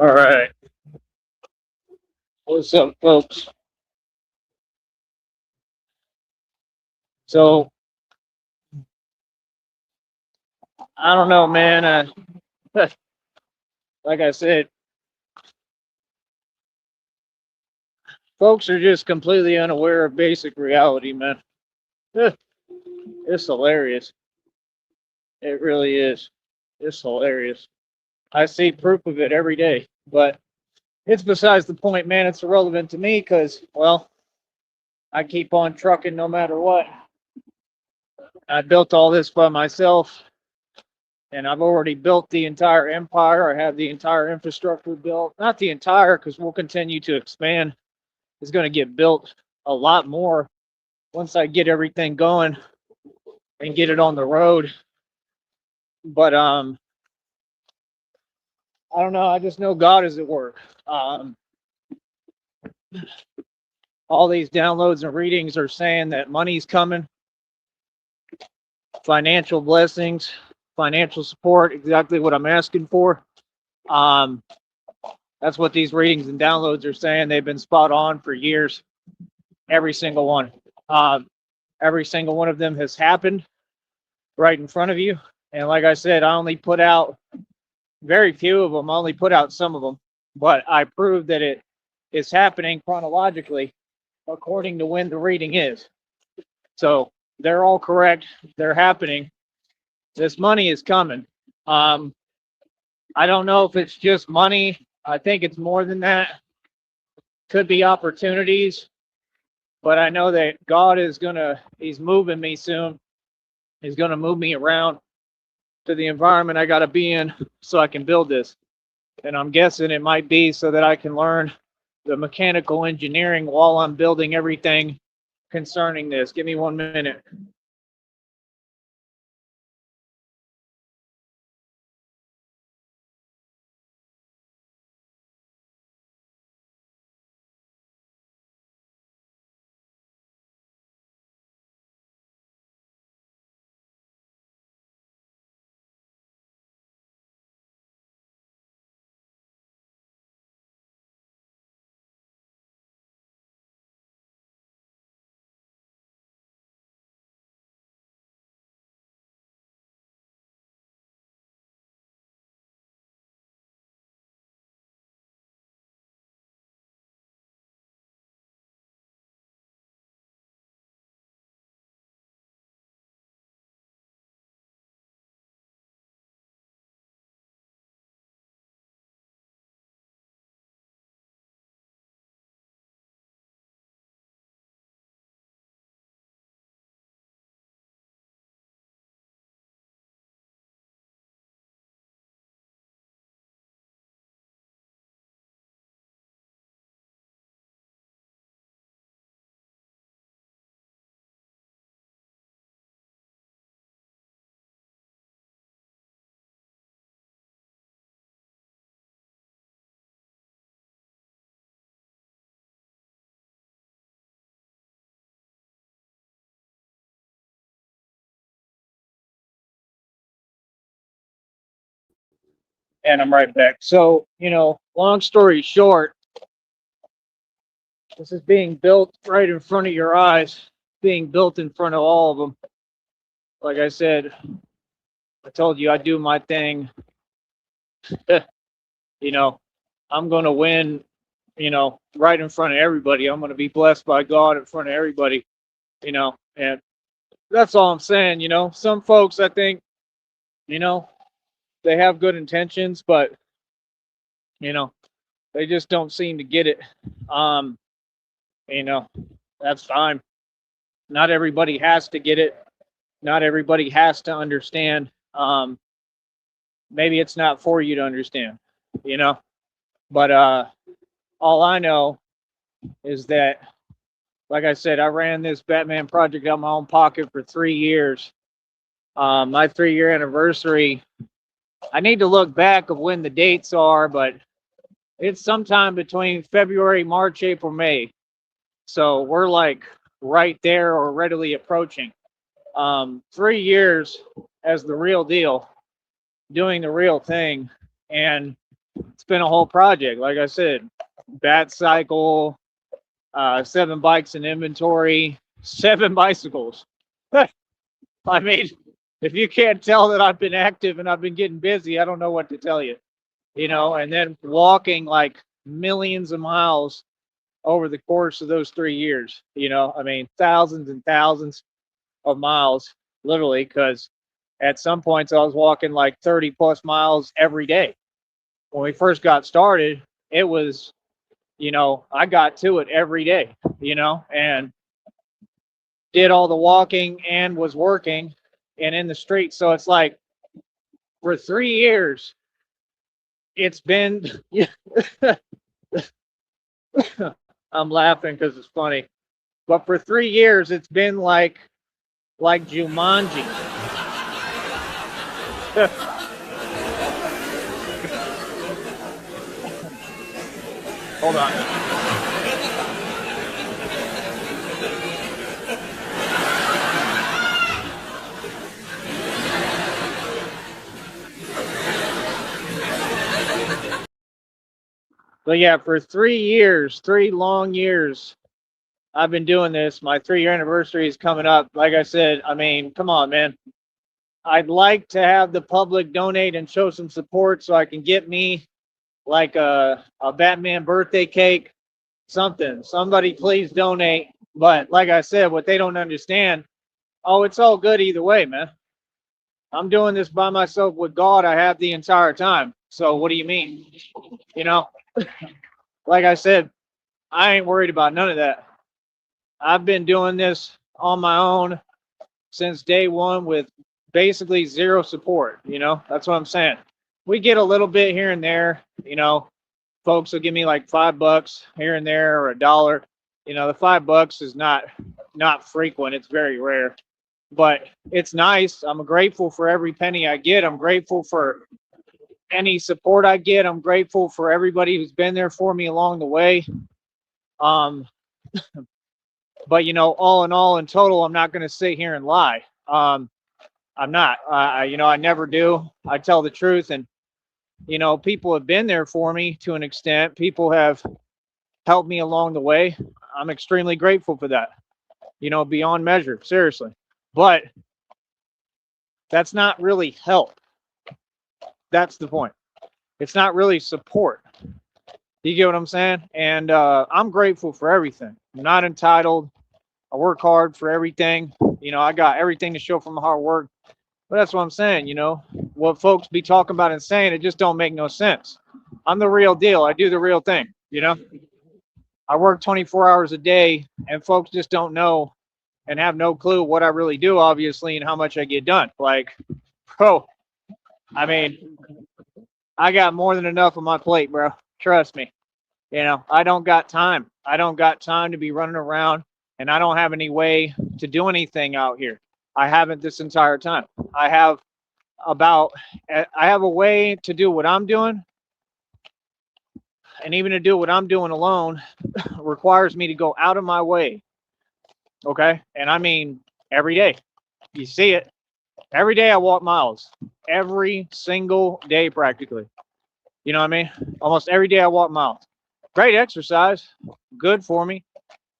All right. What's up, folks? So, I don't know, man. Like I said, folks are just completely unaware of basic reality, man. Eh, It's hilarious. It really is. It's hilarious. I see proof of it every day, but it's besides the point, man. It's irrelevant to me because, well, I keep on trucking no matter what. I built all this by myself, and I've already built the entire empire. I have the entire infrastructure built. Not the entire, because we'll continue to expand. It's going to get built a lot more once I get everything going and get it on the road. But I don't know. I just know God is at work. Um, all these downloads and readings are saying that money's coming, financial blessings, financial support, exactly what I'm asking for. Um, that's what these readings and downloads are saying. They've been spot on for years, every single one. Um, every single one of them has happened right in front of you. And like I said, I only put out very few of them. I only put out some of them, but I proved that it is happening chronologically according to when the reading is. So they're all correct. They're happening. This money is coming. Um, I don't know if it's just money. I think it's more than that. Could be opportunities, but I know that God is he's moving me soon. He's gonna move me around to the environment I gotta be in so I can build this. And I'm guessing it might be so that I can learn the mechanical engineering while I'm building everything concerning this. Give me 1 minute. And I'm right back. So, long story short, this is being built right in front of your eyes, being built in front of all of them. Like I said, I told you I do my thing. you know, I'm going to win, right in front of everybody. I'm going to be blessed by God in front of everybody, and that's all I'm saying. Some folks, I think, you know, they have good intentions, but, you know, they just don't seem to get it. Um, you know, that's fine. Not everybody has to get it. Not everybody has to understand. Maybe it's not for you to understand, you know, but all I know is that, like I said, I ran this Batman project out of my own pocket for 3 years. My 3 year anniversary, I need to look back of when the dates are, but it's sometime between February, March, April, May. So we're like right there or readily approaching. 3 years as the real deal, doing the real thing. And it's been a whole project. Like I said, bat cycle, 7 bikes in inventory, 7 bicycles. I mean, if you can't tell that I've been active and I've been getting busy, I don't know what to tell you. And then walking like millions of miles over the course of those 3 years. I mean, thousands and thousands of miles, literally, because at some points I was walking like 30 plus miles every day. When we first got started, it was, I got to it every day, and did all the walking and was working and in the street. So it's like for 3 years, it's been, I'm laughing because it's funny, but for 3 years, it's been like Jumanji. Hold on. But yeah, for 3 years, 3 long years, I've been doing this. My 3-year anniversary is coming up. Like I said, I mean, come on, man. I'd like to have the public donate and show some support so I can get me like a Batman birthday cake, something. Somebody please donate. But like I said, what they don't understand, oh, it's all good either way, man. I'm doing this by myself with God. I have the entire time. So what do you mean? Like I said, I ain't worried about none of that. I've been doing this on my own since day one with basically zero support. That's what I'm saying. We get a little bit here and there. Folks will give me like $5 here and there or $1. The $5 is not frequent. It's very rare, but it's nice. I'm grateful for every penny I get. I'm grateful for any support I get. I'm grateful for everybody who's been there for me along the way. But all in all, in total, I'm not going to sit here and lie. I'm not. I never do. I tell the truth, and people have been there for me to an extent. People have helped me along the way. I'm extremely grateful for that. Beyond measure, seriously. But that's not really help. That's the point. It's not really support. You get what I'm saying? And I'm grateful for everything. I'm not entitled. I work hard for everything. I got everything to show for my hard work. But that's what I'm saying. What folks be talking about and saying, it just don't make no sense. I'm the real deal. I do the real thing. I work 24 hours a day, and folks just don't know and have no clue what I really do, obviously, and how much I get done. Like, bro, I mean, I got more than enough on my plate, bro. Trust me. I don't got time. I don't got time to be running around, and I don't have any way to do anything out here. I haven't this entire time. I have a way to do what I'm doing, and even to do what I'm doing alone requires me to go out of my way. Okay? And I mean every day. You see it. Every day I walk miles. Every single day practically. You know what I mean? Almost every day I walk miles. Great exercise. Good for me.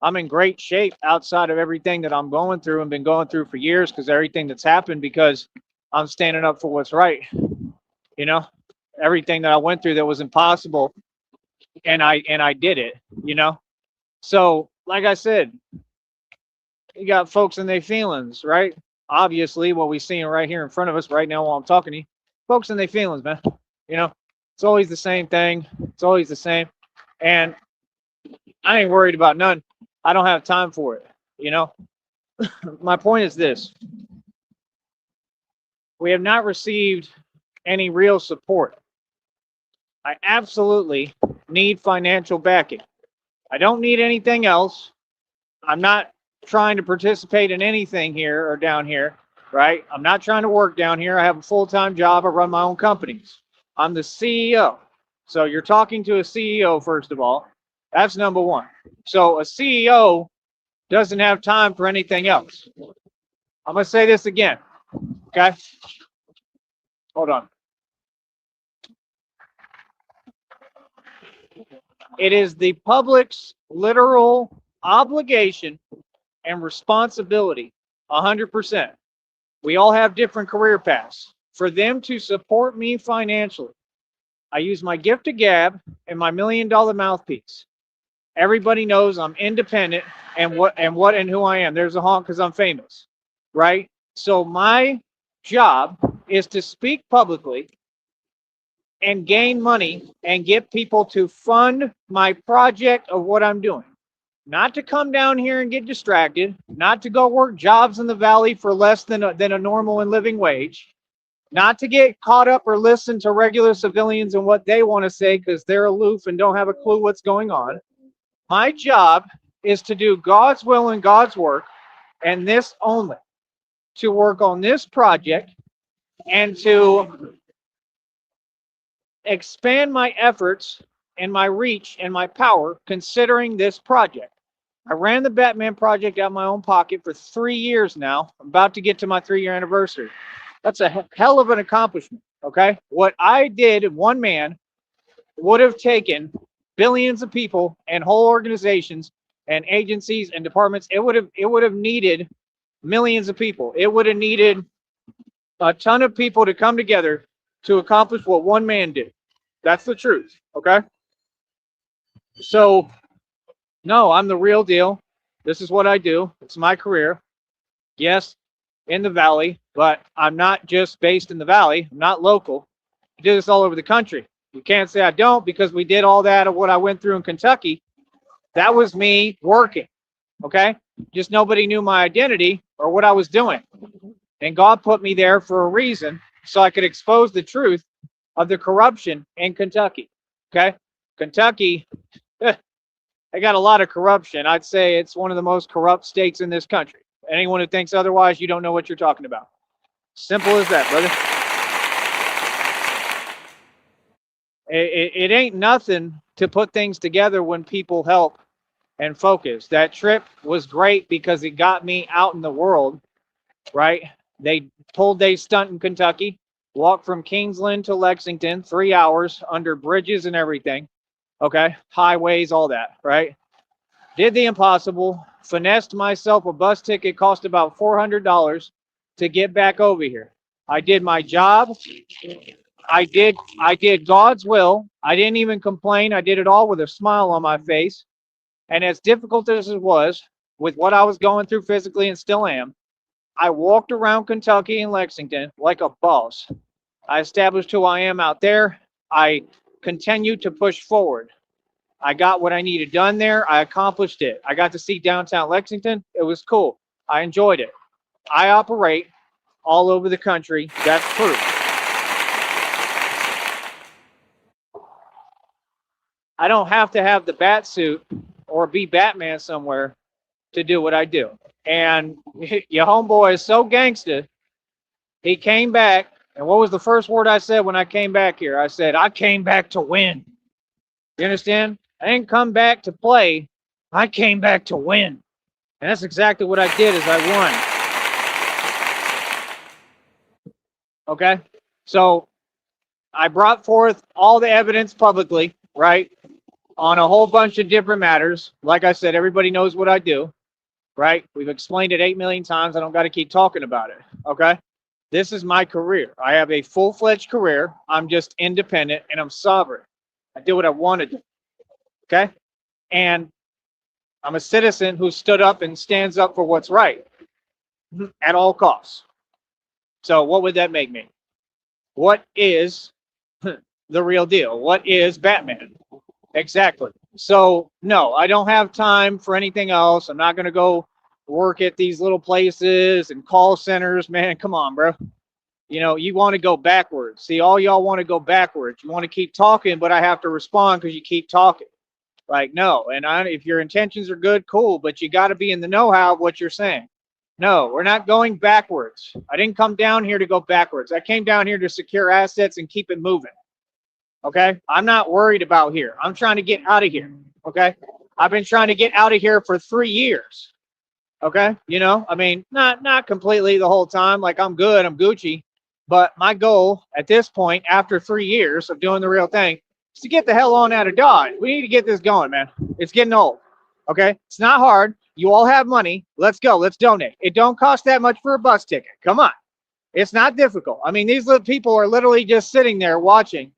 I'm in great shape outside of everything that I'm going through and been going through for years, because everything that's happened, because I'm standing up for what's right. Everything that I went through that was impossible, and I did it, So, like I said, you got folks in their feelings, right? Obviously, what we're seeing right here in front of us right now while I'm talking to you, folks in their feelings, man. It's always the same thing. It's always the same. And I ain't worried about none. I don't have time for it, My point is this. We have not received any real support. I absolutely need financial backing. I don't need anything else. I'm not trying to participate in anything here or down here, right? I'm not trying to work down here. I have a full-time job. I run my own companies. I'm the CEO. So you're talking to a CEO, first of all. That's number one. So a CEO doesn't have time for anything else. I'm going to say this again, okay? Hold on. It is the public's literal obligation and responsibility, 100%. We all have different career paths. For them to support me financially, I use my gift of gab and my $1 million mouthpiece. Everybody knows I'm independent and what and who I am. There's a honk because I'm famous, right? So my job is to speak publicly and gain money and get people to fund my project of what I'm doing. Not to come down here and get distracted, not to go work jobs in the valley for less than a normal and living wage, not to get caught up or listen to regular civilians and what they want to say because they're aloof and don't have a clue what's going on. My job is to do God's will and God's work, and this only, to work on this project and to expand my efforts and my reach and my power considering this project. I ran the Batman project out of my own pocket for 3 years now. I'm about to get to my 3-year anniversary. That's a hell of an accomplishment, okay? What I did in one man would have taken billions of people and whole organizations and agencies and departments. It would have needed millions of people. It would have needed a ton of people to come together to accomplish what one man did. That's the truth, okay? So, no, I'm the real deal. This is what I do. It's my career. Yes, in the valley, but I'm not just based in the valley. I'm not local. I do this all over the country. You can't say I don't because we did all that of what I went through in Kentucky. That was me working, okay? Just nobody knew my identity or what I was doing. And God put me there for a reason so I could expose the truth of the corruption in Kentucky, okay? Kentucky, they got a lot of corruption. I'd say it's one of the most corrupt states in this country. Anyone who thinks otherwise, you don't know what you're talking about. Simple as that, brother. It ain't nothing to put things together when people help and focus. That trip was great because it got me out in the world, right? They pulled day stunt in Kentucky, walked from Kingsland to Lexington, 3 hours under bridges and everything, okay? Highways, all that, right? Did the impossible, finessed myself a bus ticket, cost about $400 to get back over here. I did my job. I did God's will. I didn't even complain. I did it all with a smile on my face. And as difficult as it was, with what I was going through physically and still am, I walked around Kentucky and Lexington like a boss. I established who I am out there. I continued to push forward. I got what I needed done there. I accomplished it. I got to see downtown Lexington. It was cool. I enjoyed it. I operate all over the country. That's proof. I don't have to have the bat suit or be Batman somewhere to do what I do. And your homeboy is so gangsta. He came back, and what was the first word I said when I came back here? I said, I came back to win. You understand? I didn't come back to play. I came back to win. And that's exactly what I did, is I won. Okay? So I brought forth all the evidence publicly, right, on a whole bunch of different matters. Like I said, everybody knows what I do, right? We've explained it 8 million times. I don't got to keep talking about it, okay? This is my career. I have a full-fledged career. I'm just independent, and I'm sovereign. I do what I want to do, okay? And I'm a citizen who stood up and stands up for what's right at all costs. So what would that make me? What is the real deal? What is Batman? Exactly. So, no, I don't have time for anything else. I'm not going to go work at these little places and call centers. Man, come on, bro. You know, you want to go backwards. See, all y'all want to go backwards. You want to keep talking, but I have to respond because you keep talking. Like, no. And if your intentions are good, cool, but you got to be in the know-how of what you're saying. No, we're not going backwards. I didn't come down here to go backwards. I came down here to secure assets and keep it moving. Okay? I'm not worried about here. I'm trying to get out of here. Okay? I've been trying to get out of here for 3 years. Okay? You know, I mean, not completely the whole time. Like, I'm good. I'm Gucci. But my goal at this point, after 3 years of doing the real thing, is to get the hell on out of Dodge. We need to get this going, man. It's getting old. Okay? It's not hard. You all have money. Let's go. Let's donate. It don't cost that much for a bus ticket. Come on. It's not difficult. I mean, these little people are literally just sitting there watching,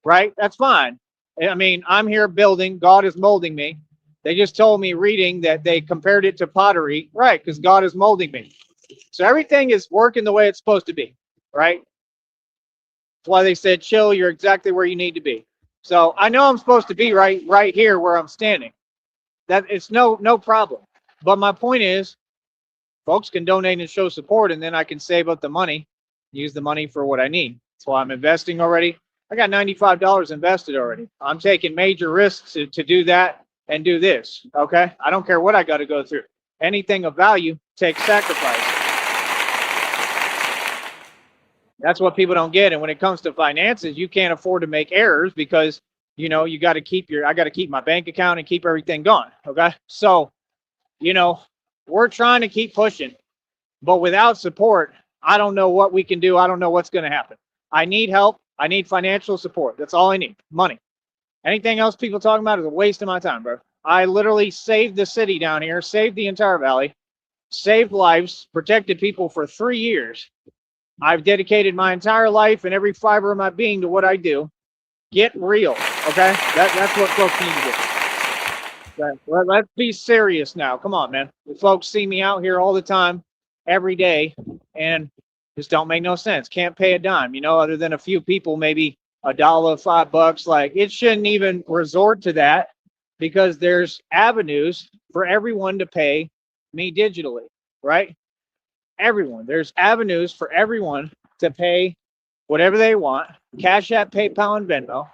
right? That's fine. I mean, I'm here building. God is molding me. They just told me reading that they compared it to pottery, right? Because God is molding me. So everything is working the way it's supposed to be, right? That's why they said, chill, you're exactly where you need to be. So I know I'm supposed to be right here where I'm standing. That it's no problem. But my point is, folks can donate and show support, and then I can save up the money, use the money for what I need. That's why I'm investing already. I got $95 invested already. I'm taking major risks to do that and do this. Okay, I don't care what I got to go through. Anything of value takes sacrifice. That's what people don't get. And when it comes to finances, you can't afford to make errors because, you know, you got to keep I got to keep my bank account and keep everything going. Okay. So, you know, we're trying to keep pushing, but without support, I don't know what we can do. I don't know what's going to happen. I need help. I need financial support. That's all I need. Money. Anything else people talking about is a waste of my time, bro. I literally saved the city down here, saved the entire valley, saved lives, protected people for 3 years. I've dedicated my entire life and every fiber of my being to what I do. Get real, okay? That's what folks need to do. Okay? Let's be serious now. Come on, man. The folks see me out here all the time, every day, and just don't make no sense. Can't pay a dime, you know, other than a few people, maybe $1, $5. Like, it shouldn't even resort to that because there's avenues for everyone to pay me digitally, right? Everyone. There's avenues for everyone to pay whatever they want. Cash App, PayPal, and Venmo.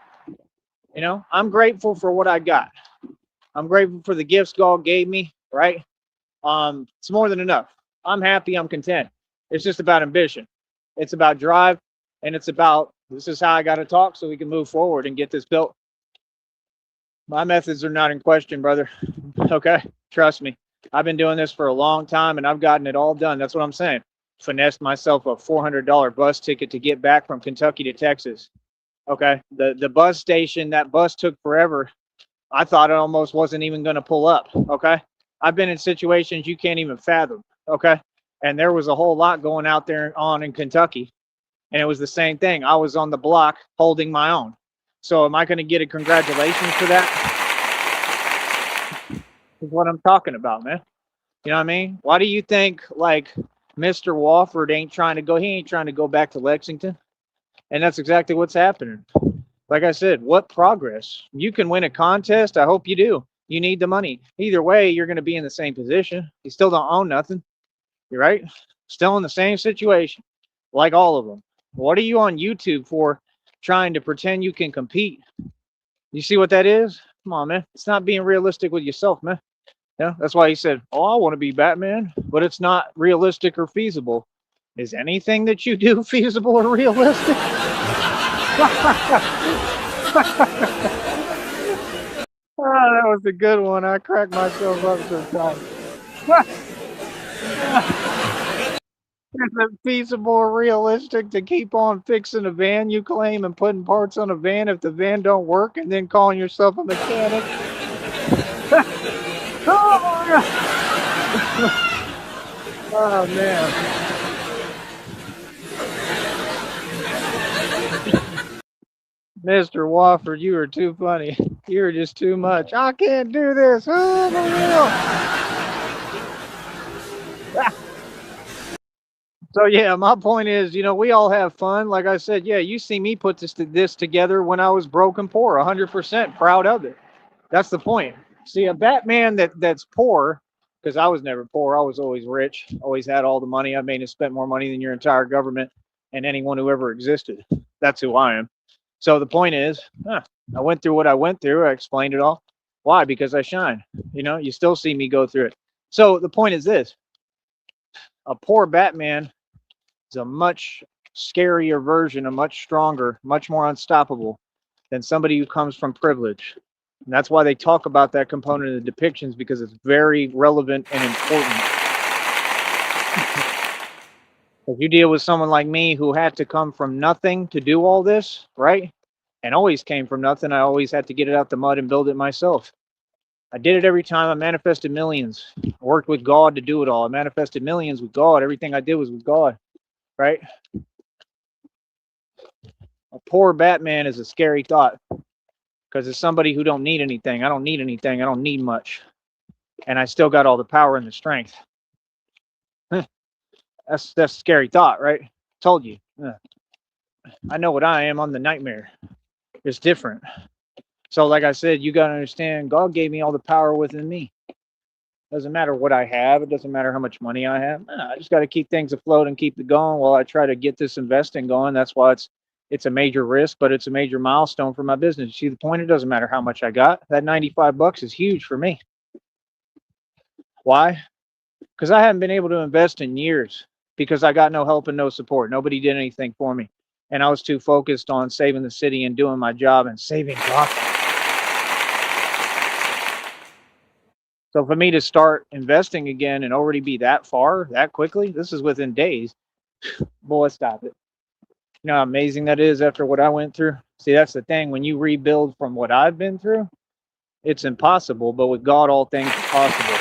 You know, I'm grateful for what I got. I'm grateful for the gifts God gave me, right? It's more than enough. I'm happy, I'm content. It's just about ambition. It's about drive, and it's about this is how I got to talk so we can move forward and get this built. My methods are not in question, brother. Okay? Trust me. I've been doing this for a long time and I've gotten it all done. That's what I'm saying. Finessed myself a $400 bus ticket to get back from Kentucky to Texas. Okay. The bus station, that bus took forever. I thought it almost wasn't even going to pull up. Okay. I've been in situations you can't even fathom. Okay. And there was a whole lot going out there on in Kentucky. And it was the same thing. I was on the block holding my own. So am I going to get a congratulations for that? Is what I'm talking about, man. You know what I mean? Why do you think like Mr. Wofford ain't trying to go? He ain't trying to go back to Lexington, and that's exactly what's happening. Like I said, what progress? You can win a contest. I hope you do. You need the money. Either way, you're going to be in the same position. You still don't own nothing. You're right. Still in the same situation, like all of them. What are you on YouTube for? Trying to pretend you can compete? You see what that is? Come on, man. It's not being realistic with yourself, man. Yeah, that's why he said, "Oh, I want to be Batman," but it's not realistic or feasible. Is anything that you do feasible or realistic? Oh, that was a good one. I cracked myself up sometimes. Is it feasible or realistic to keep on fixing a van you claim and putting parts on a van if the van don't work and then calling yourself a mechanic? Oh man. Mr. Wofford, you are too funny. You're just too much. I can't do this. Oh, the wheel. So yeah, my point is, you know, we all have fun. Like I said, yeah, you see me put this together when I was broke and poor, 100% proud of it. That's the point. See, a Batman that's poor, because I was never poor. I was always rich, always had all the money. I may have spent more money than your entire government and anyone who ever existed. That's who I am. So the point is, I went through what I went through. I explained it all. Why? Because I shine. You know, you still see me go through it. So the point is this. A poor Batman is a much scarier version, a much stronger, much more unstoppable than somebody who comes from privilege. And that's why they talk about that component in the depictions, because it's very relevant and important. If you deal with someone like me who had to come from nothing to do all this, right? and always came from nothing. I always had to get it out the mud and build it myself. I did it every time. I manifested millions. I worked with God to do it all. I manifested millions with God. Everything I did was with God, right? A poor Batman is a scary thought because it's somebody who don't need anything. I don't need anything. I don't need much. And I still got all the power and the strength. That's a scary thought, right? Told you. I know what I am. I'm the nightmare. It's different. So like I said, you got to understand, God gave me all the power within me. Doesn't matter what I have. It doesn't matter how much money I have. I just got to keep things afloat and keep it going while I try to get this investing going. That's why it's a major risk, but it's a major milestone for my business. You see the point? It doesn't matter how much I got. That $95 is huge for me. Why? Because I haven't been able to invest in years because I got no help and no support. Nobody did anything for me. And I was too focused on saving the city and doing my job and saving Gotham. So for me to start investing again and already be that far, that quickly, this is within days. Boy, stop it. You know how amazing that is after what I went through? See, that's the thing. When you rebuild from what I've been through, it's impossible. But with God, all things are possible.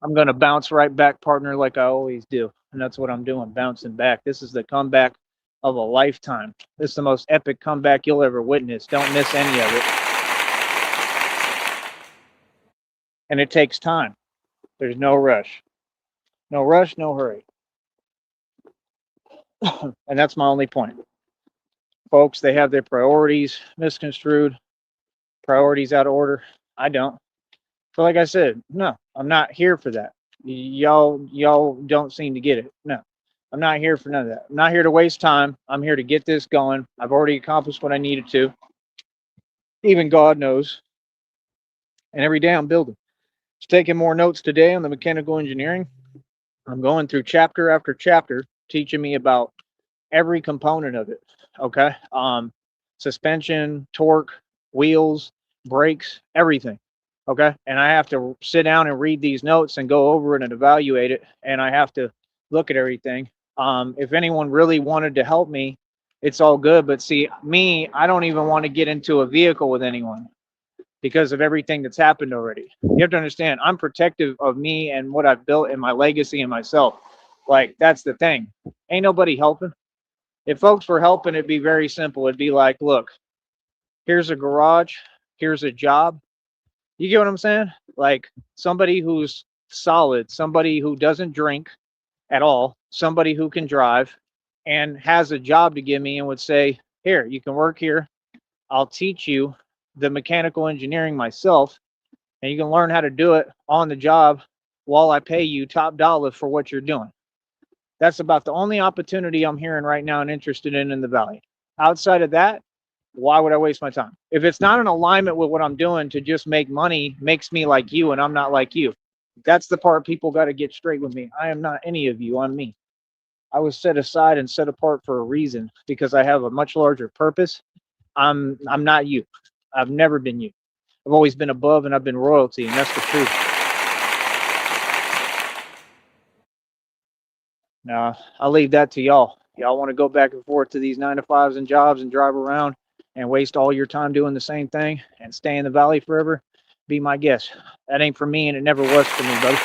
I'm going to bounce right back, partner, like I always do. And that's what I'm doing, bouncing back. This is the comeback of a lifetime. This is the most epic comeback you'll ever witness. Don't miss any of it. And it takes time. There's no rush. No rush, no hurry. And that's my only point. Folks, they have their priorities misconstrued, priorities out of order. I don't. So like I said, no, I'm not here for that. Y'all don't seem to get it. No, I'm not here for none of that. I'm not here to waste time. I'm here to get this going. I've already accomplished what I needed to. Even God knows. And every day I'm building. Just taking more notes today on the mechanical engineering. I'm going through chapter after chapter, teaching me about every component of it. Okay. Suspension, torque, wheels, brakes, everything. Okay. And I have to sit down and read these notes and go over it and evaluate it. And I have to look at everything. If anyone really wanted to help me, it's all good. But see, me, I don't even want to get into a vehicle with anyone because of everything that's happened already. You have to understand, I'm protective of me and what I've built and my legacy and myself. Like, that's the thing. Ain't nobody helping. If folks were helping, it'd be very simple. It'd be like, look, here's a garage, here's a job. You get what I'm saying? Like somebody who's solid, somebody who doesn't drink at all, somebody who can drive and has a job to give me and would say, here, you can work here. I'll teach you the mechanical engineering myself, and you can learn how to do it on the job while I pay you top dollar for what you're doing. That's about the only opportunity I'm hearing right now and interested in the Valley. Outside of that, why would I waste my time? If it's not in alignment with what I'm doing to just make money, makes me like you and I'm not like you. That's the part people got to get straight with me. I am not any of you. I'm me. I was set aside and set apart for a reason because I have a much larger purpose. I'm not you. I've never been you. I've always been above and I've been royalty, and that's the truth. Now, I'll leave that to y'all. Y'all want to go back and forth to these 9-to-5s and jobs and drive around and waste all your time doing the same thing and stay in the Valley forever? Be my guest. That ain't for me, and it never was for me, buddy.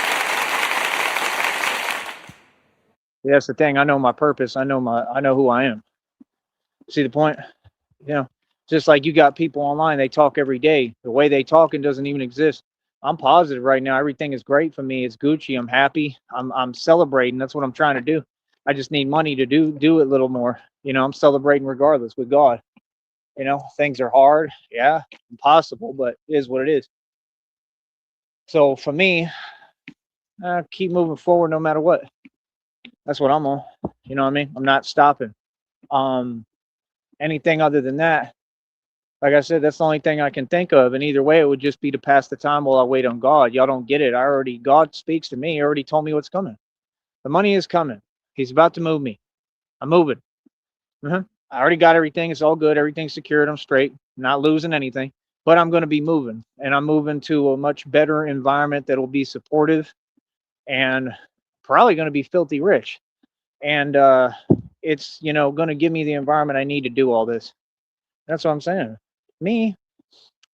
That's the thing. I know my purpose. I know who I am. See the point? You know, just like you got people online, they talk every day. The way they talking doesn't even exist. I'm positive right now. Everything is great for me. It's Gucci. I'm happy. I'm celebrating. That's what I'm trying to do. I just need money to do it a little more. You know, I'm celebrating regardless with God. You know, things are hard. Yeah, impossible, but it is what it is. So for me, keep moving forward no matter what. That's what I'm on. You know what I mean? I'm not stopping. Anything other than that, like I said, that's the only thing I can think of. And either way, it would just be to pass the time while I wait on God. Y'all don't get it. God speaks to me. He already told me what's coming. The money is coming. He's about to move me. I'm moving. I already got everything. It's all good. Everything's secured. I'm straight. I'm not losing anything. But I'm going to be moving. And I'm moving to a much better environment that will be supportive and probably going to be filthy rich. And it's, going to give me the environment I need to do all this. That's what I'm saying. Me,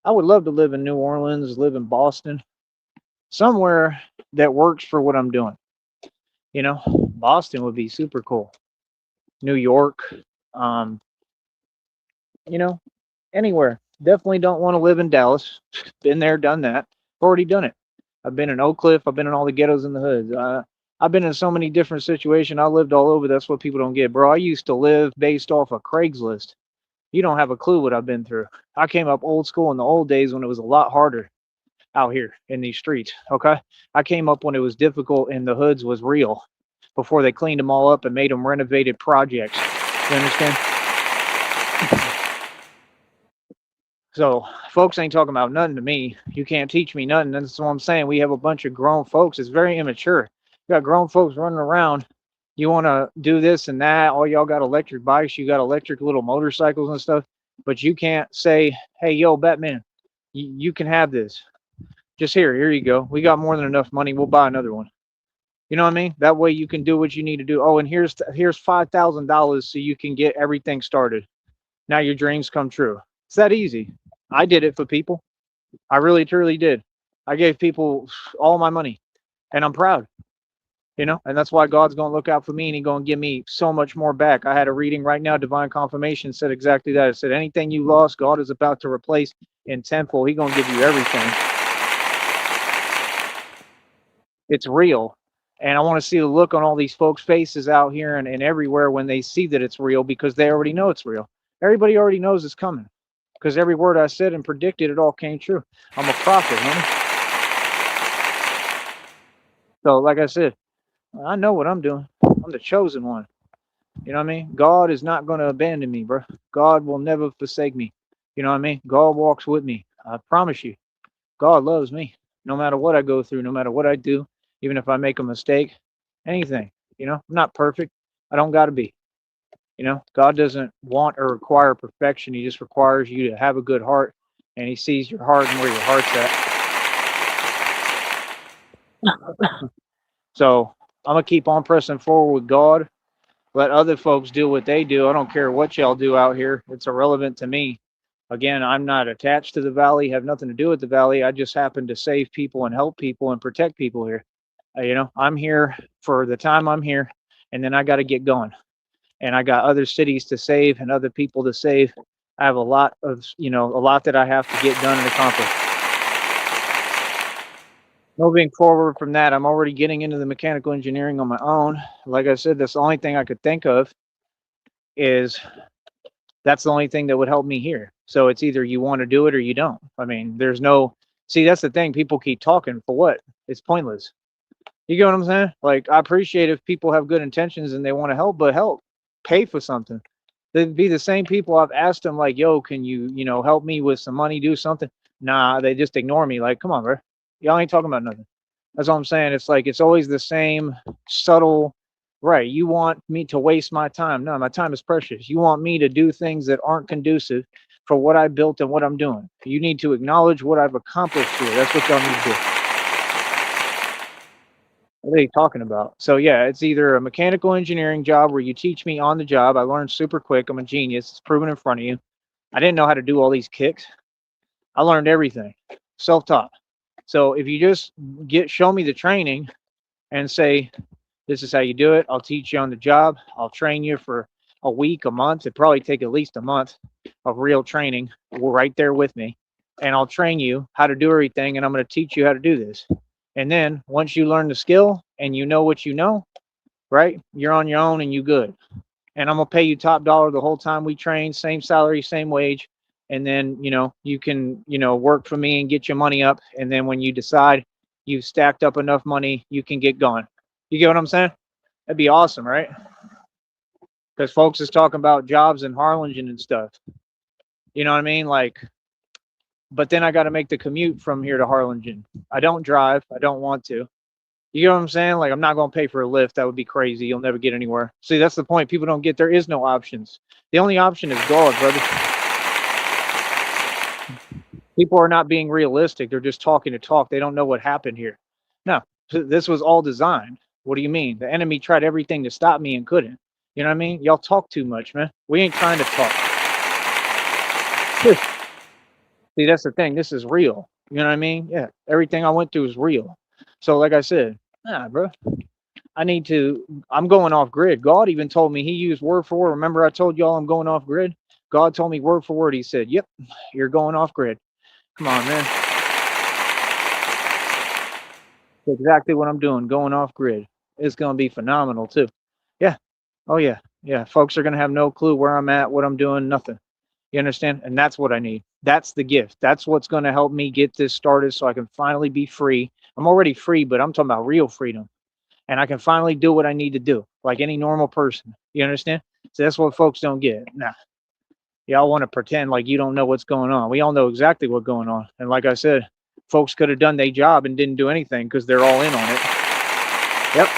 I would love to live in New Orleans, live in Boston, somewhere that works for what I'm doing. Boston would be super cool. New York, um, you know, anywhere. Definitely don't want to live in Dallas. Been there, done that. Already done it. I've been in Oak Cliff. I've been in all the ghettos in the hoods. I've been in so many different situations. I lived all over. That's what people don't get, bro. I used to live based off of Craigslist. You don't have a clue what I've been through. I came up old school in the old days when it was a lot harder out here in these streets. Okay, I came up when it was difficult and the hoods was real, before they cleaned them all up and made them renovated projects. You understand? So folks ain't talking about nothing to me. You can't teach me nothing. That's what I'm saying. We have a bunch of grown folks. It's very immature. You got grown folks running around. You want to do this and that. All y'all got electric bikes. You got electric little motorcycles and stuff. But you can't say, hey, yo, Batman, you can have this. Just here you go. We got more than enough money. We'll buy another one. You know what I mean? That way you can do what you need to do. Oh, and here's $5,000 so you can get everything started. Now your dreams come true. It's that easy. I did it for people. I really, truly did. I gave people all my money, and I'm proud. And that's why God's going to look out for me, and He's going to give me so much more back. I had a reading right now, Divine Confirmation said exactly that. It said, anything you lost, God is about to replace in tenfold. He's going to give you everything. It's real. And I want to see the look on all these folks' faces out here and everywhere when they see that it's real, because they already know it's real. Everybody already knows it's coming, because every word I said and predicted, it all came true. I'm a prophet, homie. So, like I said, I know what I'm doing. I'm the chosen one. You know what I mean? God is not going to abandon me, bro. God will never forsake me. You know what I mean? God walks with me. I promise you. God loves me. No matter what I go through, no matter what I do, even if I make a mistake, anything. I'm not perfect. I don't got to be. God doesn't want or require perfection. He just requires you to have a good heart, and He sees your heart and where your heart's at. So I'm going to keep on pressing forward with God. Let other folks do what they do. I don't care what y'all do out here. It's irrelevant to me. Again, I'm not attached to the valley, have nothing to do with the valley. I just happen to save people and help people and protect people here. I'm here for the time I'm here, and then I got to get going. And I got other cities to save and other people to save. I have a lot that I have to get done and accomplish. Moving forward from that, I'm already getting into the mechanical engineering on my own. Like I said, that's the only thing I could think of is that's the only thing that would help me here. So it's either you want to do it or you don't. I mean, there's no, see, that's the thing. People keep talking for what? It's pointless. You get what I'm saying? Like, I appreciate if people have good intentions and they want to help, but help, pay for something. They'd be the same people I've asked them, like, yo, can you, help me with some money, do something? Nah, they just ignore me. Like, come on, bro. Y'all ain't talking about nothing. That's all I'm saying. It's like, it's always the same subtle, right? You want me to waste my time. No, my time is precious. You want me to do things that aren't conducive for what I built and what I'm doing. You need to acknowledge what I've accomplished here. That's what y'all need to do. What are you talking about? So yeah, it's either a mechanical engineering job where you teach me on the job. I learned super quick. I'm a genius. It's proven in front of you. I didn't know how to do all these kicks. I learned everything, self-taught. So if you just show me the training and say, this is how you do it, I'll teach you on the job. I'll train you for a week, a month. It'd probably take at least a month of real training. We're right there with me. And I'll train you how to do everything. And I'm going to teach you how to do this. And then once you learn the skill and you know what you know, right, you're on your own and you good. And I'm going to pay you top dollar the whole time we train, same salary, same wage. And then, you can, work for me and get your money up. And then when you decide you've stacked up enough money, you can get going. You get what I'm saying? That'd be awesome, right? Because folks is talking about jobs in Harlingen and stuff. You know what I mean? Like, but then I got to make the commute from here to Harlingen. I don't drive. I don't want to. You get what I'm saying? Like, I'm not going to pay for a lift. That would be crazy. You'll never get anywhere. See, that's the point. People don't get, there is no options. The only option is God, brother. People are not being realistic. They're just talking to talk. They don't know what happened here. No, this was all designed. What do you mean? The enemy tried everything to stop me and couldn't. You know what I mean? Y'all talk too much, man. We ain't trying to talk. See, that's the thing. This is real. You know what I mean? Yeah. Everything I went through is real. So, like I said, nah, bro. I'm going off grid. God even told me, he used word for word. Remember, I told y'all I'm going off grid? God told me word for word. He said, yep, you're going off grid. Come on, man. That's exactly what I'm doing, going off grid. It's going to be phenomenal, too. Yeah. Oh, yeah. Yeah. Folks are going to have no clue where I'm at, what I'm doing, nothing. You understand? And that's what I need. That's the gift. That's what's going to help me get this started so I can finally be free. I'm already free, but I'm talking about real freedom. And I can finally do what I need to do, like any normal person. You understand? So that's what folks don't get. Nah, y'all want to pretend like you don't know what's going on. We all know exactly what's going on. And like I said, folks could have done their job and didn't do anything because they're all in on it. Yep.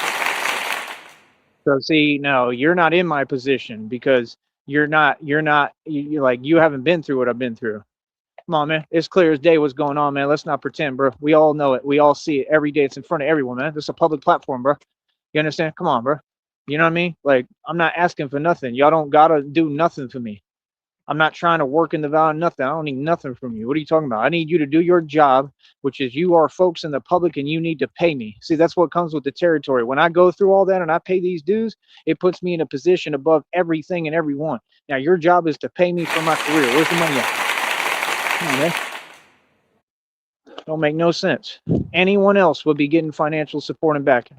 So see, no, you're not in my position because you haven't been through what I've been through. Come on, man. It's clear as day what's going on, man. Let's not pretend, bro. We all know it. We all see it every day. It's in front of everyone, man. This is a public platform, bro. You understand? Come on, bro. You know what I mean? Like, I'm not asking for nothing. Y'all don't gotta do nothing for me. I'm not trying to work in the valley, nothing. I don't need nothing from you. What are you talking about? I need you to do your job, which is you are folks in the public and you need to pay me. See, that's what comes with the territory. When I go through all that and I pay these dues, it puts me in a position above everything and everyone. Now, your job is to pay me for my career. Where's the money at? Come on, man. Don't make no sense. Anyone else would be getting financial support and backing.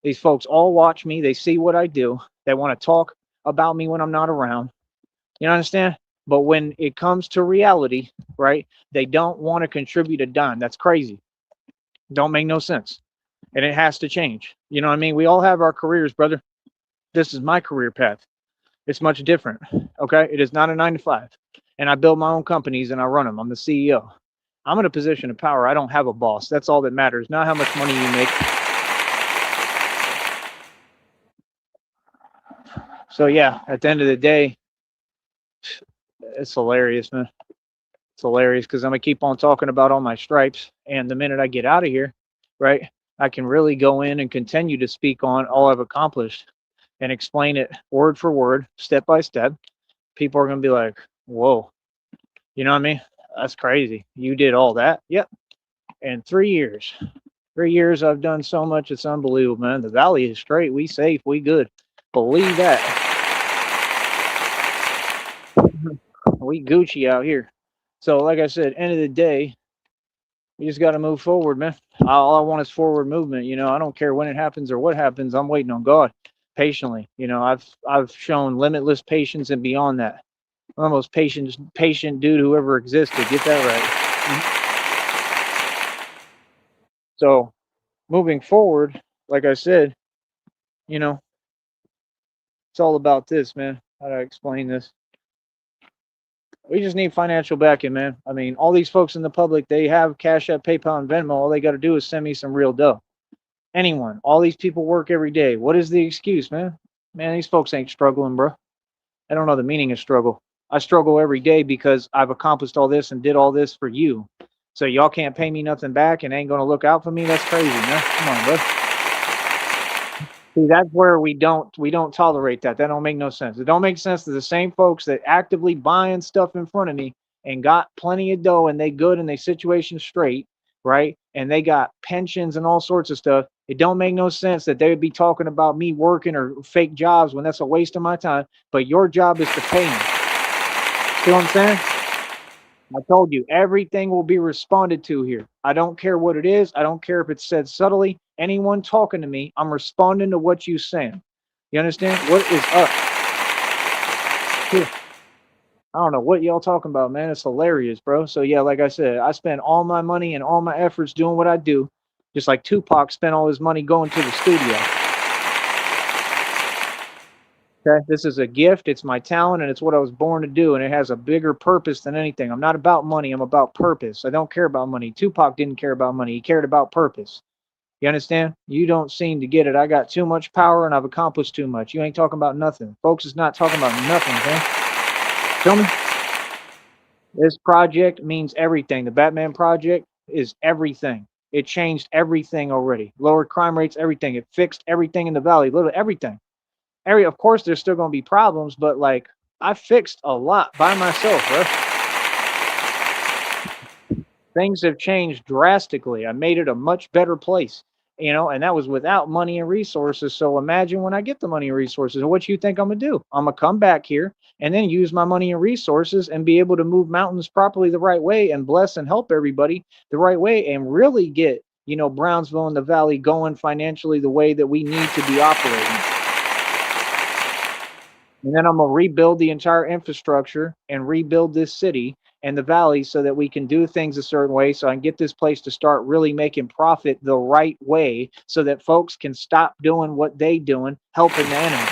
These folks all watch me. They see what I do. They want to talk about me when I'm not around. You understand? But when it comes to reality, right, they don't want to contribute a dime. That's crazy. Don't make no sense. And it has to change. You know what I mean? We all have our careers, brother. This is my career path. It's much different. Okay. It is not a 9 to 5. And I build my own companies and I run them. I'm the CEO. I'm in a position of power. I don't have a boss. That's all that matters. Not how much money you make. So yeah, at the end of the day, it's hilarious, man. It's hilarious because I'm gonna keep on talking about all my stripes, and the minute I get out of here, right, I can really go in and continue to speak on all I've accomplished and explain it word for word, step by step. People are gonna be like, "Whoa," you know what I mean? That's crazy. You did all that? Yep. In 3 years. 3 years I've done so much, it's unbelievable, man. The valley is straight. We safe. We good. Believe that. We Gucci out here. So, like I said, end of the day, we just got to move forward, man. All I want is forward movement. You know, I don't care when it happens or what happens. I'm waiting on God patiently. You know, I've shown limitless patience and beyond that. I'm the most patient dude who ever existed. Get that right. So, moving forward, like I said, you know, it's all about this, man. How do I explain this? We just need financial backing, man. I mean, all these folks in the public, they have Cash App, PayPal, and Venmo. All they got to do is send me some real dough. Anyone. All these people work every day. What is the excuse, man? Man, these folks ain't struggling, bro. I don't know the meaning of struggle. I struggle every day because I've accomplished all this and did all this for you. So y'all can't pay me nothing back and ain't gonna look out for me. That's crazy, man. Come on, bro. See, that's where we don't tolerate that. That don't make no sense. It don't make sense to the same folks that actively buying stuff in front of me and got plenty of dough and they good and they situation straight, right? And they got pensions and all sorts of stuff. It don't make no sense that they would be talking about me working or fake jobs when that's a waste of my time. But your job is to pay me. See what I'm saying? I told you, everything will be responded to here. I don't care what it is. I don't care if it's said subtly. Anyone talking to me, I'm responding to what you saying. You understand? What is up? I don't know what y'all talking about, man. It's hilarious, bro. So yeah, like I said, I spend all my money and all my efforts doing what I do, just like Tupac spent all his money going to the studio. Okay, this is a gift. It's my talent, and it's what I was born to do, and it has a bigger purpose than anything. I'm not about money. I'm about purpose. I don't care about money. Tupac didn't care about money. He cared about purpose. You understand? You don't seem to get it. I got too much power, and I've accomplished too much. You ain't talking about nothing. Folks is not talking about nothing, man. Feel me? This project means everything. The Batman project is everything. It changed everything already. Lowered crime rates, everything. It fixed everything in the valley, literally everything. Of course, there's still gonna be problems, but like I fixed a lot by myself, bro. Things have changed drastically. I made it a much better place, and that was without money and resources. So imagine when I get the money and resources, what you think I'm gonna do? I'm gonna come back here and then use my money and resources and be able to move mountains properly the right way and bless and help everybody the right way and really get, Brownsville and the Valley going financially the way that we need to be operating. And then I'm gonna rebuild the entire infrastructure and rebuild this city and the valley so that we can do things a certain way so I can get this place to start really making profit the right way so that folks can stop doing what they doing, helping the enemy.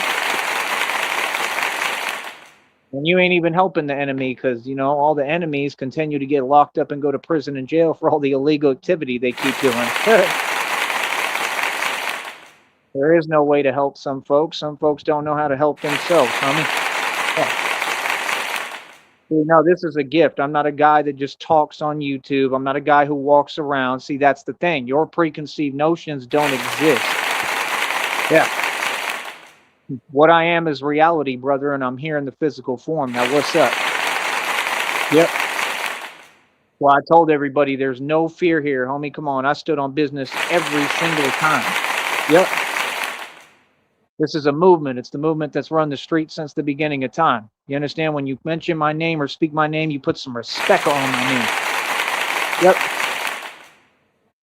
And you ain't even helping the enemy because all the enemies continue to get locked up and go to prison and jail for all the illegal activity they keep doing. There is no way to help some folks. Some folks don't know how to help themselves, homie. See, no, this is a gift. I'm not a guy that just talks on YouTube. I'm not a guy who walks around. See, that's the thing. Your preconceived notions don't exist. Yeah. What I am is reality, brother, and I'm here in the physical form. Now, what's up? Yep. Well, I told everybody there's no fear here, homie. Come on. I stood on business every single time. Yep. This is a movement. It's the movement that's run the streets since the beginning of time. You understand? When you mention my name or speak my name, you put some respect on my name. Yep.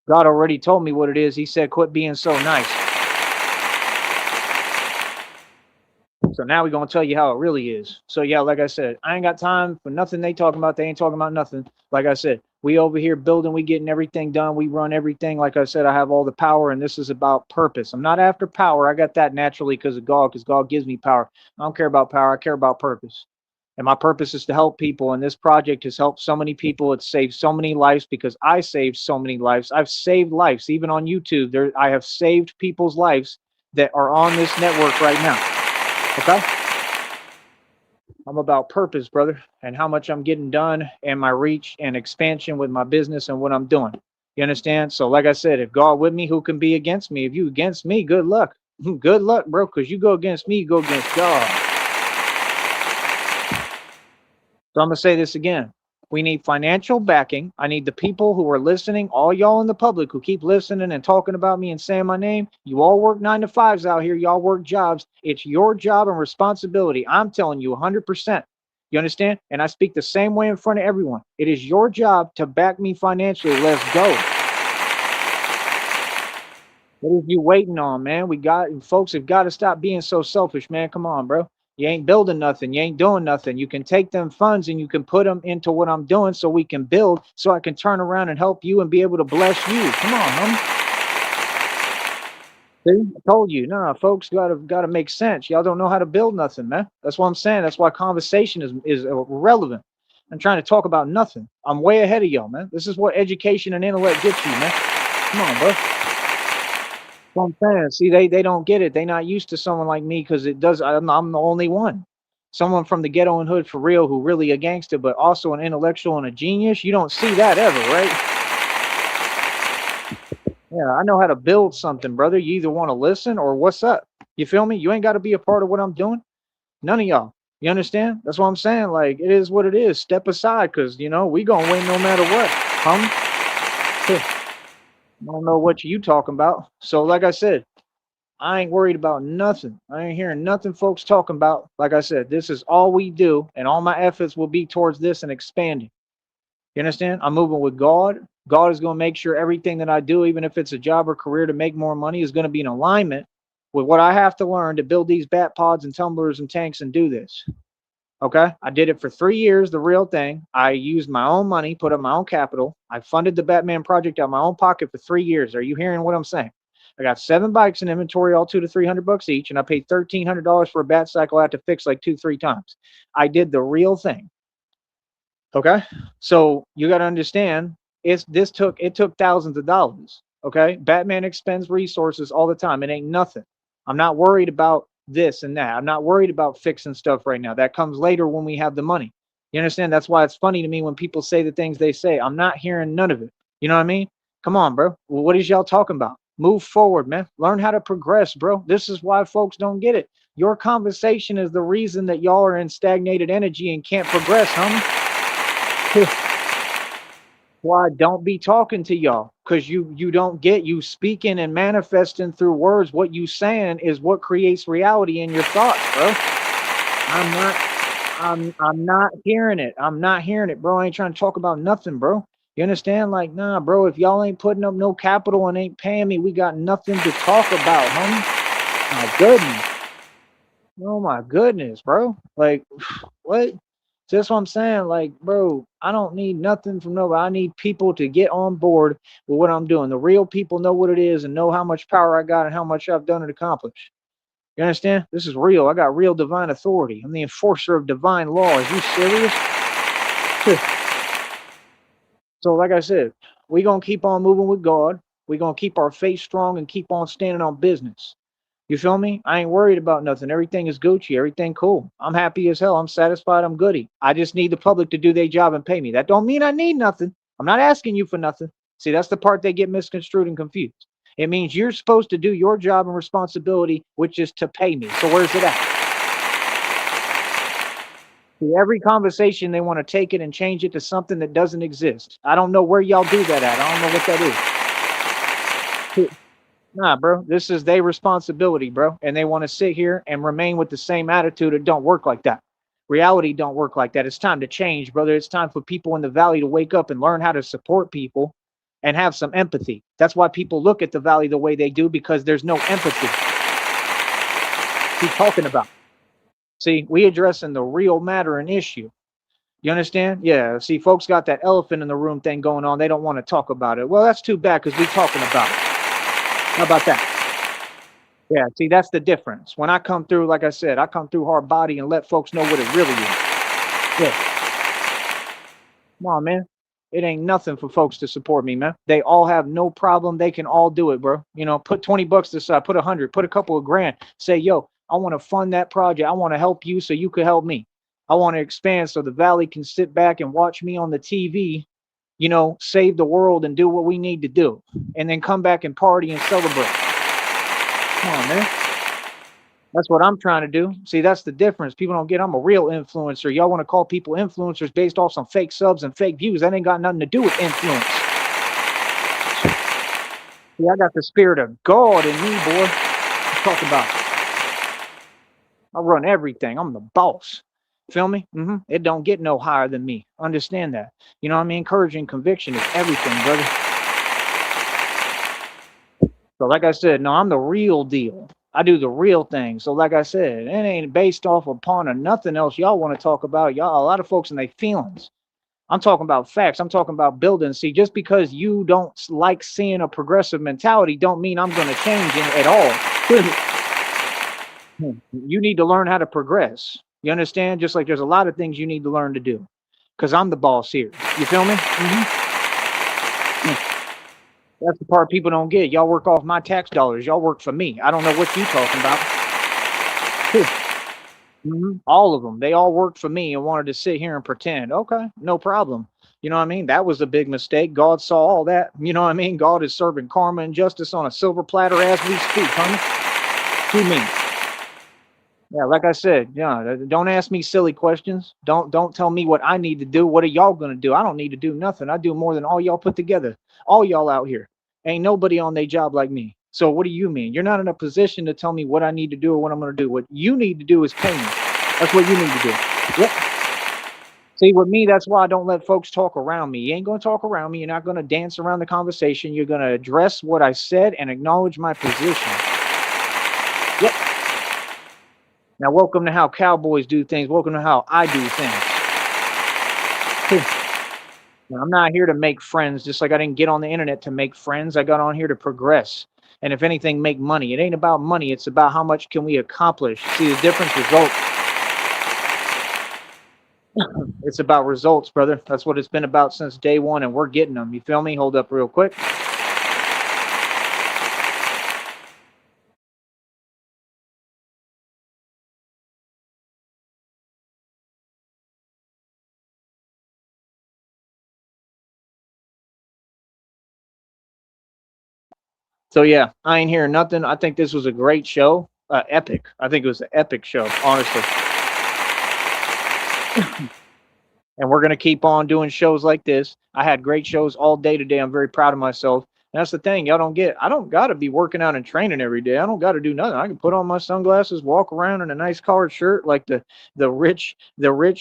God already told me what it is. He said, quit being so nice. So now we're going to tell you how it really is. So yeah, like I said, I ain't got time for nothing they talking about. They ain't talking about nothing. Like I said, we over here building, we getting everything done. We run everything. Like I said, I have all the power and this is about purpose. I'm not after power. I got that naturally because God gives me power. I don't care about power. I care about purpose. And my purpose is to help people. And this project has helped so many people. It's saved so many lives because I saved so many lives. I've saved lives, even on YouTube. I have saved people's lives that are on this network right now. Okay? I'm about purpose, brother, and how much I'm getting done and my reach and expansion with my business and what I'm doing. You understand? So like I said, if God with me, who can be against me? If you against me, good luck. Good luck, bro, because you go against me, you go against God. So I'm going to say this again. We need financial backing. I need the people who are listening, all y'all in the public who keep listening and talking about me and saying my name. You all work 9 to 5s out here. Y'all work jobs. It's your job and responsibility. I'm telling you 100%. You understand? And I speak the same way in front of everyone. It is your job to back me financially. Let's go. What are you waiting on, man? Folks have got to stop being so selfish, man. Come on, bro. You ain't building nothing. You ain't doing nothing. You can take them funds and you can put them into what I'm doing so we can build, so I can turn around and help you and be able to bless you. Come on, homie. See, I told you, nah, folks gotta make sense. Y'all don't know how to build nothing, man. That's what I'm saying. That's why conversation is irrelevant. I'm trying to talk about nothing. I'm way ahead of y'all, man. This is what education and intellect gets you, man. Come on, bro. What I'm saying. See, they don't get it. They not used to someone like me because I'm the only one. Someone from the ghetto and hood for real who really a gangster, but also an intellectual and a genius. You don't see that ever, right? Yeah, I know how to build something, brother. You either want to listen or what's up? You feel me? You ain't got to be a part of what I'm doing. None of y'all. You understand? That's what I'm saying. Like, it is what it is. Step aside because, we going to win no matter what. I don't know what you talking about. So like I said, I ain't worried about nothing. I ain't hearing nothing folks talking about. Like I said, this is all we do, and all my efforts will be towards this and expanding. You understand? I'm moving with God. God is going to make sure everything that I do, even if it's a job or career to make more money, is going to be in alignment with what I have to learn to build these bat pods and tumblers and tanks and do this. Okay, I did it for 3 years, the real thing. I used my own money, put up my own capital. I funded the Batman project out of my own pocket for 3 years. Are you hearing what I'm saying? I got 7 bikes in inventory, all $200 to $300 each, and I paid $1,300 for a bat cycle I had to fix like 2-3 times. I did the real thing. Okay, so you got to understand, it took thousands of dollars. Okay, Batman expends resources all the time. It ain't nothing. I'm not worried about this and that. I'm not worried about fixing stuff right now. That comes later when we have the money. You understand? That's why it's funny to me when people say the things they say. I'm not hearing none of it. You know what I mean? Come on, bro. Well, what is y'all talking about? Move forward, man. Learn how to progress, bro. This is why folks don't get it. Your conversation is the reason that y'all are in stagnated energy and can't progress, homie. Why don't be talking to y'all? Because you don't get, you speaking and manifesting through words. What you saying is what creates reality in your thoughts, bro. I'm not I'm not hearing it. I'm not hearing it, bro. I ain't trying to talk about nothing, bro. You understand? Like, nah, bro, if y'all ain't putting up no capital and ain't paying me, we got nothing to talk about, homie. My goodness. Oh my goodness, bro. Like, what? That's what I'm saying. Like, bro, I don't need nothing from nobody. I need people to get on board with what I'm doing. The real people know what it is and know how much power I got and how much I've done and accomplished. You understand? This is real. I got real divine authority. I'm the enforcer of divine laws. You serious? So, like I said, we gonna keep on moving with God. We gonna keep our faith strong and keep on standing on business. You feel me? I ain't worried about nothing. Everything is Gucci. Everything cool. I'm happy as hell. I'm satisfied. I'm goody. I just need the public to do their job and pay me. That don't mean I need nothing. I'm not asking you for nothing. See, that's the part they get misconstrued and confused. It means you're supposed to do your job and responsibility, which is to pay me. So where's it at? See, every conversation they want to take it and change it to something that doesn't exist. I don't know where y'all do that at. I don't know what that is. Nah, bro, this is their responsibility, bro. And they want to sit here and remain with the same attitude. It don't work like that. Reality don't work like that. It's time to change, brother. It's time for people in the valley to wake up and learn how to support people and have some empathy. That's why people look at the valley the way they do, because there's no empathy. He's talking about. See, we addressing the real matter and issue. You understand? Yeah. See, folks got that elephant in the room thing going on. They don't want to talk about it. Well, that's too bad because we talking about it. How about that? Yeah, see, that's the difference. When I come through, like I said, I come through hard body and let folks know what it really is. Yeah, come on, man. It ain't nothing for folks to support me, man. They all have no problem. They can all do it, bro. You know, put 20 bucks aside, put 100, put a couple of grand. Say, yo, I want to fund that project. I want to help you so you could help me. I want to expand so the Valley can sit back and watch me on the TV, you know, save the world and do what we need to do. And then come back and party and celebrate. Come on, man. That's what I'm trying to do. See, that's the difference. People don't get I'm a real influencer. Y'all want to call people influencers based off some fake subs and fake views. That ain't got nothing to do with influence. See, I got the spirit of God in me, boy. Talk about. I run everything. I'm the boss. Feel me? It don't get no higher than me. Understand that. You know what I mean? Courage and conviction is everything, brother. So, like I said, no, I'm the real deal. I do the real thing. So, like I said, it ain't based off upon or nothing else y'all want to talk about. Y'all, a lot of folks and their feelings. I'm talking about facts. I'm talking about building. See, just because you don't like seeing a progressive mentality, don't mean I'm going to change it at all. You need to learn how to progress. You understand? Just like there's a lot of things you need to learn to do, because I'm the boss here. You feel me? That's the part people don't get. Y'all work off my tax dollars. Y'all work for me. I don't know what you talking about. All of them. They all worked for me and wanted to sit here and pretend. Okay, no problem. You know what I mean? That was a big mistake. God saw all that. You know what I mean? God is serving karma and justice on a silver platter as we speak, homie. You mean? Yeah, like I said, yeah, don't ask me silly questions. Don't tell me what I need to do. What are y'all gonna do? I don't need to do nothing. I do more than all y'all put together. All y'all out here. Ain't nobody on their job like me. So what do you mean? You're not in a position to tell me what I need to do or what I'm gonna do. What you need to do is pay me. That's what you need to do. Yep. See, with me, that's why I don't let folks talk around me. You ain't gonna talk around me. You're not gonna dance around the conversation. You're gonna address what I said and acknowledge my position. Yep. Now, welcome to how cowboys do things. Welcome to how I do things. Now, I'm not here to make friends, just like I didn't get on the internet to make friends. I got on here to progress. And if anything, make money. It ain't about money. It's about how much can we accomplish. See the difference? Results. It's about results, brother. That's what it's been about since day one, and we're getting them. You feel me? Hold up real quick. So yeah, I ain't hearing nothing. I think this was a great show. epic. I think it was an epic show, honestly. And we're going to keep on doing shows like this. I had great shows all day today. I'm very proud of myself. And that's the thing y'all don't get. I don't got to be working out and training every day. I don't got to do nothing. I can put on my sunglasses, walk around in a nice collared shirt like the rich,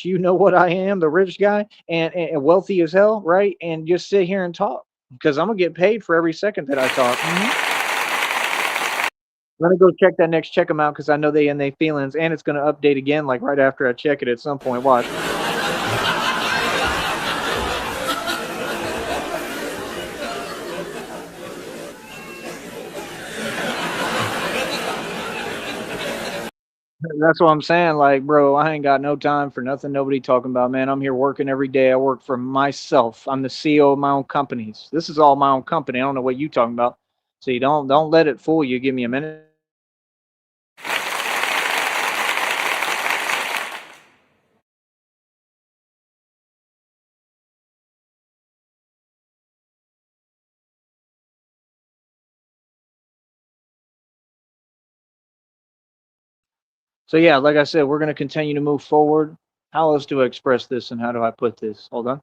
you know what I am, the rich guy, and wealthy as hell, right? And just sit here and talk because I'm going to get paid for every second that I talk. Let me go check that next check amount because I know they in their feelings, and it's going to update again like right after I check it at some point. Watch. That's what I'm saying. Like, bro, I ain't got no time for nothing nobody talking about, man. I'm here working every day. I work for myself. I'm the CEO of my own companies. This is all my own company. I don't know what you talking about. See, don't let it fool you. Give me a minute. So yeah, like I said, we're gonna continue to move forward. How else do I express this and how do I put this? Hold on.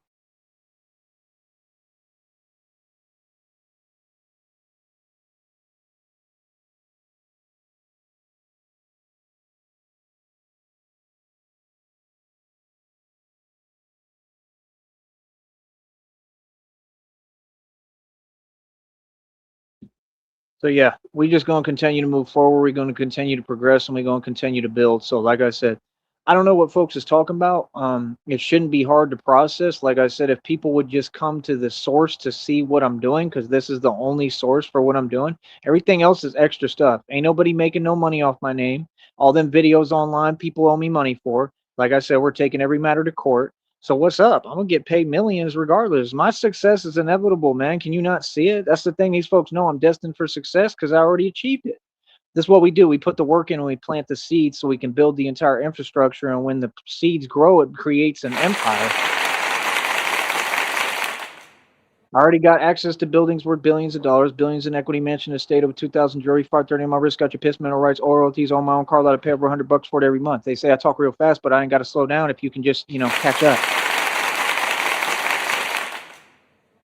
So yeah, we just gonna continue to move forward. We're gonna continue to progress, and we're gonna continue to build. So like I said, I don't know what folks is talking about. It shouldn't be hard to process. Like I said, if people would just come to the source to see what I'm doing, because this is the only source for what I'm doing. Everything else is extra stuff. Ain't nobody making no money off my name. All them videos online, people owe me money for. Like I said, we're taking every matter to court. So what's up? I'm gonna get paid millions regardless. My success is inevitable, man. Can you not see it? That's the thing. These folks know I'm destined for success because I already achieved it. This is what we do. We put the work in and we plant the seeds so we can build the entire infrastructure. And when the seeds grow, it creates an empire. I already got access to buildings worth billions of dollars, billions in equity, mansion, estate of 2,000 jewelry, 530 on my wrist, got your piss, mineral rights, oil royalties, on my own car, lot of pay over $100 for it every month. They say I talk real fast, but I ain't got to slow down if you can just, catch up.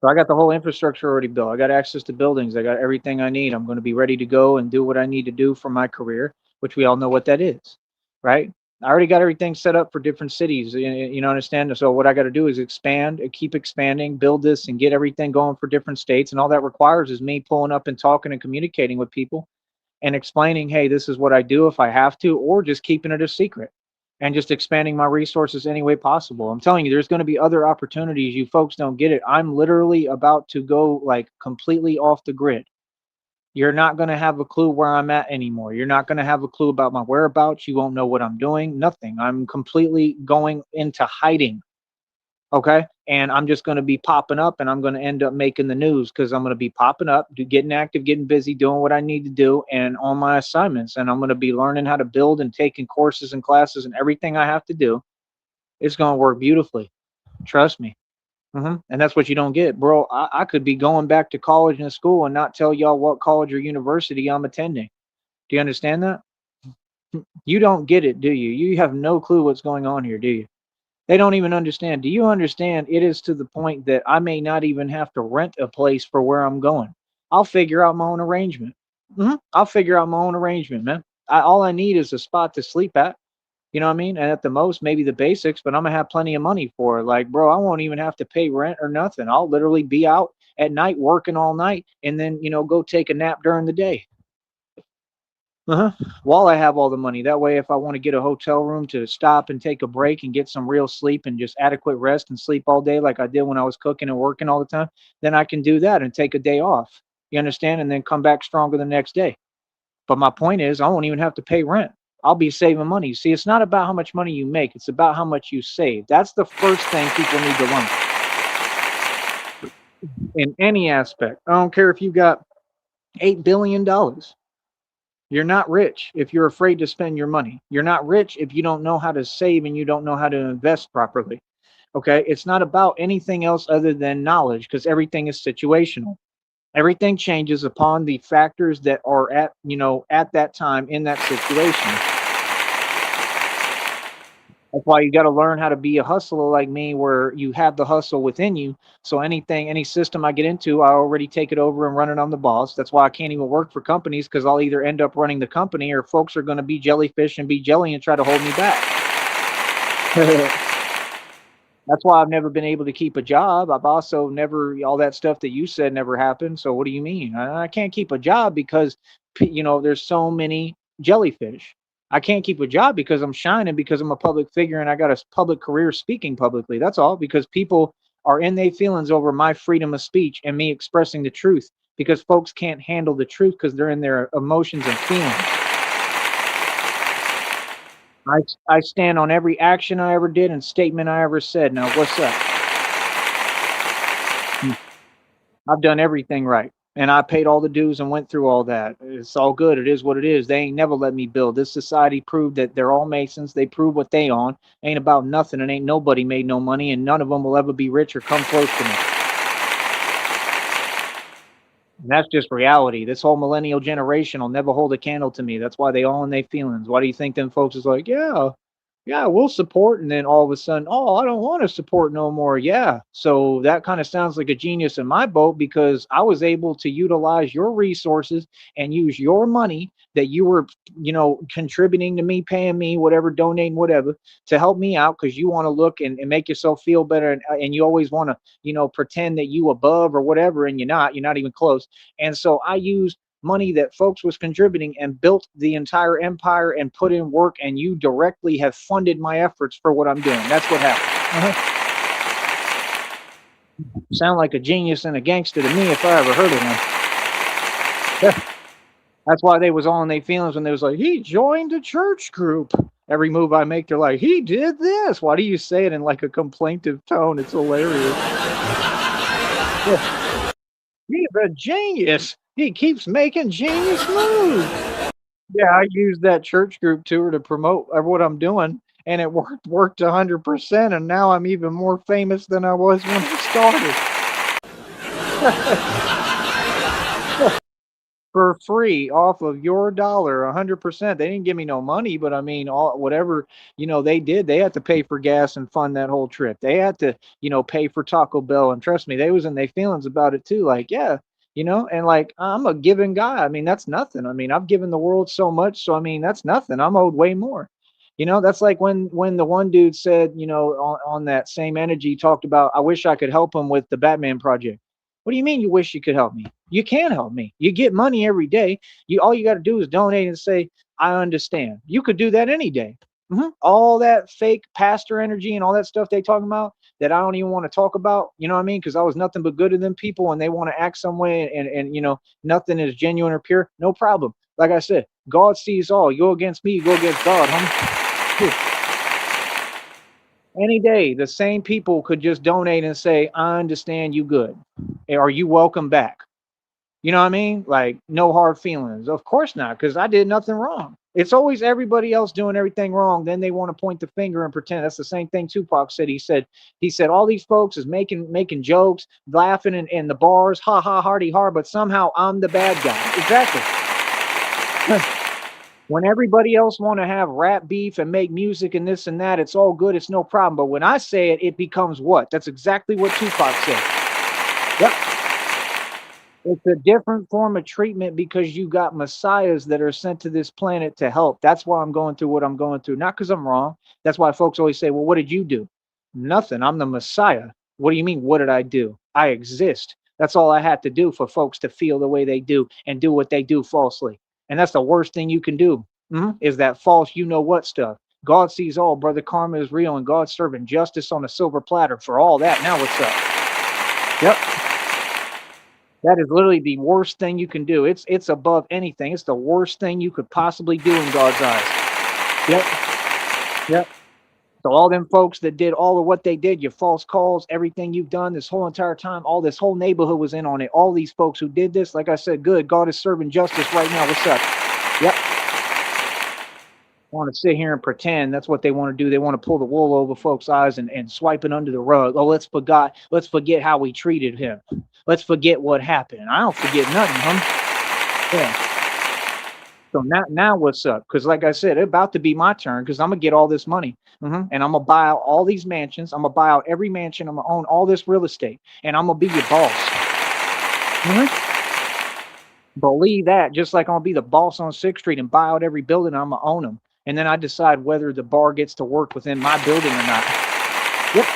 So I got the whole infrastructure already built. I got access to buildings. I got everything I need. I'm going to be ready to go and do what I need to do for my career, which we all know what that is, right? I already got everything set up for different cities. Understand? So what I got to do is expand, keep expanding, build this, and get everything going for different states. And all that requires is me pulling up and talking and communicating with people and explaining, hey, this is what I do if I have to, or just keeping it a secret and just expanding my resources any way possible. I'm telling you, there's going to be other opportunities. You folks don't get it. I'm literally about to go like completely off the grid. You're not going to have a clue where I'm at anymore. You're not going to have a clue about my whereabouts. You won't know what I'm doing. Nothing. I'm completely going into hiding. Okay. And I'm just going to be popping up and I'm going to end up making the news because I'm going to be popping up, getting active, getting busy, doing what I need to do and on my assignments. And I'm going to be learning how to build and taking courses and classes and everything I have to do. It's going to work beautifully. Trust me. And that's what you don't get, bro. I could be going back to college and school and not tell y'all what college or university I'm attending. Do you understand that? You don't get it, do you? You have no clue what's going on here, do you? They don't even understand. Do you understand? It is to the point that I may not even have to rent a place for where I'm going. I'll figure out my own arrangement. I'll figure out my own arrangement, man. All I need is a spot to sleep at. You know what I mean? And at the most, maybe the basics, but I'm gonna have plenty of money for it. Like, bro, I won't even have to pay rent or nothing. I'll literally be out at night working all night and then, go take a nap during the day. While I have all the money. That way, if I want to get a hotel room to stop and take a break and get some real sleep and just adequate rest and sleep all day, like I did when I was cooking and working all the time, then I can do that and take a day off. You understand? And then come back stronger the next day. But my point is, I won't even have to pay rent. I'll be saving money. See, it's not about how much money you make, it's about how much you save. That's the first thing people need to learn in any aspect. I don't care if you got $8 billion. You're not rich if you're afraid to spend your money. You're not rich if you don't know how to save and you don't know how to invest properly. Okay. It's not about anything else other than knowledge because everything is situational. Everything changes upon the factors that are at, at that time in that situation. That's why you got to learn how to be a hustler like me, where you have the hustle within you. So anything, any system I get into, I already take it over and run it on the boss. That's why I can't even work for companies, because I'll either end up running the company or folks are going to be jellyfish and be jelly and try to hold me back. That's why I've never been able to keep a job. I've also never, all that stuff that you said never happened. So what do you mean? I can't keep a job because, there's so many jellyfish. I can't keep a job because I'm shining, because I'm a public figure and I got a public career speaking publicly. That's all, because people are in their feelings over my freedom of speech and me expressing the truth, because folks can't handle the truth because they're in their emotions and feelings. I, I stand on every action I ever did and statement I ever said. Now, what's up? I've done everything right. And I paid all the dues and went through all that. It's all good. It is what it is. They ain't never let me build. This society proved that they're all Masons. They prove what they on. Ain't about nothing, and ain't nobody made no money, and none of them will ever be rich or come close to me. And that's just reality. This whole millennial generation will never hold a candle to me. That's why they all in their feelings. Why do you think them folks is like, yeah, yeah, we'll support, and then all of a sudden, oh, I don't want to support no more. Yeah. So that kind of sounds like a genius in my boat, because I was able to utilize your resources and use your money that you were, contributing to me, paying me, whatever, donating, whatever, to help me out, because you want to look and make yourself feel better. And you always want to, pretend that you above or whatever, and you're not even close. And so I used money that folks was contributing and built the entire empire and put in work, and you directly have funded my efforts for what I'm doing. That's what happened. Sound like a genius and a gangster to me if I ever heard of one. Yeah. That's why they was all in their feelings when they was like, he joined a church group. Every move I make, they're like, he did this. Why do you say it in like a complaintive tone? It's hilarious. Yeah. He's a genius. He keeps making genius moves. Yeah, I used that church group tour to promote what I'm doing, and it worked 100%, and now I'm even more famous than I was when I started. For free, off of your dollar, 100%. They didn't give me no money, but I mean, all whatever, they did, they had to pay for gas and fund that whole trip. They had to, pay for Taco Bell, and trust me, they was in their feelings about it too. Like, yeah, and like, I'm a giving guy. I mean, that's nothing. I mean, I've given the world so much, so I mean, that's nothing. I'm owed way more. That's like when the one dude said, on that same energy, talked about, I wish I could help him with the Batman project. What do you mean you wish you could help me? You can help me. You get money every day. All you got to do is donate and say, I understand. You could do that any day. All that fake pastor energy and all that stuff they talking about that I don't even want to talk about. You know what I mean? Because I was nothing but good to them people, and they want to act some way, and nothing is genuine or pure. No problem. Like I said, God sees all. You go against me, you go against God, homie. Any day, the same people could just donate and say, I understand, you good. Are you welcome back? You know what I mean? Like, no hard feelings. Of course not, because I did nothing wrong. It's always everybody else doing everything wrong. Then they want to point the finger and pretend. That's the same thing Tupac said. He said all these folks is making jokes, laughing in the bars, ha ha, hardy har, but somehow I'm the bad guy. Exactly. When everybody else want to have rap beef and make music and this and that, it's all good. It's no problem. But when I say it, it becomes what? That's exactly what Tupac said. Yep. It's a different form of treatment, because you got messiahs that are sent to this planet to help. That's why I'm going through what I'm going through. Not because I'm wrong. That's why folks always say, well, what did you do? Nothing. I'm the messiah. What do you mean? What did I do? I exist. That's all I had to do for folks to feel the way they do and do what they do falsely. And that's the worst thing you can do, is that false, what stuff. God sees all, brother. Karma is real, and God's serving justice on a silver platter for all that. Now what's up? Yep. That is literally the worst thing you can do. It's above anything. It's the worst thing you could possibly do in God's eyes. Yep. Yep. So all them folks that did all of what they did, your false calls, everything you've done this whole entire time, all this whole neighborhood was in on it. All these folks who did this, like I said, good. God is serving justice right now. What's up? Yep. Want to sit here and pretend. That's what they want to do. They want to pull the wool over folks' eyes and swipe it under the rug. Oh, let's forget how we treated him. Let's forget what happened. I don't forget nothing, huh? Yeah. So now what's up? Because like I said, it's about to be my turn because I'm gonna get all this money. And I'm gonna buy out all these mansions. I'm gonna buy out every mansion. I'm gonna own all this real estate, and I'm gonna be your boss. Mhm. Believe that, just like I'm gonna be the boss on Sixth Street and buy out every building, I'm gonna own them. And then I decide whether the bar gets to work within my building or not. Yep.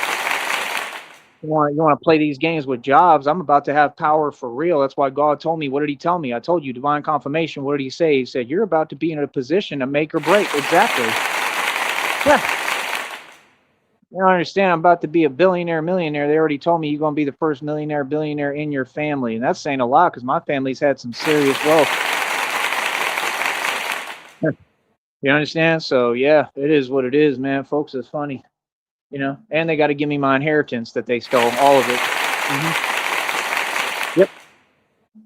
You want to play these games with jobs? I'm about to have power for real. That's why God told me. What did He tell me? I told you, divine confirmation. What did He say? He said, "You're about to be in a position to make or break." Exactly. Yeah. You don't understand. I'm about to be a billionaire, millionaire. They already told me you're gonna be the first millionaire, billionaire in your family, and that's saying a lot because my family's had some serious wealth. You understand? So yeah, it is what it is, man. Folks, it's funny, and they got to give me my inheritance that they stole, all of it. Hmm. Yep.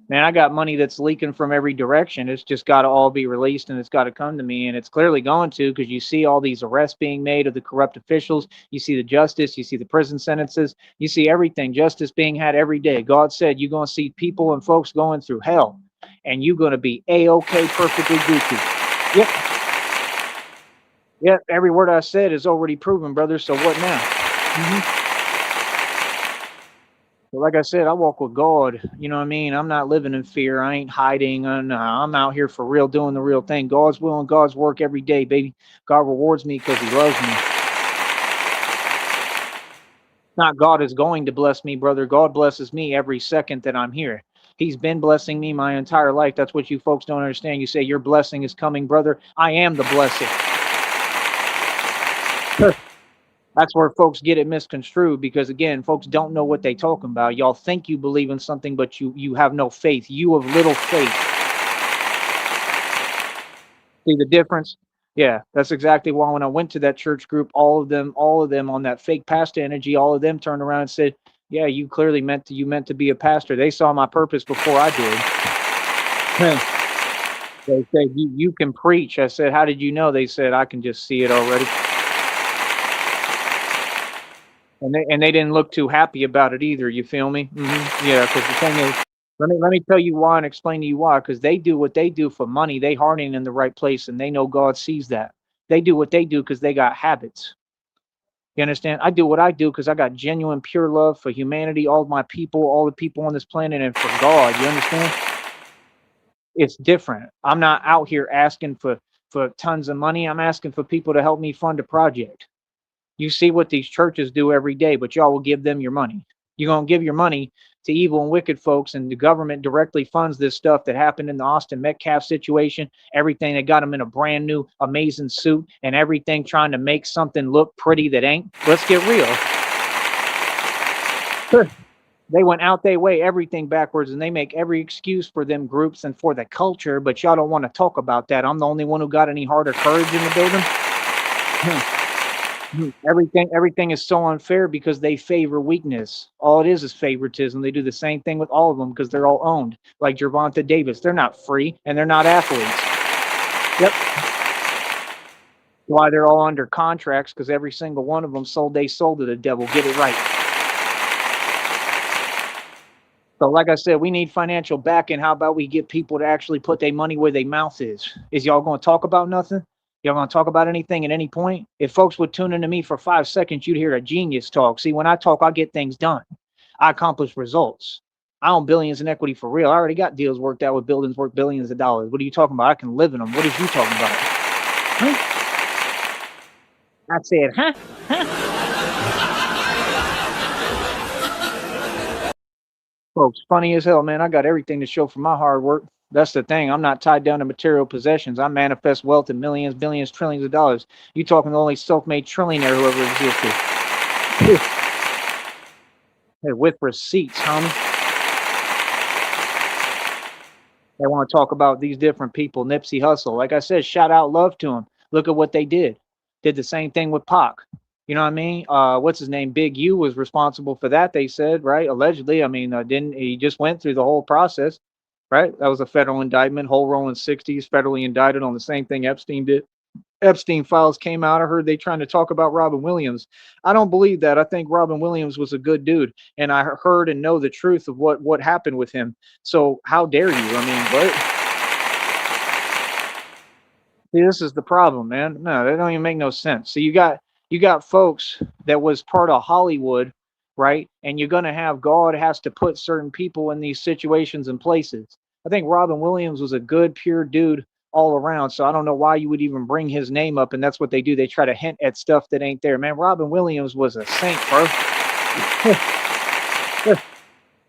Man, I got money that's leaking from every direction. It's just got to all be released and it's got to come to me. And it's clearly going to because you see all these arrests being made of the corrupt officials. You see the justice. You see the prison sentences. You see everything. Justice being had every day. God said you're going to see people and folks going through hell and you're going to be A-OK, perfectly goofy. Yep. Yep. Every word I said is already proven, brother. So what now? Hmm. But like I said, I walk with God. You know what I mean? I'm not living in fear. I ain't hiding. I'm out here for real, doing the real thing. God's will and God's work every day, baby. God rewards me because He loves me. Not God is going to bless me, brother. God blesses me every second that I'm here. He's been blessing me my entire life. That's what you folks don't understand. You say your blessing is coming, brother. I am the blessing. That's where folks get it misconstrued because again, folks don't know what they talking about. Y'all think you believe in something, but you have no faith. You have little faith. See the difference? Yeah, that's exactly why when I went to that church group, all of them on that fake pastor energy, all of them turned around and said, "Yeah, you meant to be a pastor." They saw my purpose before I did. They said, you can preach." I said, "How did you know?" They said, "I can just see it already." And they didn't look too happy about it either. You feel me? Yeah, because the thing is, let me tell you why and explain to you why. Because they do what they do for money. They hearting in the right place, and they know God sees that. They do what they do because they got habits. You understand? I do what I do because I got genuine, pure love for humanity, all of my people, all the people on this planet, and for God. You understand? It's different. I'm not out here asking for tons of money. I'm asking for people to help me fund a project. You see what these churches do every day, but y'all will give them your money. You're gonna give your money to evil and wicked folks, and the government directly funds this stuff that happened in the Austin Metcalf situation. Everything that got him in a brand new, amazing suit, and everything trying to make something look pretty that ain't. Let's get real. They went out their way, everything backwards, and they make every excuse for them groups and for the culture. But y'all don't want to talk about that. I'm the only one who got any heart or courage in the building. Everything is so unfair because they favor weakness. All it is favoritism. They do the same thing with all of them because they're all owned. Like Gervonta Davis, they're not free and they're not athletes. Yep. Why they're all under contracts because every single one of them they sold to the devil. Get it right. So, like I said, we need financial backing. How about we get people to actually put their money where their mouth is? Is y'all going to talk about nothing? Y'all going to talk about anything at any point? If folks would tune into me for 5 seconds, you'd hear a genius talk. See, when I talk, I get things done. I accomplish results. I own billions in equity for real. I already got deals worked out with buildings worth billions of dollars. What are you talking about? I can live in them. What is you talking about? Huh? I said, huh? Folks, funny as hell, man. I got everything to show for my hard work. That's the thing. I'm not tied down to material possessions. I manifest wealth in millions, billions, trillions of dollars. You talking the only self-made trillionaire who ever existed. Hey, with receipts, homie. They want to talk about these different people. Nipsey Hussle. Like I said, shout out love to him. Look at what they did. Did the same thing with Pac. You know what I mean? What's his name? Big U was responsible for that. They said, right? Allegedly. I mean, didn't he just went through the whole process, right? That was a federal indictment. Whole rolling 60s, federally indicted on the same thing Epstein did. Epstein files came out. I heard they trying to talk about Robin Williams. I don't believe that. I think Robin Williams was a good dude, and I heard and know the truth of what happened with him. So how dare you? I mean, but see, this is the problem, man. No, that don't even make no sense. So you got folks that was part of Hollywood, right? And you're gonna have God has to put certain people in these situations and places. I think Robin Williams was a good, pure dude all around. So I don't know why you would even bring his name up. And that's what they do. They try to hint at stuff that ain't there. Man, Robin Williams was a saint, bro.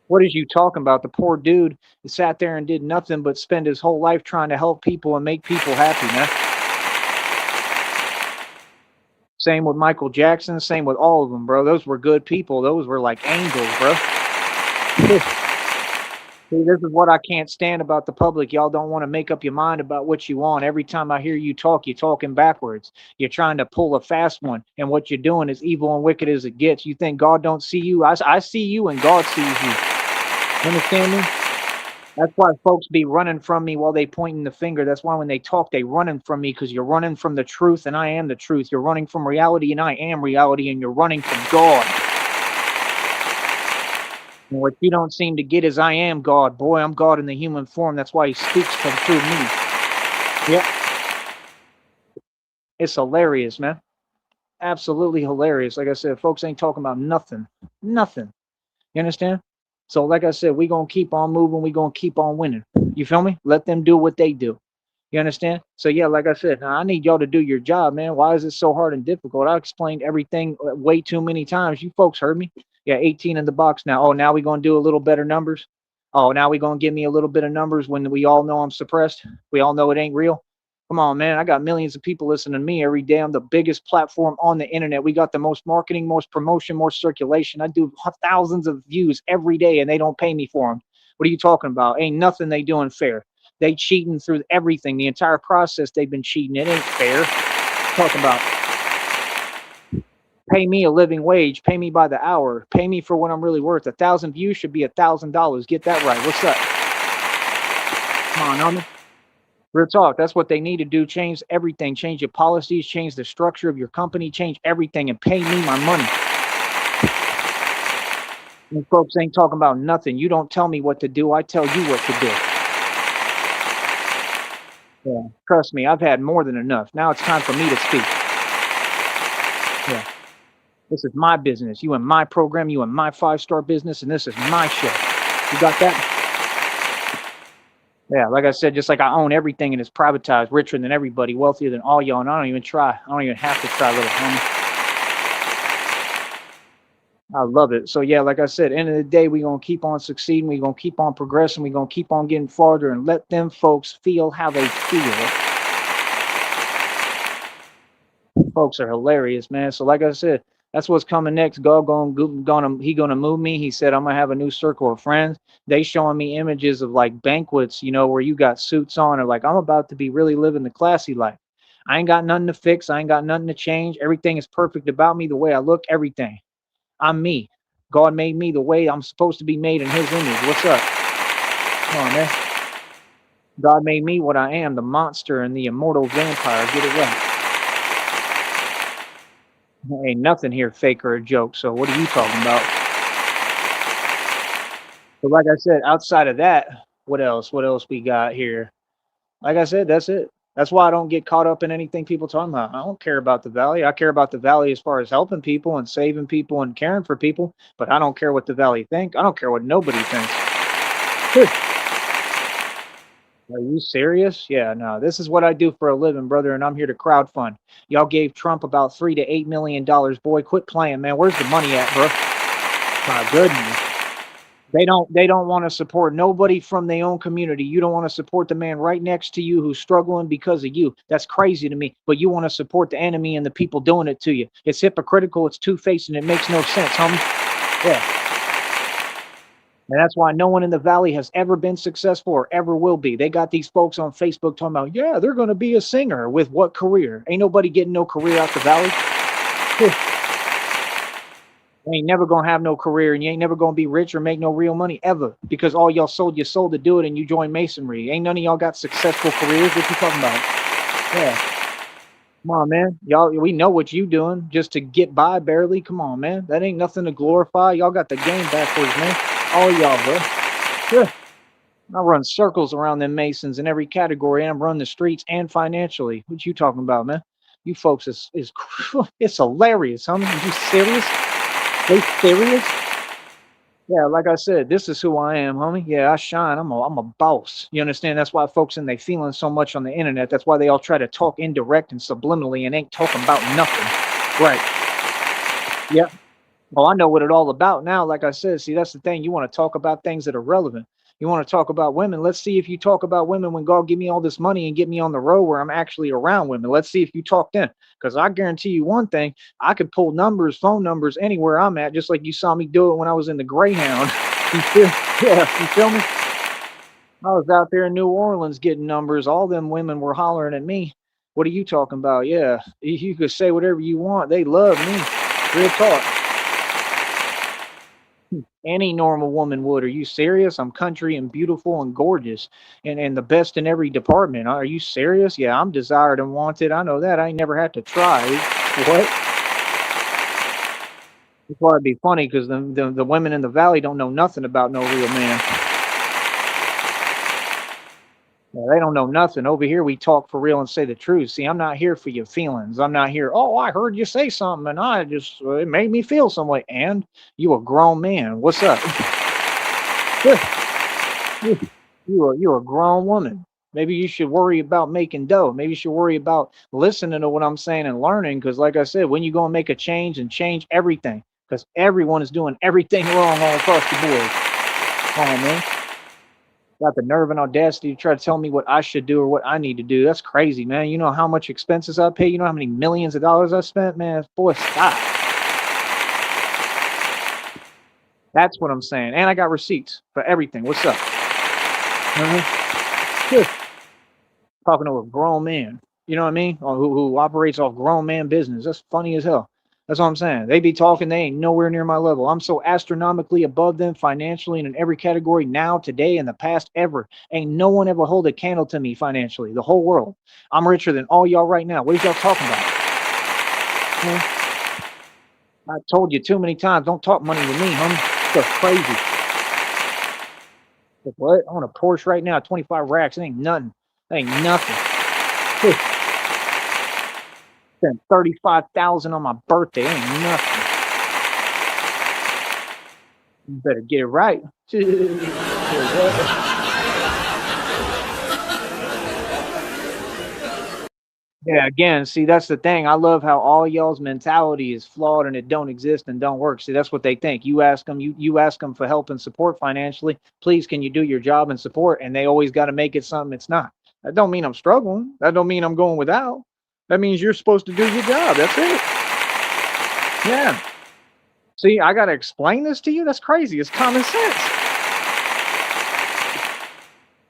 What is you talking about? The poor dude sat there and did nothing but spend his whole life trying to help people and make people happy, man. Same with Michael Jackson. Same with all of them, bro. Those were good people. Those were like angels, bro. See, this is what I can't stand about the public. Y'all don't want to make up your mind about what you want. Every time I hear you talk, you're talking backwards. You're trying to pull a fast one, and what you're doing is evil and wicked as it gets. You think God don't see you? I see you, and God sees you. You understand me? That's why folks be running from me while they pointing the finger. That's why when they talk, they running from me because you're running from the truth, and I am the truth. You're running from reality, and I am reality, and you're running from God. And what you don't seem to get is I am God. Boy, I'm God in the human form. That's why he speaks through me. Yep. It's hilarious, man. Absolutely hilarious. Like I said, folks ain't talking about nothing. Nothing. You understand? So, like I said, we gonna keep on moving. We gonna keep on winning. You feel me? Let them do what they do. You understand? So yeah, like I said, now I need y'all to do your job, man. Why is it so hard and difficult? I explained everything way too many times. You folks heard me. Yeah, 18 in the box now. Oh, now we gonna do a little better numbers. Oh, now we gonna give me a little bit of numbers when we all know I'm suppressed. We all know it ain't real. Come on, man. I got millions of people listening to me every day. I'm the biggest platform on the internet. We got the most marketing, most promotion, more circulation. I do thousands of views every day and they don't pay me for them. What are you talking about? Ain't nothing they doing fair. They cheating through everything. The entire process they've been cheating. It ain't fair. Talking about pay me a living wage, pay me by the hour, pay me for what I'm really worth. 1,000 views should be $1,000. Get that right. What's up? Come on, homie. Real talk. That's what they need to do. Change everything. Change your policies. Change the structure of your company. Change everything and pay me my money. And folks ain't talking about nothing. You don't tell me what to do. I tell you what to do. Yeah. Trust me, I've had more than enough. Now it's time for me to speak. Yeah. This is my business. You in my program. You in my 5-star business. And this is my show. You got that? Yeah, like I said, just like I own everything and it's privatized, richer than everybody, wealthier than all y'all, and I don't even try. I don't even have to try, little homie. I love it. So yeah, like I said, end of the day, we're gonna keep on succeeding, we're gonna keep on progressing, we're gonna keep on getting farther and let them folks feel how they feel. Folks are hilarious, man. So like I said, that's what's coming next. God gonna move me. He said I'm gonna have a new circle of friends. They showing me images of like banquets, where you got suits on, or like I'm about to be really living the classy life. I ain't got nothing to fix. I ain't got nothing to change. Everything is perfect about me, the way I look, everything. I'm me. God made me the way I'm supposed to be made in his image. What's up? Come on, man. God made me what I am, the monster and the immortal vampire. Get it right. Ain't nothing here fake or a joke. So what are you talking about? But like I said, outside of that, what else? What else we got here? Like I said, that's it. That's why I don't get caught up in anything people talking about. I don't care about the valley. I care about the valley as far as helping people and saving people and caring for people. But I don't care what the valley think. I don't care what nobody thinks. Are you serious? Yeah, no. This is what I do for a living, brother, and I'm here to crowdfund. Y'all gave Trump about $3 to $8 million. Boy, quit playing, man. Where's the money at, bro? My goodness. They don't want to support nobody from their own community. You don't want to support the man right next to you who's struggling because of you. That's crazy to me. But you want to support the enemy and the people doing it to you. It's hypocritical, it's two-faced, and it makes no sense, homie. Yeah. And that's why no one in the valley has ever been successful or ever will be. They got these folks on Facebook talking about, yeah, they're going to be a singer. With what career? Ain't nobody getting no career out the valley. You ain't never going to have no career, and you ain't never going to be rich or make no real money ever, because all y'all sold your soul to do it and you joined masonry. Ain't none of y'all got successful careers. What you talking about? Yeah. Come on, man. Y'all, we know what you doing just to get by barely. Come on, man. That ain't nothing to glorify. Y'all got the game backwards, man. All y'all, bro. Yeah. I run circles around them Masons in every category, and I'm running the streets and financially. What you talking about, man? You folks is it's hilarious, homie. Are you serious? They serious? Yeah, like I said, this is who I am, homie. Yeah, I shine. I'm a boss. You understand? That's why folks and they feeling so much on the internet. That's why they all try to talk indirect and subliminally and ain't talking about nothing. Right. Yeah. Oh, I know what it all about now. Like I said, see, that's the thing. You want to talk about things that are relevant. You want to talk about women. Let's see if you talk about women when God give me all this money and get me on the road where I'm actually around women. Let's see if you talk then. Because I guarantee you one thing, I could pull numbers, phone numbers anywhere I'm at, just like you saw me do it when I was in the Greyhound. You feel, yeah, you feel me? I was out there in New Orleans getting numbers. All them women were hollering at me. What are you talking about? Yeah, you could say whatever you want. They love me. Real talk. Any normal woman would. Are you serious? I'm country and beautiful and gorgeous and the best in every department. Are you serious? Yeah, I'm desired and wanted. I know that. I ain't never had to try. What? That's why it'd be funny because the women in the valley don't know nothing about no real man. Yeah, they don't know nothing. Over here, we talk for real and say the truth. See, I'm not here for your feelings. I'm not here. Oh, I heard you say something, and I just it made me feel some way. And you a grown man. What's up? You're a grown woman. Maybe you should worry about making dough. Maybe you should worry about listening to what I'm saying and learning. Because, like I said, when you go and make a change and change everything, because everyone is doing everything wrong all across the board. Come on, man. Got the nerve and audacity to try to tell me what I should do or what I need to do. That's crazy, man. You know how much expenses I pay? You know how many millions of dollars I spent? Man, boy, stop. That's what I'm saying. And I got receipts for everything. What's up? Uh-huh. Talking to a grown man. You know what I mean? Or who operates off grown man business. That's funny as hell. That's what I'm saying. They be talking, they ain't nowhere near my level. I'm so astronomically above them financially and in every category now, today, in the past, ever. Ain't no one ever hold a candle to me financially. The whole world. I'm richer than all y'all right now. What is y'all talking about? Hmm? I told you too many times, don't talk money with me, homie. That's crazy. Like, what? I want a Porsche right now, 25 racks. It ain't nothing. That ain't nothing. Spent 35,000 on my birthday. Ain't nothing. You better get it right. Yeah, again, see, that's the thing. I love how all y'all's mentality is flawed and it don't exist and don't work. See, that's what they think. You ask them for help and support financially. Please, can you do your job and support? And they always got to make it something it's not. That don't mean I'm struggling. That don't mean I'm going without. That means you're supposed to do your job. That's it. Yeah. See, I got to explain this to you. That's crazy. It's common sense.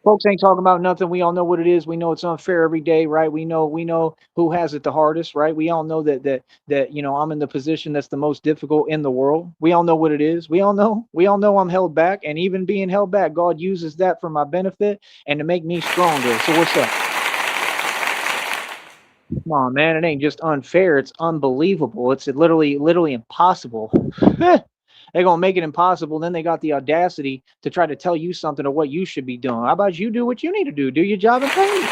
Folks ain't talking about nothing. We all know what it is. We know it's unfair every day, right? We know who has it the hardest, right? We all know that I'm in the position that's the most difficult in the world. We all know what it is. We all know I'm held back, and even being held back, God uses that for my benefit and to make me stronger. So what's up? Come on, man. It ain't just unfair. It's unbelievable. It's literally impossible. They're gonna make it impossible. Then they got the audacity to try to tell you something of what you should be doing. How about you do what you need to do? Do your job and pay me.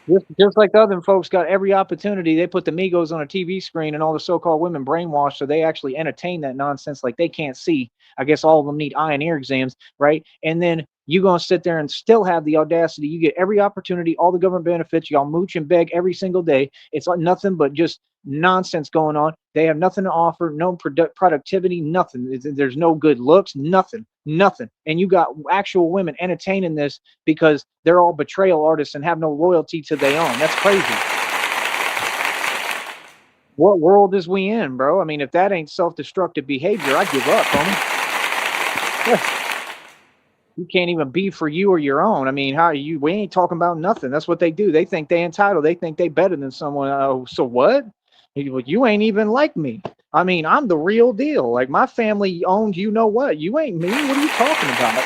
What? Just like the other folks got every opportunity. They put the Migos on a TV screen and all the so-called women brainwashed, so they actually entertain that nonsense like they can't see. I guess all of them need eye and ear exams, right? And then you gonna sit there and still have the audacity. You get every opportunity, all the government benefits. Y'all mooch and beg every single day. It's like nothing but just nonsense going on. They have nothing to offer, no productivity, nothing. There's no good looks, nothing. And you got actual women entertaining this because they're all betrayal artists and have no loyalty to their own. That's crazy. What world is we in, bro? I mean, if that ain't self-destructive behavior, I give up, homie. You can't even be for you or your own. I mean, how you? We ain't talking about nothing. That's what they do. They think they entitled. They think they better than someone. Oh, so what? You ain't even like me. I mean, I'm the real deal. Like my family owns. You know what? You ain't me. What are you talking about?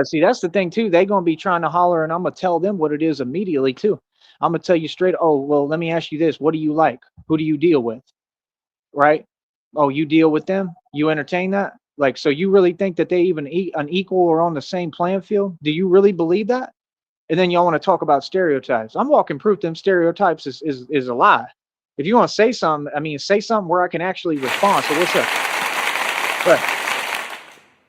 See, that's the thing too. They gonna be trying to holler, and I'm gonna tell them what it is immediately too. I'm gonna tell you straight. Oh, well, let me ask you this: what do you like? Who do you deal with? Right? Oh, you deal with them? You entertain that? Like, so you really think that they even an equal or on the same playing field? Do you really believe that? And then y'all want to talk about stereotypes. I'm walking proof them stereotypes is a lie. If you want to say something, I mean, say something where I can actually respond. So what's up? Right.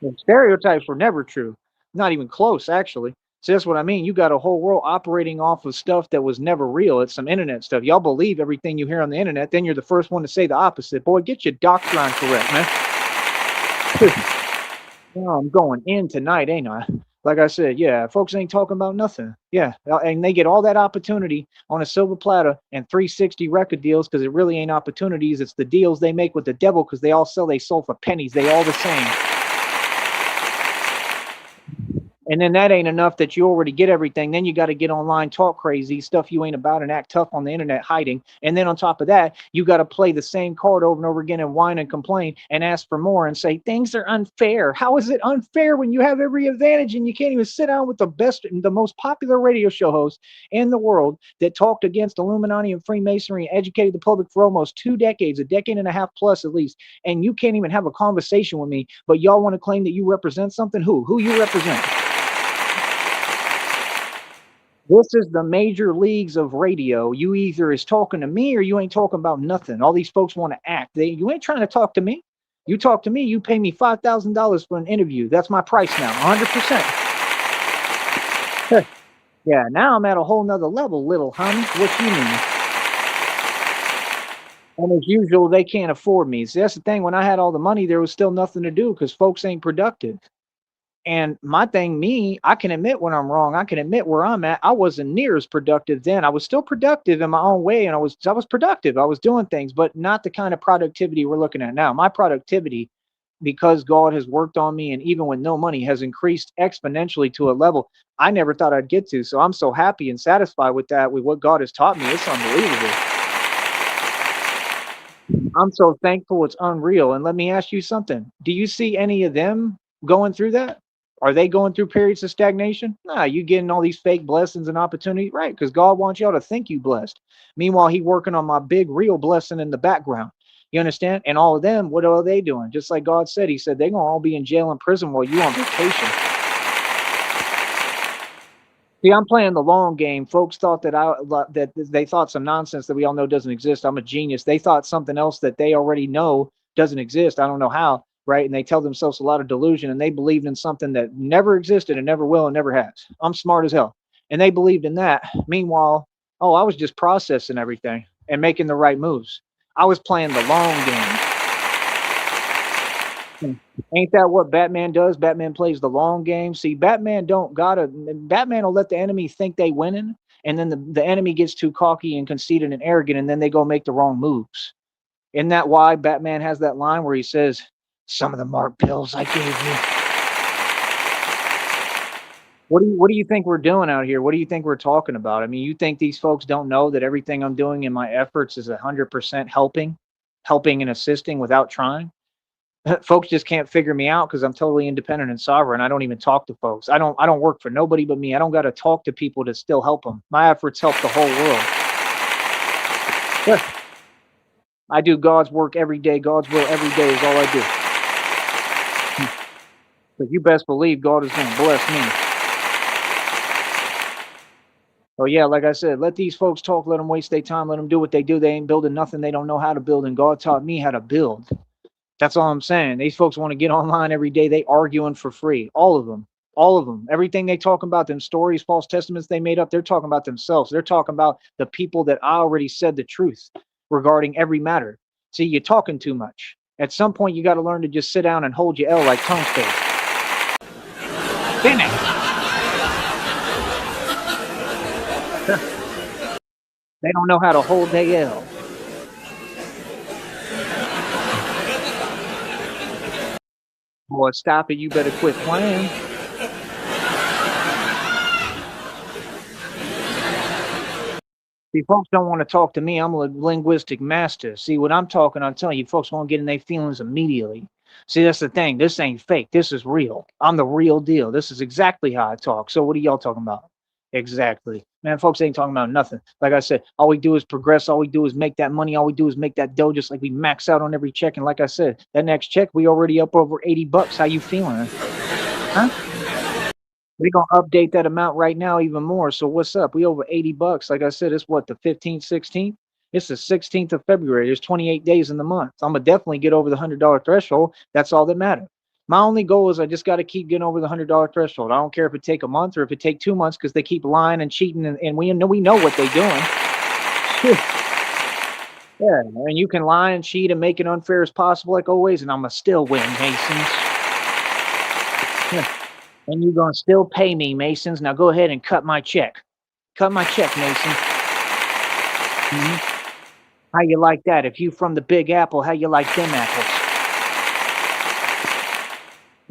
The stereotypes were never true. Not even close, actually. So that's what I mean. You got a whole world operating off of stuff that was never real. It's some internet stuff. Y'all believe everything you hear on the internet, then you're the first one to say the opposite. Boy, get your doctrine correct, man. Oh, I'm going in tonight, ain't I? Like I said, yeah, folks ain't talking about nothing. Yeah, and they get all that opportunity on a silver platter and 360 record deals because it really ain't opportunities. It's the deals they make with the devil because they all sell they soul for pennies. They all the same. And then that ain't enough that you already get everything. Then you got to get online, talk crazy, stuff you ain't about, and act tough on the internet, hiding. And then on top of that, you got to play the same card over and over again and whine and complain and ask for more and say things are unfair. How is it unfair when you have every advantage and you can't even sit down with the best, the most popular radio show host in the world that talked against Illuminati and Freemasonry and educated the public for almost 2 decades, a decade and a half plus at least, and you can't even have a conversation with me, but y'all want to claim that you represent something? Who you represent? This is the major leagues of radio. You either is talking to me or you ain't talking about nothing. All these folks want to act. You ain't trying to talk to me. You talk to me, you pay me $5,000 for an interview. That's my price now, 100%. Yeah, now I'm at a whole nother level, little homie. What you mean? And as usual, they can't afford me. See, that's the thing. When I had all the money, there was still nothing to do because folks ain't productive. And my thing, I can admit when I'm wrong. I can admit where I'm at. I wasn't near as productive then. I was still productive in my own way, and I was productive. I was doing things, but not the kind of productivity we're looking at now. My productivity, because God has worked on me, and even with no money, has increased exponentially to a level I never thought I'd get to. So I'm so happy and satisfied with that, with what God has taught me. It's unbelievable. I'm so thankful. It's unreal. And let me ask you something. Do you see any of them going through that? Are they going through periods of stagnation? Nah, you getting all these fake blessings and opportunities, right? Because God wants y'all to think you blessed. Meanwhile, He working on my big real blessing in the background. You understand? And all of them, what are they doing? Just like God said, He said they're gonna all be in jail and prison while you on vacation. See, I'm playing the long game. Folks thought that they thought some nonsense that we all know doesn't exist. I'm a genius. They thought something else that they already know doesn't exist. I don't know how, right? And they tell themselves a lot of delusion, and they believed in something that never existed and never will and never has. I'm smart as hell, and they believed in that. Meanwhile, oh, I was just processing everything and making the right moves. I was playing the long game. Ain't that what Batman does? Batman plays the long game. See, Batman will let the enemy think they winning, and then the enemy gets too cocky and conceited and arrogant, and then they go make the wrong moves. Isn't that why Batman has that line where he says, "Some of the mark pills I gave you." What do you think we're doing out here? What do you think we're talking about? I mean, you think these folks don't know that everything I'm doing in my efforts is 100% helping and assisting without trying? Folks just can't figure me out because I'm totally independent and sovereign. I don't even talk to folks. I don't work for nobody but me. I don't got to talk to people to still help them. My efforts help the whole world. Yeah. I do God's work every day. God's will every day is all I do. But you best believe God is going to bless me. Oh yeah, like I said, let these folks talk. Let them waste their time. Let them do what they do. They ain't building nothing. They don't know how to build, and God taught me how to build. That's all I'm saying. These folks want to get online every day. They arguing for free. All of them. All of them. Everything they talking about, them stories, false testaments they made up, they're talking about themselves. They're talking about the people that I already said the truth regarding every matter. See, you're talking too much. At some point, you got to learn to just sit down and hold your L like Tone Space. Finish. They don't know how to hold their L. Boy, stop it. You better quit playing. See, folks don't want to talk to me. I'm a linguistic master. See, what I'm telling you, folks won't get in their feelings immediately. See, that's the thing. This ain't fake. This is real. I'm the real deal. This is exactly how I talk. So what are y'all talking about? Exactly. Man, folks ain't talking about nothing. Like I said, all we do is progress. All we do is make that money. All we do is make that dough, just like we max out on every check. And like I said, that next check, we already up over 80 bucks. How you feeling? Huh? We gonna update that amount right now even more. So what's up? We over 80 bucks. Like I said, it's what, the 15th, 16th? It's the 16th of February. There's 28 days in the month. I'm gonna definitely get over the $100 threshold. That's all that matters. My only goal is I just got to keep getting over the $100 threshold. I don't care if it take a month or if it take 2 months, because they keep lying and cheating, and we know what they're doing. Yeah, and you can lie and cheat and make it unfair as possible, like always, and I'm gonna still win, Masons. Yeah. And you're gonna still pay me, Masons. Now go ahead and cut my check. Cut my check, Mason. How you like that? If you from the Big Apple, how you like them apples?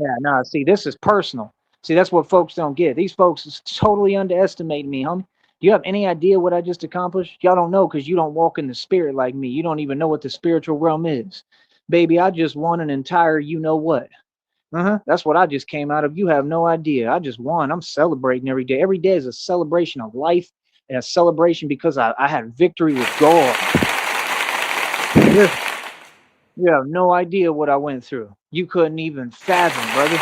Yeah, no, see, this is personal. See, that's what folks don't get. These folks is totally underestimating me, homie. Do you have any idea what I just accomplished? Y'all don't know because you don't walk in the spirit like me. You don't even know what the spiritual realm is. Baby, I just won an entire you know what. That's what I just came out of. You have no idea. I just won. I'm celebrating every day. Every day is a celebration of life and a celebration because I had victory with God. You have no idea what I went through. You couldn't even fathom, brother.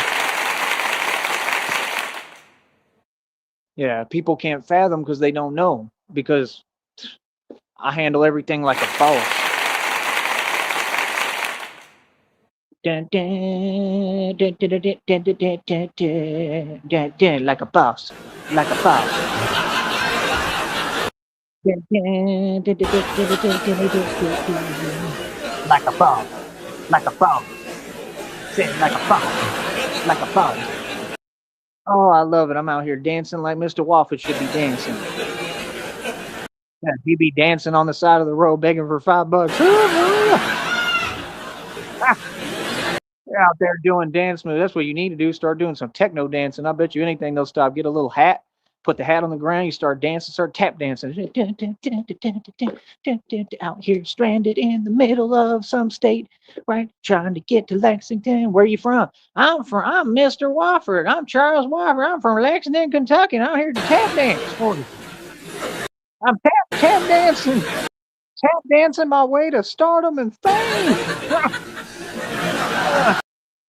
Yeah, people can't fathom because they don't know. Because I handle everything like a boss. Dun, dun, dun, dun, dun, dun, dun, dun, dun, dun, dun, dun, like a boss. Like a boss. Dun, dun, dun, dun, dun, dun, dun, dun, dun, dun, dun. Like a boss. Like a boss. Say like a boss. Like a boss. Oh, I love it. I'm out here dancing like Mr. Waffle should be dancing. Yeah, he be dancing on the side of the road begging for $5. You're out there doing dance moves. That's what you need to do. Start doing some techno dancing. I bet you anything they'll stop. Get a little hat, put the hat on the ground. You start dancing, start tap dancing. Out here stranded in the middle of some state, right? Trying to get to Lexington. Where you from? I'm Mr. Wofford. I'm Charles Wofford. I'm from Lexington, Kentucky, and I'm here to tap dance for you. I'm tap dancing my way to stardom and fame.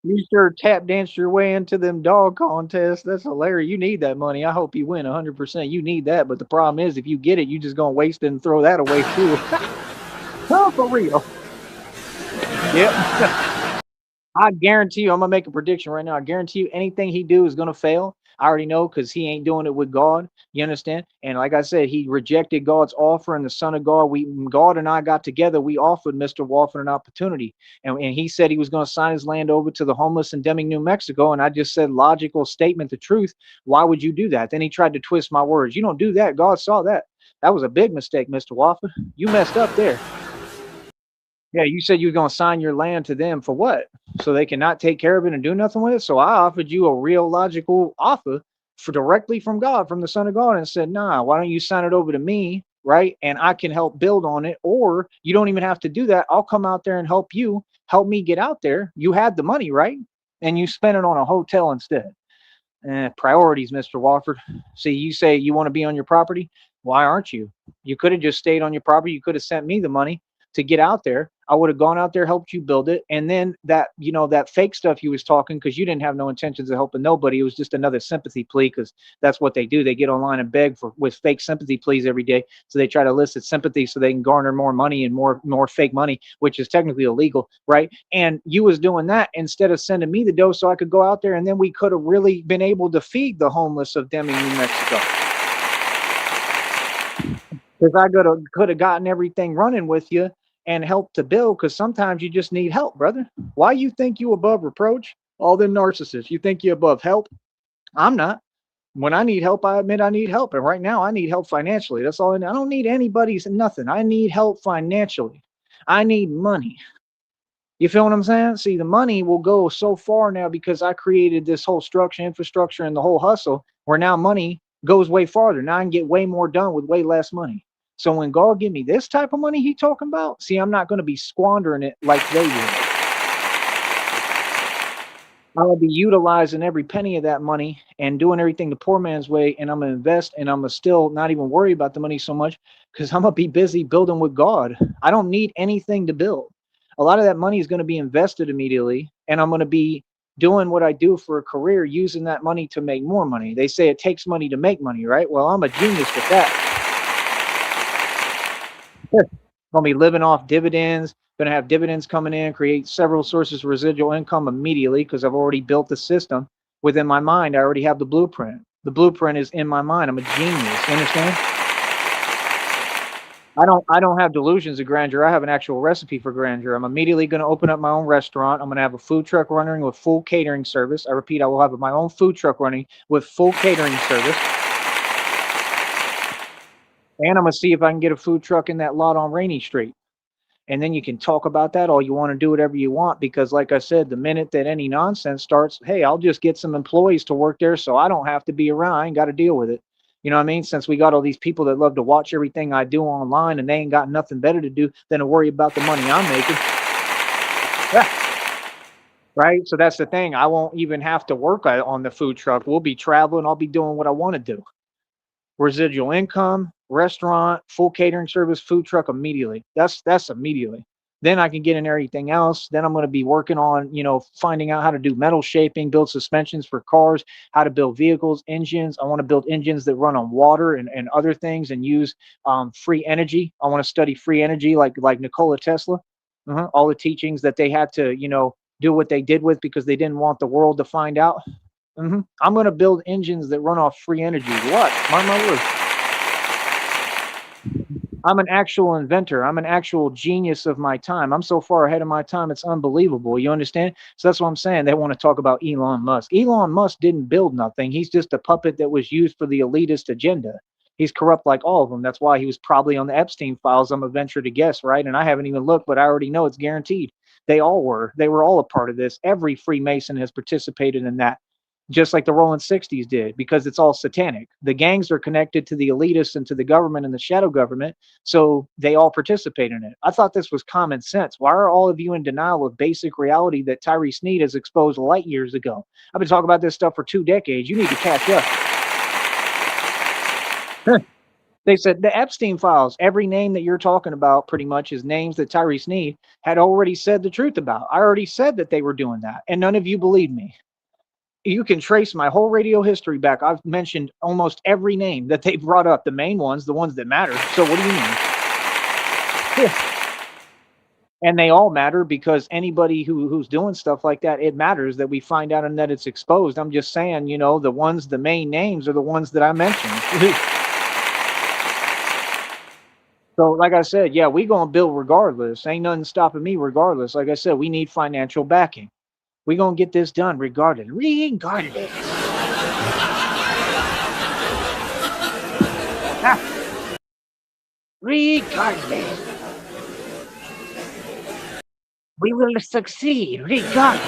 You sure tap danced your way into them dog contests. That's hilarious. You need that money. I hope you win 100%. You need that. But the problem is, if you get it, you just gonna waste it and throw that away too. Oh, for real. Yep. I guarantee you, I'm gonna make a prediction right now. I guarantee you, anything he do is gonna fail. I already know because he ain't doing it with God. You understand? And like I said, he rejected God's offer, and the Son of God, God and I got together. We offered Mr. Wofford an opportunity, and he said he was going to sign his land over to the homeless in Deming, New Mexico. And I just said, logical statement, the truth. Why would you do that? Then he tried to twist my words. You don't do that. God saw that. That was a big mistake, Mr. Wofford. You messed up there. Yeah, you said you were going to sign your land to them for what? So they cannot take care of it and do nothing with it. So I offered you a real logical offer for directly from God, from the Son of God, and said, nah, why don't you sign it over to me, right? And I can help build on it. Or you don't even have to do that. I'll come out there and help you, help me get out there. You had the money, right? And you spent it on a hotel instead. Priorities, Mr. Wofford. See, you say you want to be on your property. Why aren't you? You could have just stayed on your property. You could have sent me the money to get out there. I would have gone out there, helped you build it. And then that, that fake stuff you was talking, because you didn't have no intentions of helping nobody. It was just another sympathy plea, because that's what they do. They get online and beg with fake sympathy pleas every day. So they try to elicit sympathy so they can garner more money and more fake money, which is technically illegal, right? And you was doing that instead of sending me the dough so I could go out there, and then we could have really been able to feed the homeless of Deming, New Mexico. Because I could have gotten everything running with you and help to build, because sometimes you just need help, brother. Why you think you above reproach? All them narcissists. You think you above help? I'm not. When I need help, I admit I need help. And right now I need help financially. That's all I need. I don't need anybody's nothing. I need help financially. I need money. You feel what I'm saying? See, the money will go so far now because I created this whole infrastructure, and the whole hustle, where now money goes way farther. Now I can get way more done with way less money. So when God give me this type of money he talking about, see, I'm not going to be squandering it like they would. I'm gonna be utilizing every penny of that money and doing everything the poor man's way, and I'm gonna invest, and I'm gonna still not even worry about the money so much because I'm gonna be busy building with God. I don't need anything to build. A lot of that money is gonna be invested immediately, and I'm gonna be doing what I do for a career, using that money to make more money. They say it takes money to make money, right? Well, I'm a genius with that. Gonna be living off dividends, gonna have dividends coming in, create several sources of residual income immediately because I've already built the system within my mind. I already have the blueprint. The blueprint is in my mind. I'm a genius. You understand? I don't have delusions of grandeur. I have an actual recipe for grandeur. I'm immediately going to open up my own restaurant. I'm going to have a food truck running with full catering service. I repeat, I will have my own food truck running with full catering service. And I'm going to see if I can get a food truck in that lot on Rainy Street. And then you can talk about that all you want to, do whatever you want, because like I said, the minute that any nonsense starts, hey, I'll just get some employees to work there so I don't have to be around. I ain't got to deal with it. You know what I mean? Since we got all these people that love to watch everything I do online and they ain't got nothing better to do than to worry about the money I'm making. Right? So that's the thing. I won't even have to work on the food truck. We'll be traveling. I'll be doing what I want to do. Residual income, restaurant, full catering service, food truck immediately. That's immediately. Then I can get in everything else. Then I'm going to be working on, finding out how to do metal shaping, build suspensions for cars, how to build vehicles, engines. I want to build engines that run on water and other things and use free energy. I want to study free energy like Nikola Tesla. All the teachings that they had to, do what they did with because they didn't want the world to find out. I'm going to build engines that run off free energy. What? Mark my words. I'm an actual inventor. I'm an actual genius of my time. I'm so far ahead of my time, it's unbelievable. You understand? So that's what I'm saying. They want to talk about Elon Musk. Elon Musk didn't build nothing. He's just a puppet that was used for the elitist agenda. He's corrupt like all of them. That's why he was probably on the Epstein files. I'm a venture to guess, right? And I haven't even looked, but I already know it's guaranteed. They all were. They were all a part of this. Every Freemason has participated in that, just like the Rolling 60s did, because it's all satanic. The gangs are connected to the elitists and to the government and the shadow government, so they all participate in it. I thought this was common sense. Why are all of you in denial of basic reality that Tyree Sneed has exposed light years ago? I've been talking about this stuff for 2 decades. You need to catch up. They said the Epstein files, every name that you're talking about pretty much is names that Tyree Sneed had already said the truth about. I already said that they were doing that, and none of you believed me. You can trace my whole radio history back. I've mentioned almost every name that they brought up, the main ones, the ones that matter. So what do you mean? And they all matter because anybody who's doing stuff like that, it matters that we find out and that it's exposed. I'm just saying, the main names are the ones that I mentioned. So like I said, yeah, we gonna build regardless. Ain't nothing stopping me regardless. Like I said, we need financial backing. We gonna get this done regardless. Regardless. Regardless. We will succeed regardless.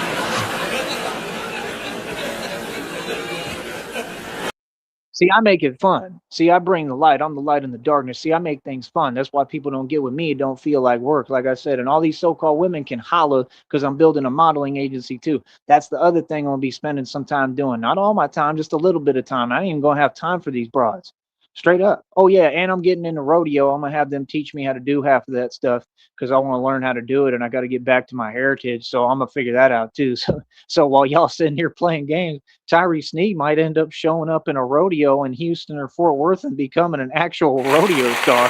See, I make it fun. See, I bring the light. I'm the light in the darkness. See, I make things fun. That's why people don't get with me. It don't feel like work, like I said. And all these so-called women can holler because I'm building a modeling agency too. That's the other thing I'm gonna be spending some time doing. Not all my time, just a little bit of time. I ain't even gonna have time for these broads. Straight up. Oh yeah, and I'm getting into rodeo. I'm gonna have them teach me how to do half of that stuff because I want to learn how to do it, and I got to get back to my heritage. So I'm gonna figure that out too. So while y'all sitting here playing games, Tyree Sneed might end up showing up in a rodeo in Houston or Fort Worth and becoming an actual rodeo star.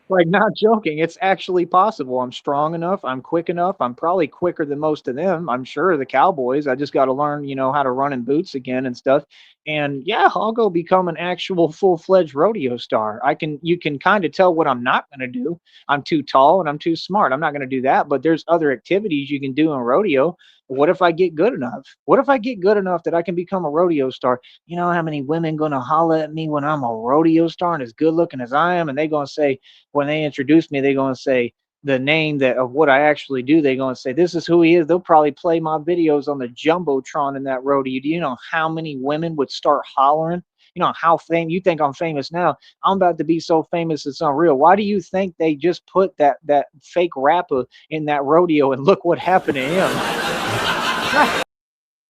Like, not joking, it's actually possible. I'm strong enough, I'm quick enough, I'm probably quicker than most of them. I'm sure the cowboys. I just got to learn, how to run in boots again and stuff. And yeah, I'll go become an actual full-fledged rodeo star. You can kind of tell what I'm not going to do. I'm too tall and I'm too smart. I'm not going to do that, but there's other activities you can do in rodeo. What if I get good enough? What if I get good enough that I can become a rodeo star? You know how many women gonna holler at me when I'm a rodeo star and as good looking as I am, and they gonna say, when they introduce me, they're gonna say the name that of what I actually do. They're gonna say this is who he is. They'll probably play my videos on the jumbotron in that rodeo. Do you know how many women would start hollering? You know how famous you think I'm famous now. I'm about to be so famous it's unreal. Why do you think they just put that fake rapper in that rodeo and look what happened to him?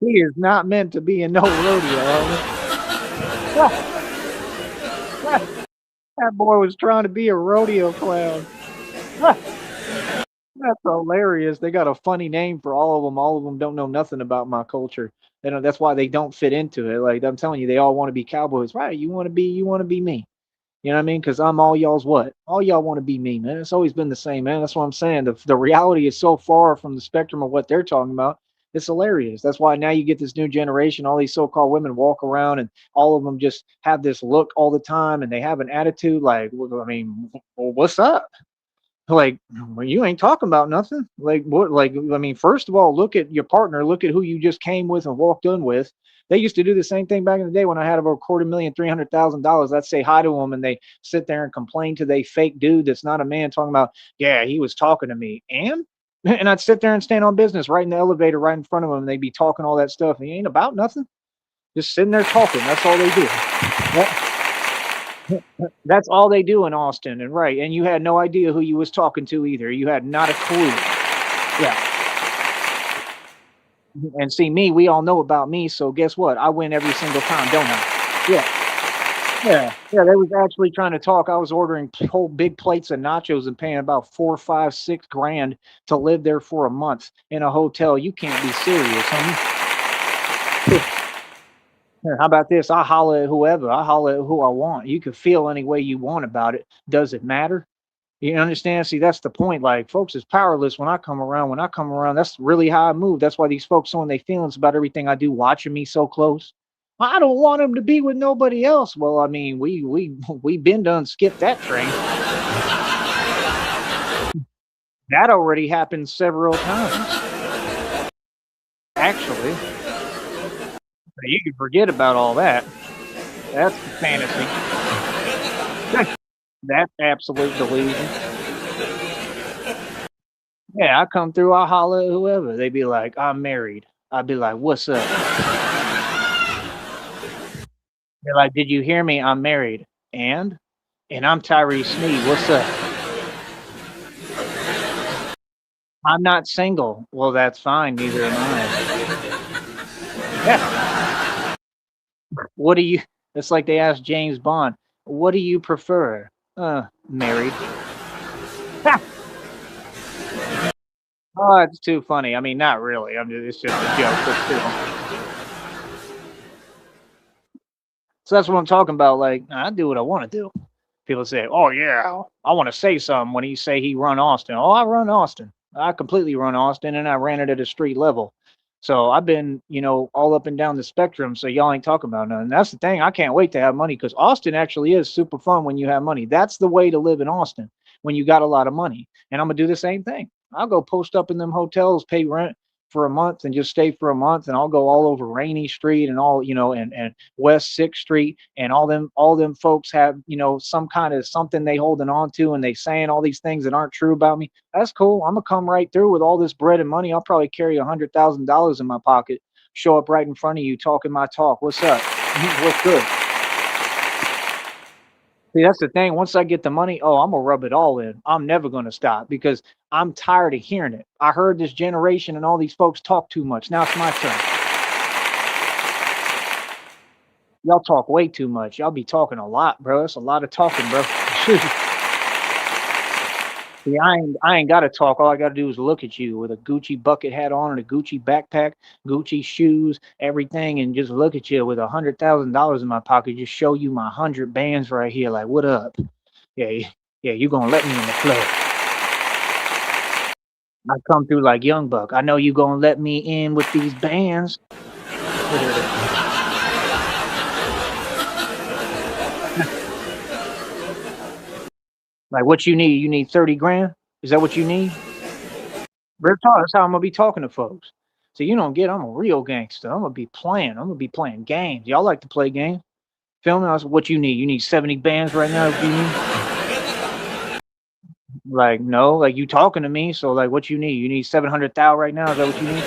He is not meant to be in no rodeo. That boy was trying to be a rodeo clown. That's hilarious. They got a funny name for all of them. All of them don't know nothing about my culture. They know that's why they don't fit into it. Like I'm telling you, they all want to be cowboys, right? You want to be me. You know what I mean? Because I'm all y'all's what? All y'all want to be me, man. It's always been the same, man. That's what I'm saying. The reality is so far from the spectrum of what they're talking about. It's hilarious. That's why now you get this new generation. All these so-called women walk around, and all of them just have this look all the time, and they have an attitude like, well, I mean, well, what's up? Like, well, you ain't talking about nothing. Like, what? Like, I mean, first of all, look at your partner. Look at who you just came with and walked in with. They used to do the same thing back in the day when I had about $250,000, $300,000. I'd say hi to them, and they sit there and complain to they fake dude that's not a man, talking about, yeah, he was talking to me, and and I'd sit there and stand on business right in the elevator, right in front of them, and they'd be talking all that stuff. And he ain't about nothing. Just sitting there talking. That's all they do. That's all they do in Austin, and right, and you had no idea who you was talking to either. You had not a clue. Yeah, and see me, we all know about me, so guess what? I win every single time, don't I? Yeah, yeah. They was actually trying to talk. I was ordering whole big plates of nachos and paying about 4, 5, 6 grand to live there for a month in a hotel. You can't be serious, homie. Here, how about this? I holler at whoever. I holler at who I want. You can feel any way you want about it. Does it matter? You understand? See, that's the point. Like, folks is powerless when I come around. When I come around, that's really how I move. That's why these folks showing their feelings about everything I do, watching me so close. I don't want him to be with nobody else. Well, I mean, we been done skipped that train. That already happened several times. Actually, you can forget about all that. That's fantasy. That's absolute delusion. Yeah, I come through, I holler at whoever. They be like, I'm married. I'd be like, what's up? They're like, did you hear me? I'm married. And I'm Tyree Sneed. What's up? I'm not single. Well, that's fine. Neither am I. Yeah. What do you? It's like they asked James Bond, what do you prefer? Married. Oh, it's too funny. I mean, not really. It's just a joke, but still. So that's what I'm talking about. Like, I do what I want to do. People say, "Oh yeah, I want to say something." When he say he run Austin, oh, I run Austin. I completely run Austin, and I ran it at a street level. So I've been, all up and down the spectrum. So y'all ain't talking about nothing. That's the thing. I can't wait to have money because Austin actually is super fun when you have money. That's the way to live in Austin when you got a lot of money. And I'm gonna do the same thing. I'll go post up in them hotels, pay rent for a month, and just stay for a month. And I'll go all over Rainy Street and all, and West Sixth Street, and all them folks have, some kind of something they holding on to, and they saying all these things that aren't true about me. That's cool. I'm gonna come right through with all this bread and money. I'll probably carry $100,000 in my pocket, show up right in front of you, talking my talk. What's up? What's good? See, that's the thing. Once I get the money, oh, I'm gonna rub it all in. I'm never gonna stop because I'm tired of hearing it. I heard this generation and all these folks talk too much. Now it's my turn. Y'all talk way too much. Y'all be talking a lot, bro. It's a lot of talking, bro. See, I ain't gotta talk. All I gotta do is look at you with a Gucci bucket hat on and a Gucci backpack, Gucci shoes, everything, and just look at you with $100,000 in my pocket. Just show you my 100 bands right here. Like, what up? Yeah, yeah, you gonna let me in the club? I come through like Young Buck. I know you gonna let me in with these bands. Like, what you need? You need 30 grand? Is that what you need? Real talk. That's how I'm gonna be talking to folks. So you don't get. I'm a real gangster. I'm gonna be playing. I'm gonna be playing games. Y'all like to play games? Feel me? What you need? You need 70 bands right now? What you need? Like, no. Like, you talking to me? So like, what you need? You need 700,000 right now? Is that what you need?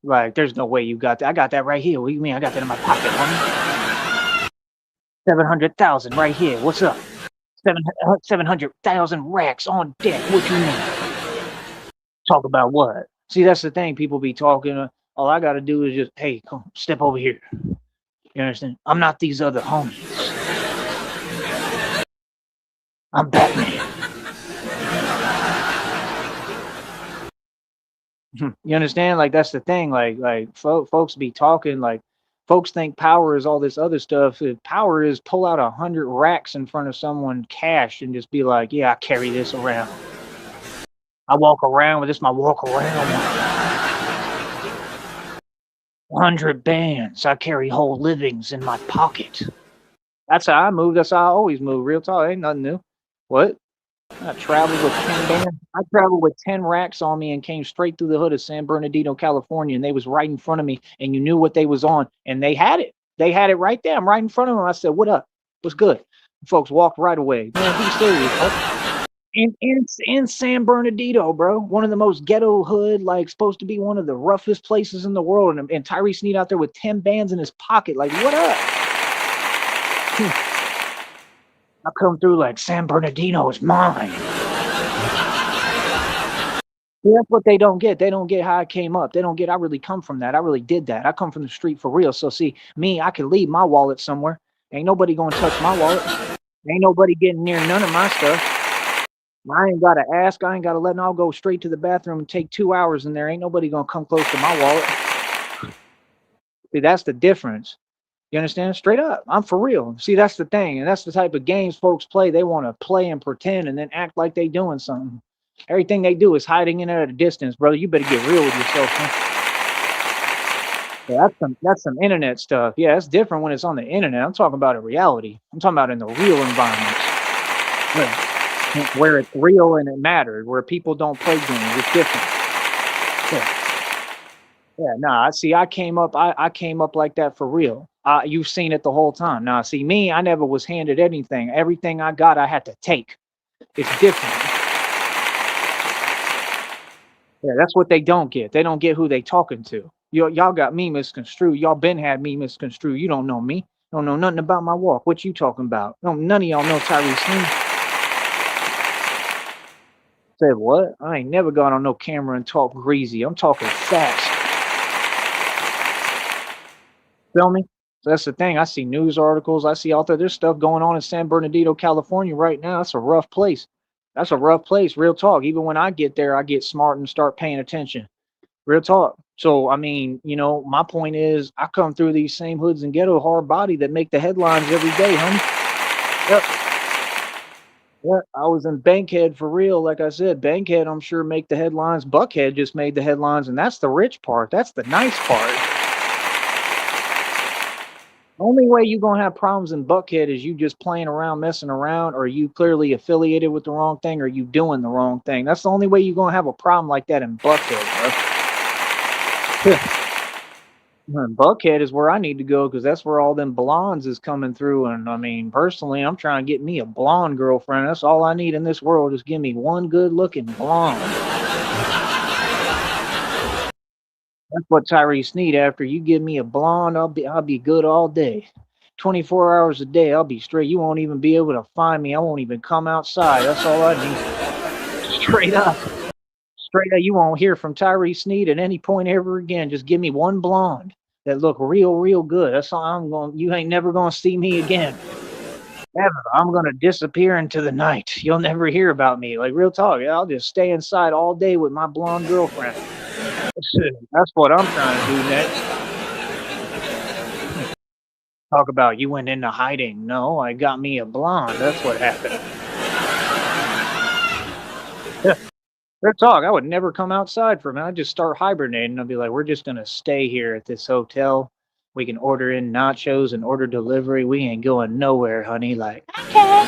Like, there's no way you got that. I got that right here. What do you mean? I got that in my pocket, homie. 700,000 right here. What's up? 700,000 racks on deck. What you need? Talk about what? See, that's the thing. People be talking. All I got to do is just, hey, come step over here. You understand? I'm not these other homies. I'm Batman. You understand? Like that's the thing. Like folks be talking like folks think power is all this other stuff. Power is pull out 100 racks in front of someone cash and just be like, yeah, I carry this around. I walk around with this. My walk around. 100 bands. I carry whole livings in my pocket. That's how I move. That's how I always move. Real talk. Ain't nothing new. What? I traveled with 10 bands. I traveled with 10 racks on me and came straight through the hood of San Bernardino, California, and they was right in front of me, and you knew what they was on, and they had it. They had it right there. I'm right in front of them. I said, "What up? What's good?" Folks walked right away. Man, be serious. Bro. In San Bernardino, bro, one of the most ghetto hood, like supposed to be one of the roughest places in the world, and Tyree Sneed out there with 10 bands in his pocket, like, what up? I come through like San Bernardino is mine. See, that's what they don't get. They don't get how I came up. They don't get I really come from that. I really did that. I come from the street for real. So see, me, I can leave my wallet somewhere. Ain't nobody gonna touch my wallet. Ain't nobody getting near none of my stuff. I ain't gotta ask. I ain't gotta let. I'll go straight to the bathroom and take 2 hours in there. Ain't nobody gonna come close to my wallet. See, that's the difference. You understand? Straight up. I'm for real. See, that's the thing. And that's the type of games folks play. They want to play and pretend and then act like they doing something. Everything they do is hiding in it at a distance, brother. You better get real with yourself, man. Yeah, that's some internet stuff. Yeah, it's different when it's on the internet. I'm talking about in reality. I'm talking about in the real environment. Where it's real and it matters, where people don't play games. It's different. Yeah. Yeah, nah. See, I came up like that for real. You've seen it the whole time. Nah, see me, I never was handed anything. Everything I got, I had to take. It's different. Yeah, that's what they don't get. They don't get who they talking to. Y'all got me misconstrued. Y'all been had me misconstrued. You don't know me. Don't know nothing about my walk. What you talking about? No, none of y'all know Tyree Sneed. Said what? I ain't never gone on no camera and talk greasy. I'm talking facts. Feel me? So that's the thing. I see news articles. I see out there. There's stuff going on in San Bernardino, California right now. That's a rough place. That's a rough place. Real talk. Even when I get there, I get smart and start paying attention. Real talk. So I mean, my point is, I come through these same hoods and ghetto hard body that make the headlines every day, homie. Yep. Yeah, I was in Bankhead for real. Like I said, Bankhead, I'm sure make the headlines. Buckhead just made the headlines, and that's the rich part. That's the nice part. Only way you're gonna have problems in Buckhead is you just playing around, messing around, or you clearly affiliated with the wrong thing, or you doing the wrong thing. That's the only way you're gonna have a problem like that in Buckhead, bro. Buckhead is where I need to go because that's where all them blondes is coming through. And I mean, personally, I'm trying to get me a blonde girlfriend. That's all I need in this world. Just give me one good looking blonde. That's what Tyree Sneed after. You give me a blonde, I'll be good all day. 24 hours a day, I'll be straight. You won't even be able to find me. I won't even come outside. That's all I need. Straight up. Straight up. You won't hear from Tyree Sneed at any point ever again. Just give me one blonde that look real, real good. That's all I'm going. You ain't never gonna see me again. Ever. I'm gonna disappear into the night. You'll never hear about me. Like real talk. I'll just stay inside all day with my blonde girlfriend. That's what I'm trying to do next. Talk about you went into hiding. No, I got me a blonde. That's what happened. Real talk. I would never come outside for a minute. I'd just start hibernating. I'd be like, we're just gonna stay here at this hotel. We can order in nachos and order delivery. We ain't going nowhere, honey. Like, okay.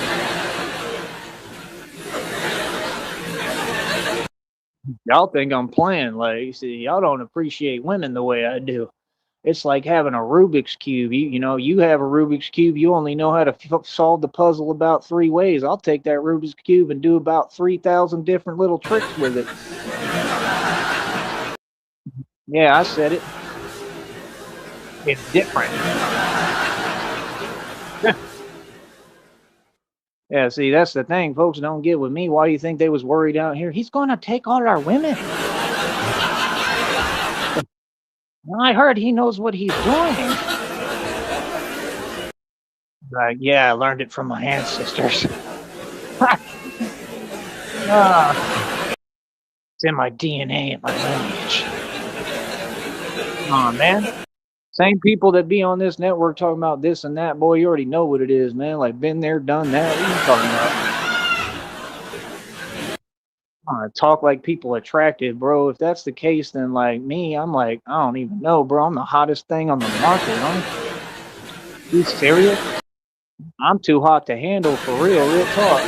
Y'all think I'm playing. Like, see, y'all don't appreciate women the way I do. It's like having a Rubik's Cube. You have a Rubik's Cube. You only know how to solve the puzzle about 3 ways. I'll take that Rubik's Cube and do about 3,000 different little tricks with it. Yeah, I said it. It's different. Yeah, see, that's the thing. Folks don't get with me. Why do you think they was worried out here? He's going to take all our women. I heard he knows what he's doing. Like, yeah, I learned it from my ancestors. Ah, it's in my DNA and my lineage. Come on, man. Same people that be on this network talking about this and that, boy, you already know what it is, man. Like, been there, done that. What are you talking about? Talk like people attracted, bro. If that's the case, then like me, I'm like, I don't even know, bro. I'm the hottest thing on the market. You serious? I'm too hot to handle for real talk.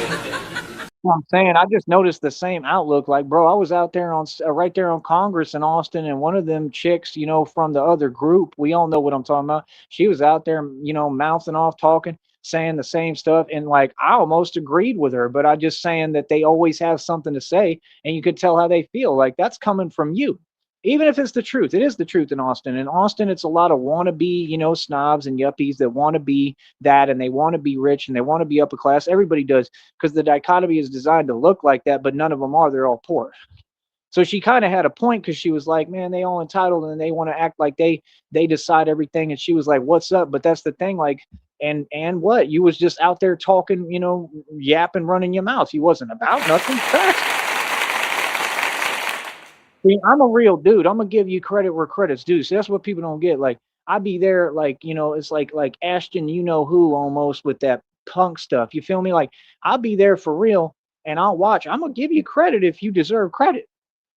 What I'm saying, I just noticed the same outlook. Like, bro, I was out there on right there on Congress in Austin, and one of them chicks, from the other group, we all know what I'm talking about. She was out there, mouthing off, talking, saying the same stuff, and like I almost agreed with her, but I just saying that they always have something to say, and you could tell how they feel. Like that's coming from you. Even if it's the truth, it is the truth in Austin. In Austin, it's a lot of wannabe, snobs and yuppies that want to be that and they want to be rich and they want to be upper class. Everybody does because the dichotomy is designed to look like that, but none of them are. They're all poor. So she kind of had a point because she was like, man, they all entitled and they want to act like they decide everything. And she was like, what's up? But that's the thing, like, and what? You was just out there talking, yapping, running your mouth. You wasn't about nothing. Facts. See, I'm a real dude. I'm gonna give you credit where credit's due. So that's what people don't get. Like I be there, like it's like Ashton, you know who almost with that punk stuff. You feel me? Like I'll be there for real, and I'll watch. I'm gonna give you credit if you deserve credit.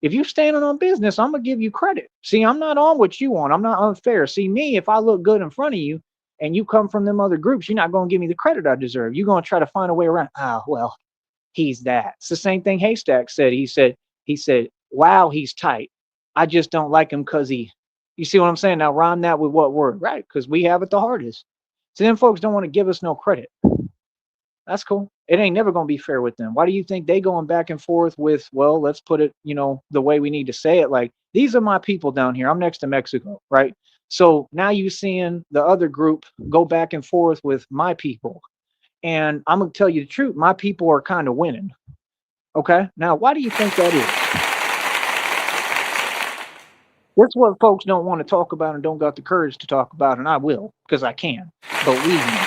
If you standing on business, I'm gonna give you credit. See, I'm not on what you want. I'm not unfair. See, me, if I look good in front of you, and you come from them other groups, you're not gonna give me the credit I deserve. You're gonna try to find a way around. Ah, well, he's that. It's the same thing Haystack said. He said, wow, he's tight. I just don't like him because you see what I'm saying? Now rhyme that with what word? Right. Because we have it the hardest. So then folks don't want to give us no credit. That's cool. It ain't never going to be fair with them. Why do you think they going back and forth with, well, let's put it, the way we need to say it. Like, these are my people down here. I'm next to Mexico, right? So now you seeing the other group go back and forth with my people. And I'm going to tell you the truth. My people are kind of winning. Okay. Now, why do you think that is? That's what folks don't want to talk about and don't got the courage to talk about, and I will because I can. Believe me.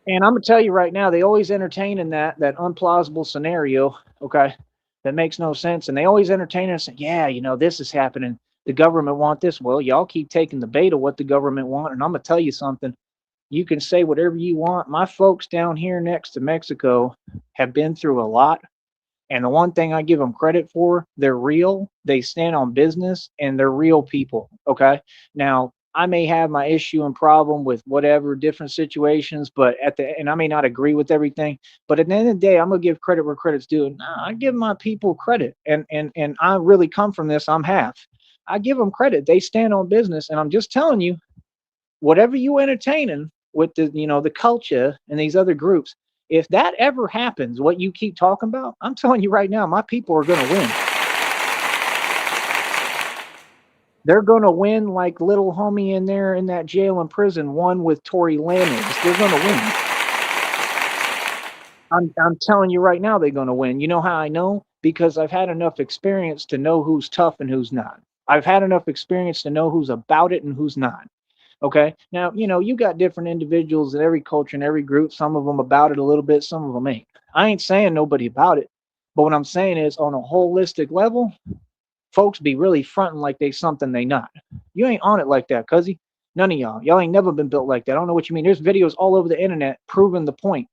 And I'm gonna tell you right now, they always entertain in that unplausible scenario, okay, that makes no sense, and they always entertain and say, yeah, this is happening. The government want this. Well, y'all keep taking the bait of what the government want, and I'm gonna tell you something. You can say whatever you want. My folks down here next to Mexico have been through a lot. And the one thing I give them credit for, they're real, they stand on business, and they're real people. Okay. Now, I may have my issue and problem with whatever different situations, but and I may not agree with everything, but at the end of the day, I'm gonna give credit where credit's due. And I give my people credit, and I really come from this. I'm half. I give them credit. They stand on business, and I'm just telling you, whatever you entertaining with the culture and these other groups, if that ever happens, what you keep talking about, I'm telling you right now, my people are going to win. They're going to win like little homie in there in that jail and prison won with Tory Lanez. They're going to win. I'm telling you right now, they're going to win. You know how I know? Because I've had enough experience to know who's tough and who's not. I've had enough experience to know who's about it and who's not. Okay. Now, you got different individuals in every culture and every group. Some of them about it a little bit, some of them ain't. I ain't saying nobody about it. But what I'm saying is on a holistic level, folks be really fronting like they something they not. You ain't on it like that, cuzzy. None of y'all ain't never been built like that. I don't know what you mean. There's videos all over the internet proving the point.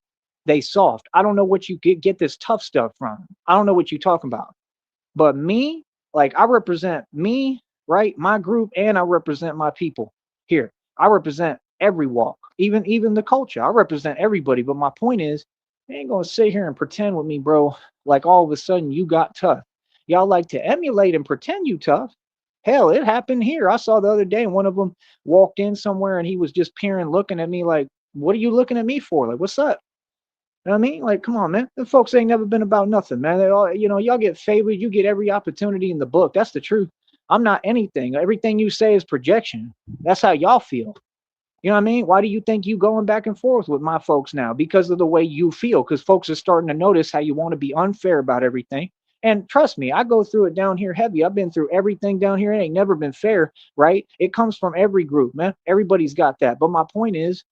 They soft. I don't know what you get this tough stuff from. I don't know what you talking about. But me, like I represent me, right? My group, and I represent my people here. I represent every walk, even the culture. I represent everybody. But my point is, they ain't gonna sit here and pretend with me, bro, like all of a sudden you got tough. Y'all like to emulate and pretend you tough. Hell, it happened here. I saw the other day one of them walked in somewhere and he was just peering, looking at me like, what are you looking at me for? Like, what's up? You know what I mean? Like, come on, man. The folks ain't never been about nothing, man. They all, y'all get favored. You get every opportunity in the book. That's the truth. I'm not anything. Everything you say is projection. That's how y'all feel. You know what I mean? Why do you think you going back and forth with my folks now? Because of the way you feel. Because folks are starting to notice how you want to be unfair about everything. And trust me, I go through it down here heavy. I've been through everything down here. It ain't never been fair, right? It comes from every group, man. Everybody's got that. But my point is,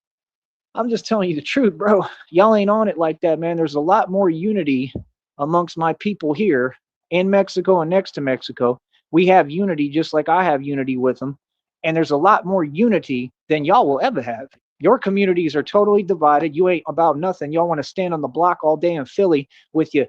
I'm just telling you the truth, bro. Y'all ain't on it like that, man. There's a lot more unity amongst my people here in Mexico and next to Mexico. We have unity just like I have unity with them. And there's a lot more unity than y'all will ever have. Your communities are totally divided. You ain't about nothing. Y'all want to stand on the block all day in Philly with your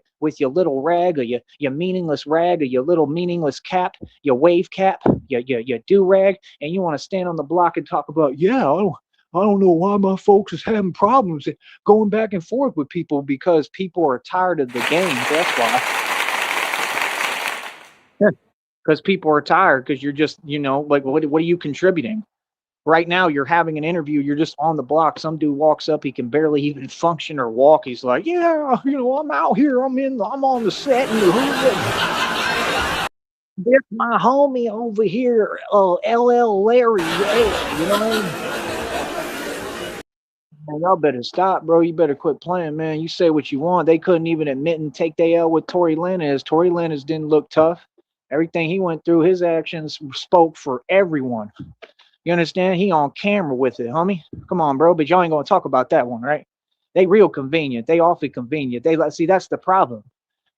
little rag or your meaningless rag or your little meaningless cap, your wave cap, your do rag, and you want to stand on the block and talk about, yeah, I don't know why my folks is having problems going back and forth with people because people are tired of the games. That's why. Because people are tired because you're just, like, what are you contributing? Right now, you're having an interview. You're just on the block. Some dude walks up. He can barely even function or walk. He's like, yeah, I'm out here. I'm on the set. This my homie over here, LL Larry. Yeah, you know what I mean? Man, y'all better stop, bro. You better quit playing, man. You say what you want. They couldn't even admit and take the L with Tory Lanez. Tory Lanez didn't look tough. Everything he went through, his actions spoke for everyone. You understand? He on camera with it, homie. Come on, bro. But y'all ain't gonna talk about that one, right? They real convenient. They awfully convenient. They like, see, that's the problem.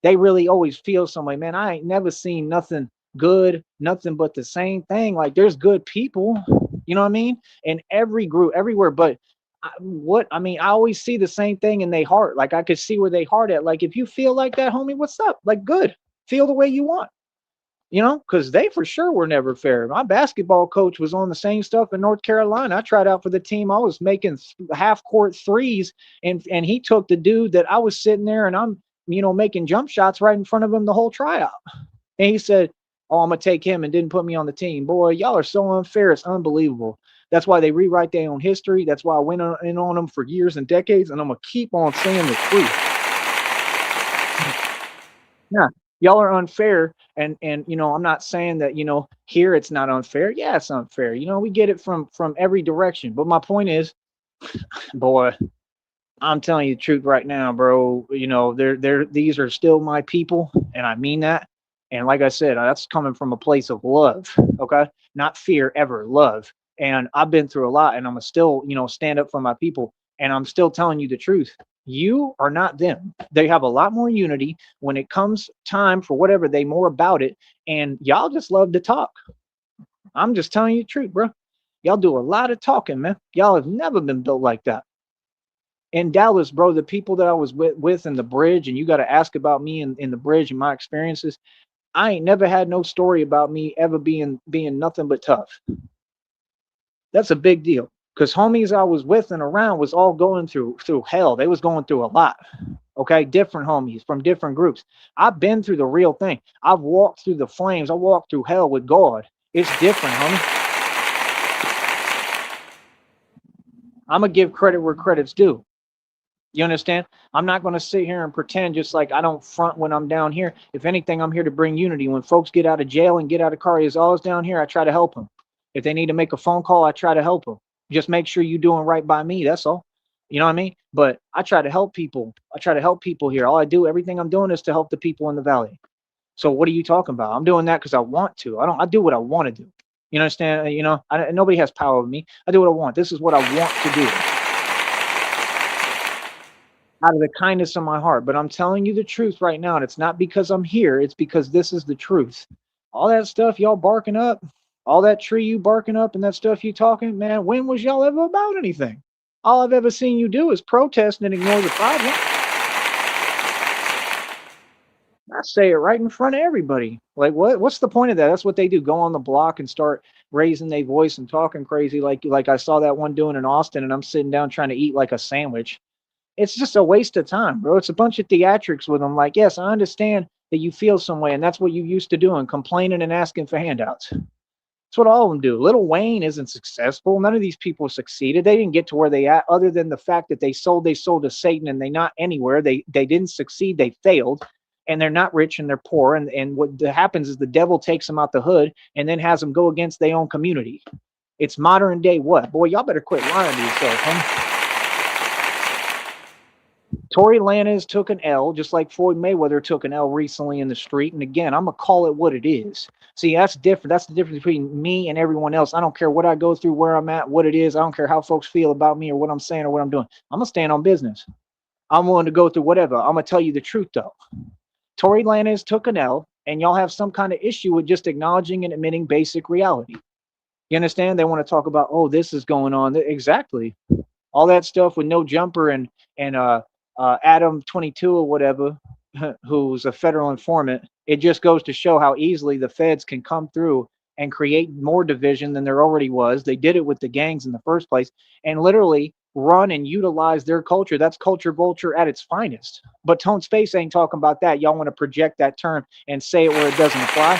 They really always feel some way, man. I ain't never seen nothing good, nothing but the same thing. Like there's good people, you know what I mean? In every group, everywhere. But I always see the same thing in their heart. Like I could see where they heart at. Like if you feel like that, homie, what's up? Like good. Feel the way you want. Because they for sure were never fair. My basketball coach was on the same stuff in North Carolina. I tried out for the team. I was making half court threes, and he took the dude that I was sitting there and I'm, making jump shots right in front of him the whole tryout. And he said, oh, I'm going to take him and didn't put me on the team. Boy, y'all are so unfair. It's unbelievable. That's why they rewrite their own history. That's why I went in on them for years and decades, and I'm going to keep on saying the truth. Yeah. Y'all are unfair, and I'm not saying that here it's not unfair. Yeah, it's unfair. We get it from every direction. But my point is, boy, I'm telling you the truth right now, bro. These are still my people, and I mean that. And like I said, that's coming from a place of love, okay? Not fear, ever, love. And I've been through a lot, and I'm still, stand up for my people. And I'm still telling you the truth. You are not them. They have a lot more unity. When it comes time for whatever, they more about it. And y'all just love to talk. I'm just telling you the truth, bro. Y'all do a lot of talking, man. Y'all have never been built like that. In Dallas, bro, the people that I was with in the bridge, and you got to ask about me in the bridge and my experiences, I ain't never had no story about me ever being nothing but tough. That's a big deal. Because homies I was with and around was all going through hell. They was going through a lot. Okay, different homies from different groups. I've been through the real thing. I've walked through the flames. I walked through hell with God. It's different, homie. I'm gonna give credit where credit's due. You understand? I'm not going to sit here and pretend just like I don't front when I'm down here. If anything, I'm here to bring unity. When folks get out of jail and get out of Carriazoles down here, I try to help them. If they need to make a phone call, I try to help them. Just make sure you're doing right by me. That's all. You know what I mean? But I try to help people. I try to help people here. All I do, everything I'm doing is to help the people in the valley. So what are you talking about? I'm doing that because I want to. I do what I want to do. You understand? Nobody has power over me. I do what I want. This is what I want to do. Out of the kindness of my heart. But I'm telling you the truth right now, and it's not because I'm here, it's because this is the truth. All that stuff y'all barking up, all that tree you barking up and that stuff you talking, man, when was y'all ever about anything? All I've ever seen you do is protest and ignore the problem. I say it right in front of everybody. Like, what's the point of that? That's what they do. Go on the block and start raising their voice and talking crazy like I saw that one doing in Austin, and I'm sitting down trying to eat like a sandwich. It's just a waste of time, bro. It's a bunch of theatrics with them. Like, yes, I understand that you feel some way, and that's what you used to doing, complaining and asking for handouts. That's what all of them do. Lil Wayne isn't successful. None of these people succeeded. They didn't get to where they at, other than the fact that they sold to Satan, and they not anywhere. They didn't succeed. They failed, and they're not rich and they're poor. And what happens is the devil takes them out the hood and then has them go against their own community. It's modern day what? Boy, y'all better quit lying to yourself, huh? Tory Lanez took an L, just like Floyd Mayweather took an L recently in the street. And again, I'm gonna call it what it is. See, that's different. That's the difference between me and everyone else. I don't care what I go through, where I'm at, what it is. I don't care how folks feel about me or what I'm saying or what I'm doing. I'm gonna stand on business. I'm willing to go through whatever. I'm gonna tell you the truth though. Tory Lanez took an L, and y'all have some kind of issue with just acknowledging and admitting basic reality. You understand? They want to talk about, oh, this is going on. Exactly. All that stuff with No Jumper and Adam 22 or whatever, who's a federal informant. It just goes to show how easily the feds can come through and create more division than there already was. They did it with the gangs in the first place and literally run and utilize their culture. That's culture vulture at its finest. But Tone Space ain't talking about that. Y'all want to project that term and say it where it doesn't apply.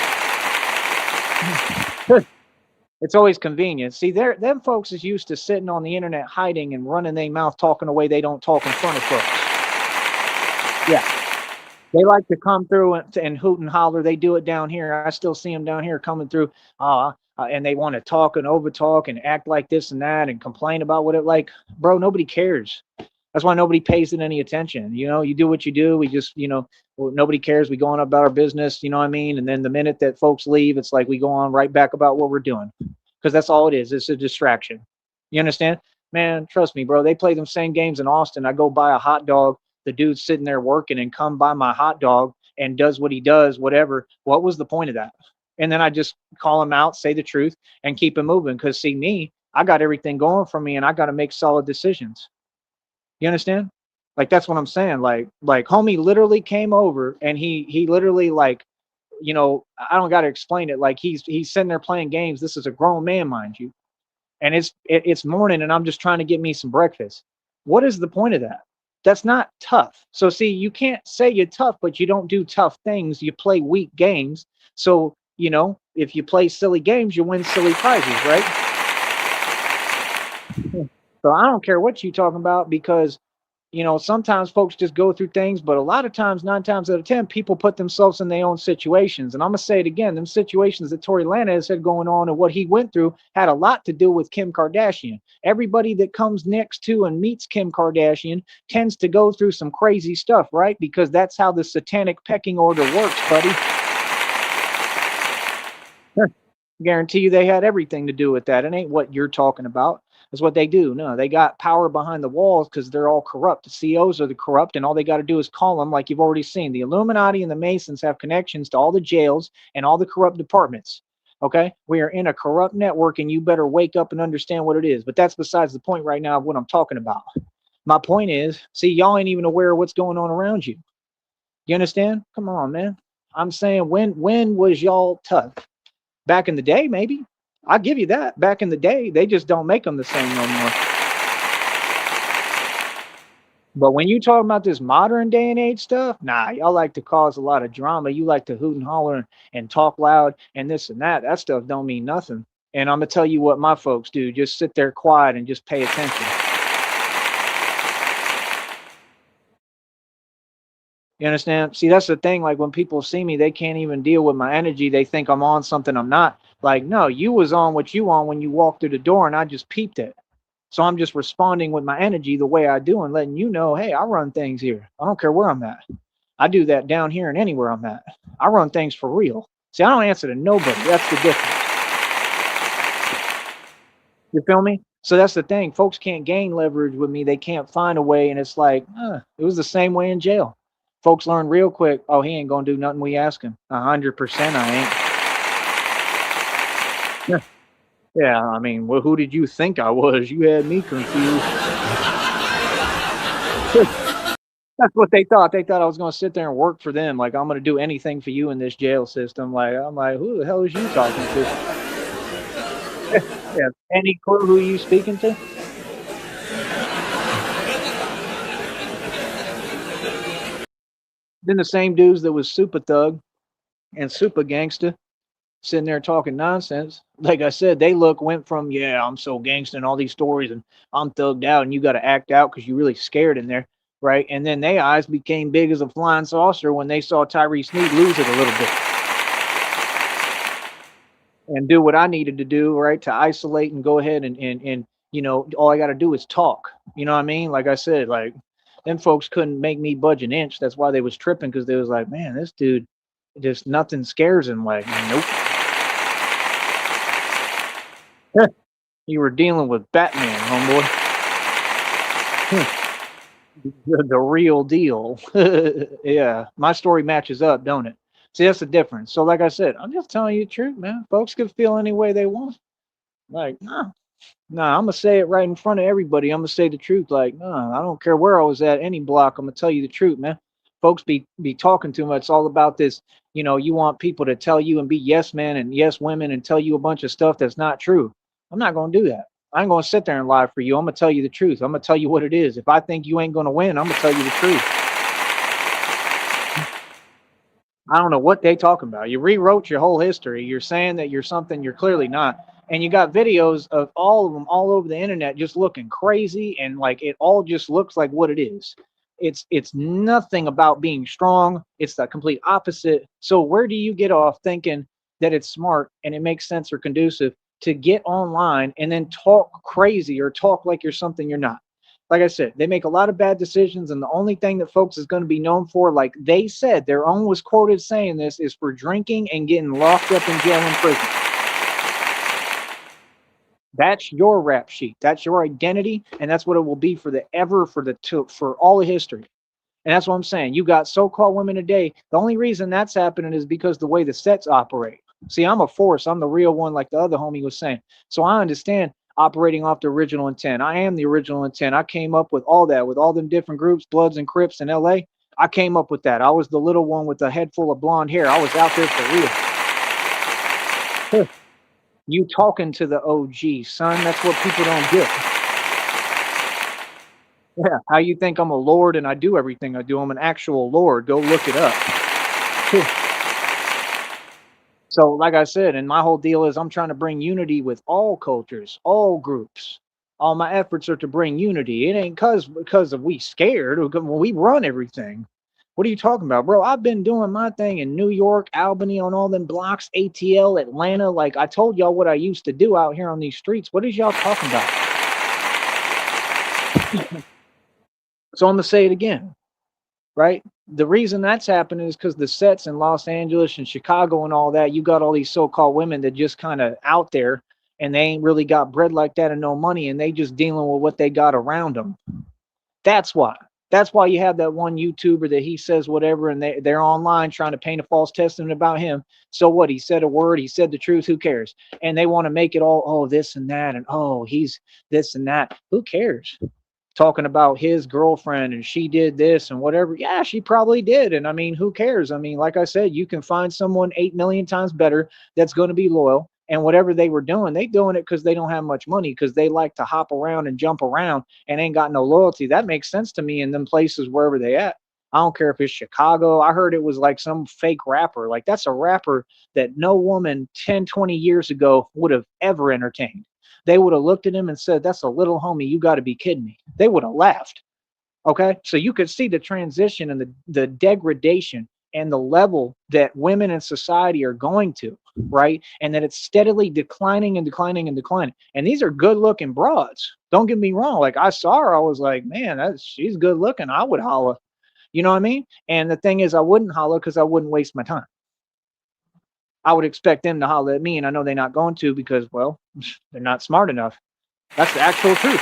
It's always convenient. See, them folks is used to sitting on the internet hiding and running their mouth talking the way they don't talk in front of folks. Yeah. They like to come through and hoot and holler. They do it down here. I still see them down here coming through, and they want to talk and over talk and act like this and that and complain about what it like. Bro, nobody cares. That's why nobody pays it any attention. You know, you do what you do. We just, nobody cares. We go on about our business. You know what I mean? And then the minute that folks leave, it's like we go on right back about what we're doing because that's all it is. It's a distraction. You understand? Man, trust me, bro. They play them same games in Austin. I go buy a hot dog. The dude's sitting there working and come by my hot dog and does what he does, whatever. What was the point of that? And then I just call him out, say the truth, and keep it moving. Because see me, I got everything going for me, and I got to make solid decisions. You understand? Like that's what I'm saying. Like homie literally came over and he literally like, I don't got to explain it. Like he's sitting there playing games. This is a grown man, mind you, and it's morning, and I'm just trying to get me some breakfast. What is the point of that? That's not tough. So see, you can't say you're tough, but you don't do tough things. You play weak games. So if you play silly games, you win silly prizes, right? So I don't care what you talking about because sometimes folks just go through things, but a lot of times, 9 times out of 10, people put themselves in their own situations. And I'm gonna say it again: them situations that Tory Lanez had going on and what he went through had a lot to do with Kim Kardashian. Everybody that comes next to and meets Kim Kardashian tends to go through some crazy stuff, right? Because that's how the satanic pecking order works, buddy. Guarantee you they had everything to do with that. It ain't what you're talking about. That's what they do. No, they got power behind the walls because they're all corrupt. The CEOs are the corrupt, and all they got to do is call them, like you've already seen. The Illuminati and the Masons have connections to all the jails and all the corrupt departments. Okay? We are in a corrupt network, and you better wake up and understand what it is. But that's besides the point right now of what I'm talking about. My point is, see, y'all ain't even aware of what's going on around you. You understand? Come on, man. I'm saying when was y'all tough? Back in the day, maybe. I'll give you that. Back in the day, they just don't make them the same no more. But when you talk about this modern day and age stuff, nah, y'all like to cause a lot of drama. You like to hoot and holler and talk loud and this and that. That stuff don't mean nothing. And I'm gonna tell you what my folks do. Just sit there quiet and just pay attention. You understand? See, that's the thing. Like when people see me, they can't even deal with my energy. They think I'm on something I'm not. Like, no, you was on what you on when you walked through the door, and I just peeped it. So I'm just responding with my energy the way I do and letting you know, hey, I run things here. I don't care where I'm at. I do that down here and anywhere I'm at. I run things for real. See, I don't answer to nobody. That's the difference. You feel me? So that's the thing. Folks can't gain leverage with me. They can't find a way. And it's like, it was the same way in jail. Folks learn real quick, oh, he ain't gonna do nothing we ask him. 100% I ain't. Yeah. Yeah, I mean, well, who did you think I was? You had me confused. That's what they thought. They thought I was gonna sit there and work for them. Like I'm gonna do anything for you in this jail system. Like I'm like, who the hell is you talking to? Yeah. Any clue who you speaking to? Then the same dudes that was super thug and super gangster sitting there talking nonsense. Like I said, they went from, yeah, I'm so gangster and all these stories and I'm thugged out and you got to act out because you're really scared in there, right? And then their eyes became big as a flying saucer when they saw Tyree Sneed lose it a little bit and do what I needed to do, right? To isolate and go ahead and all I got to do is talk. You know what I mean? Like I said, like Them folks couldn't make me budge an inch. That's why they was tripping, because they was like, man, this dude, just nothing scares him. Like, nope. You were dealing with Batman, homeboy. The real deal. Yeah, my story matches up, don't it? See, that's the difference. So, like I said, I'm just telling you the truth, man. Folks can feel any way they want. Like, nah, I'm gonna say it right in front of everybody. I'm gonna say the truth. Like, nah, I don't care where I was at, any block. I'm gonna tell you the truth, man. Folks be talking too much. It's all about this. You want people to tell you and be yes men and yes women and tell you a bunch of stuff that's not true. I'm not gonna do that. I ain't gonna sit there and lie for you. I'm gonna tell you the truth. I'm gonna tell you what it is. If I think you ain't gonna win, I'm gonna tell you the truth. I don't know what they talking about. You rewrote your whole history. You're saying that you're something you're clearly not. And you got videos of all of them all over the internet just looking crazy, and like it all just looks like what it is. It's nothing about being strong. It's the complete opposite. So where do you get off thinking that it's smart and it makes sense or conducive to get online and then talk crazy or talk like you're something you're not? Like I said, they make a lot of bad decisions, and the only thing that folks is going to be known for, like they said, their own was quoted saying this, is for drinking and getting locked up in jail and prison. That's your rap sheet. That's your identity, and that's what it will be for the ever, for all of history. And that's what I'm saying. You got so-called women today. The only reason that's happening is because the way the sets operate. See, I'm a force. I'm the real one, like the other homie was saying. So I understand operating off the original intent. I am the original intent. I came up with all that, with all them different groups, Bloods and Crips in LA. I came up with that. I was the little one with a head full of blonde hair. I was out there for real. You talking to the OG, son. That's what people don't get. Yeah. How you think I'm a lord and I do everything I do? I'm an actual lord. Go look it up. So, like I said, and my whole deal is I'm trying to bring unity with all cultures, all groups. All my efforts are to bring unity. It ain't because of we scared or when we run everything. What are you talking about, bro? I've been doing my thing in New York, Albany, on all them blocks, ATL, Atlanta. Like I told y'all what I used to do out here on these streets. What is y'all talking about? So I'm gonna say it again, right? The reason that's happening is because the sets in Los Angeles and Chicago and all that, you got all these so-called women that just kind of out there, and they ain't really got bread like that and no money, and they just dealing with what they got around them. That's why. That's why you have that one YouTuber that he says whatever, and they're online trying to paint a false testament about him. So what? He said a word, he said the truth, who cares? And they want to make it all, oh, this and that, and oh, he's this and that. Who cares? Talking about his girlfriend and she did this and whatever. Yeah, she probably did. And I mean, who cares? I mean, like I said, you can find someone 8 million times better that's going to be loyal. And whatever they were doing, they doing it because they don't have much money, because they like to hop around and jump around and ain't got no loyalty. That makes sense to me in them places wherever they at. I don't care if it's Chicago. I heard it was like some fake rapper. Like that's a rapper that no woman 10, 20 years ago would have ever entertained. They would have looked at him and said, that's a little homie. You got to be kidding me. They would have laughed. Okay. So you could see the transition and the degradation and the level that women in society are going to, right? And that it's steadily declining and declining and declining. And these are good looking broads. Don't get me wrong. Like I saw her, I was like, man, she's good looking. I would holla. You know what I mean? And the thing is, I wouldn't holla because I wouldn't waste my time. I would expect them to holler at me, and I know they're not going to because, well, they're not smart enough. That's the actual truth.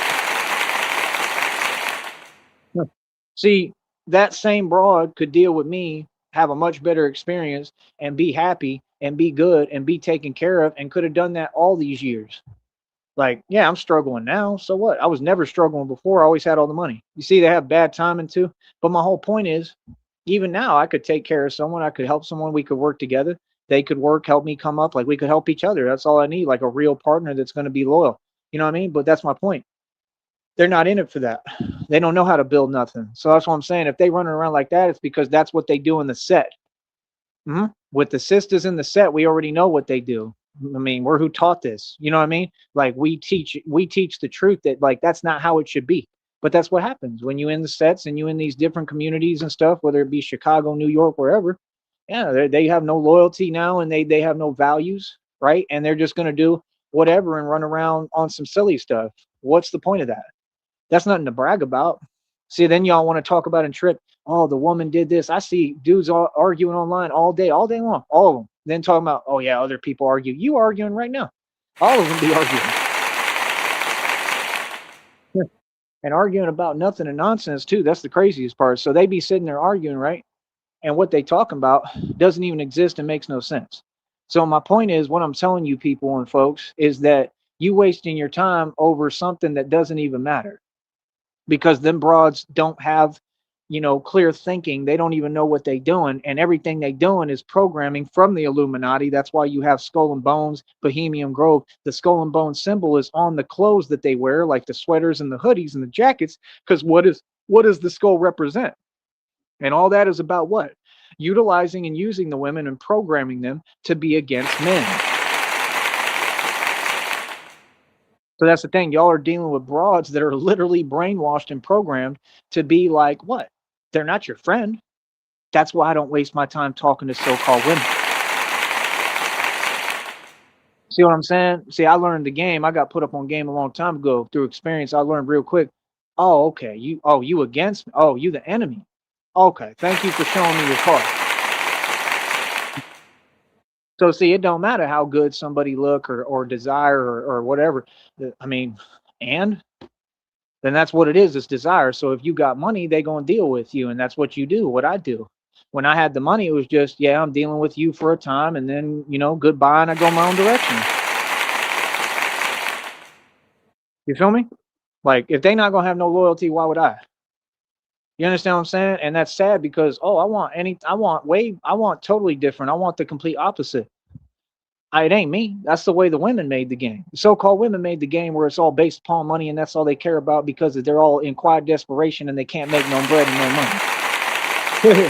See, that same broad could deal with me, have a much better experience, and be happy and be good and be taken care of, and could have done that all these years. Like, yeah, I'm struggling now. So what? I was never struggling before. I always had all the money. You see, they have bad timing too. But my whole point is, even now, I could take care of someone. I could help someone. We could work together. They could work, help me come up. Like we could help each other. That's all I need. Like a real partner that's going to be loyal. You know what I mean? But that's my point. They're not in it for that. They don't know how to build nothing. So that's what I'm saying. If they running around like that, it's because that's what they do in the set. With the sisters in the set, we already know what they do. I mean, we're who taught this. You know what I mean? Like we teach the truth that like that's not how it should be. But that's what happens when you in the sets and you in these different communities and stuff, whether it be Chicago, New York, wherever. Yeah, they have no loyalty now, and they have no values, right? And they're just gonna do whatever and run around on some silly stuff. What's the point of that? That's nothing to brag about. See, then y'all want to talk about and trip. Oh, the woman did this. I see dudes arguing online all day long, all of them. Then talking about, oh yeah, other people argue. You arguing right now. All of them be arguing. And arguing about nothing and nonsense too. That's the craziest part. So they be sitting there arguing, right? And what they talking about doesn't even exist and makes no sense. So my point is, what I'm telling you people and folks is that you wasting your time over something that doesn't even matter, because them broads don't have, clear thinking. They don't even know what they doing, and everything they doing is programming from the Illuminati. That's why you have Skull and Bones, Bohemian Grove. The Skull and Bones symbol is on the clothes that they wear, like the sweaters and the hoodies and the jackets, because what does the skull represent? And all that is about what? Utilizing and using the women and programming them to be against men. So that's the thing. Y'all are dealing with broads that are literally brainwashed and programmed to be like what? They're not your friend. That's why I don't waste my time talking to so-called women. See what I'm saying? See, I learned the game. I got put up on game a long time ago through experience. I learned real quick. Oh, okay. You against me? Oh, you the enemy. Okay. Thank you for showing me your card. So see, it don't matter how good somebody look or desire or whatever. I mean, and then that's what it is. It's desire. So if you got money, they gonna deal with you, and that's what you do. What I do. When I had the money, it was just, yeah, I'm dealing with you for a time, and then goodbye, and I go my own direction. You feel me? Like if they not gonna have no loyalty, why would I? You understand what I'm saying? And that's sad because I want totally different. I want the complete opposite. It ain't me. That's the way the women made the game. The so-called women made the game where it's all based upon money, and that's all they care about because they're all in quiet desperation and they can't make no bread and no money.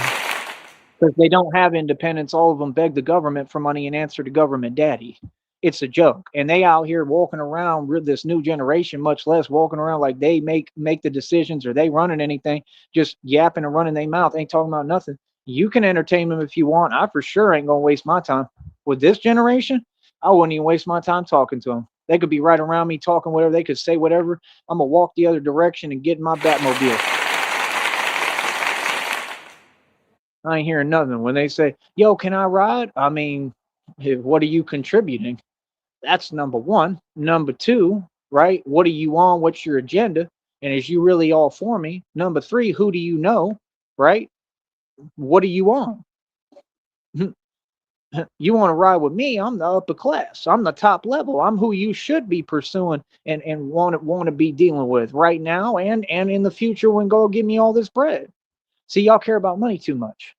Because they don't have independence. All of them beg the government for money and answer to government daddy. It's a joke. And they out here walking around with this new generation, much less walking around like they make the decisions or they running anything, just yapping and running their mouth, ain't talking about nothing. You can entertain them if you want. I for sure ain't gonna waste my time. With this generation, I wouldn't even waste my time talking to them. They could be right around me talking whatever. They could say whatever. I'm gonna walk the other direction and get in my Batmobile. I ain't hearing nothing. When they say, yo, can I ride? I mean, what are you contributing? That's number one. Number two, right? What are you on? What's your agenda? And is you really all for me? Number three, who do you know? Right? What are you on? You want to ride with me? I'm the upper class. I'm the top level. I'm who you should be pursuing and want to be dealing with right now and in the future when God give me all this bread. See, y'all care about money too much.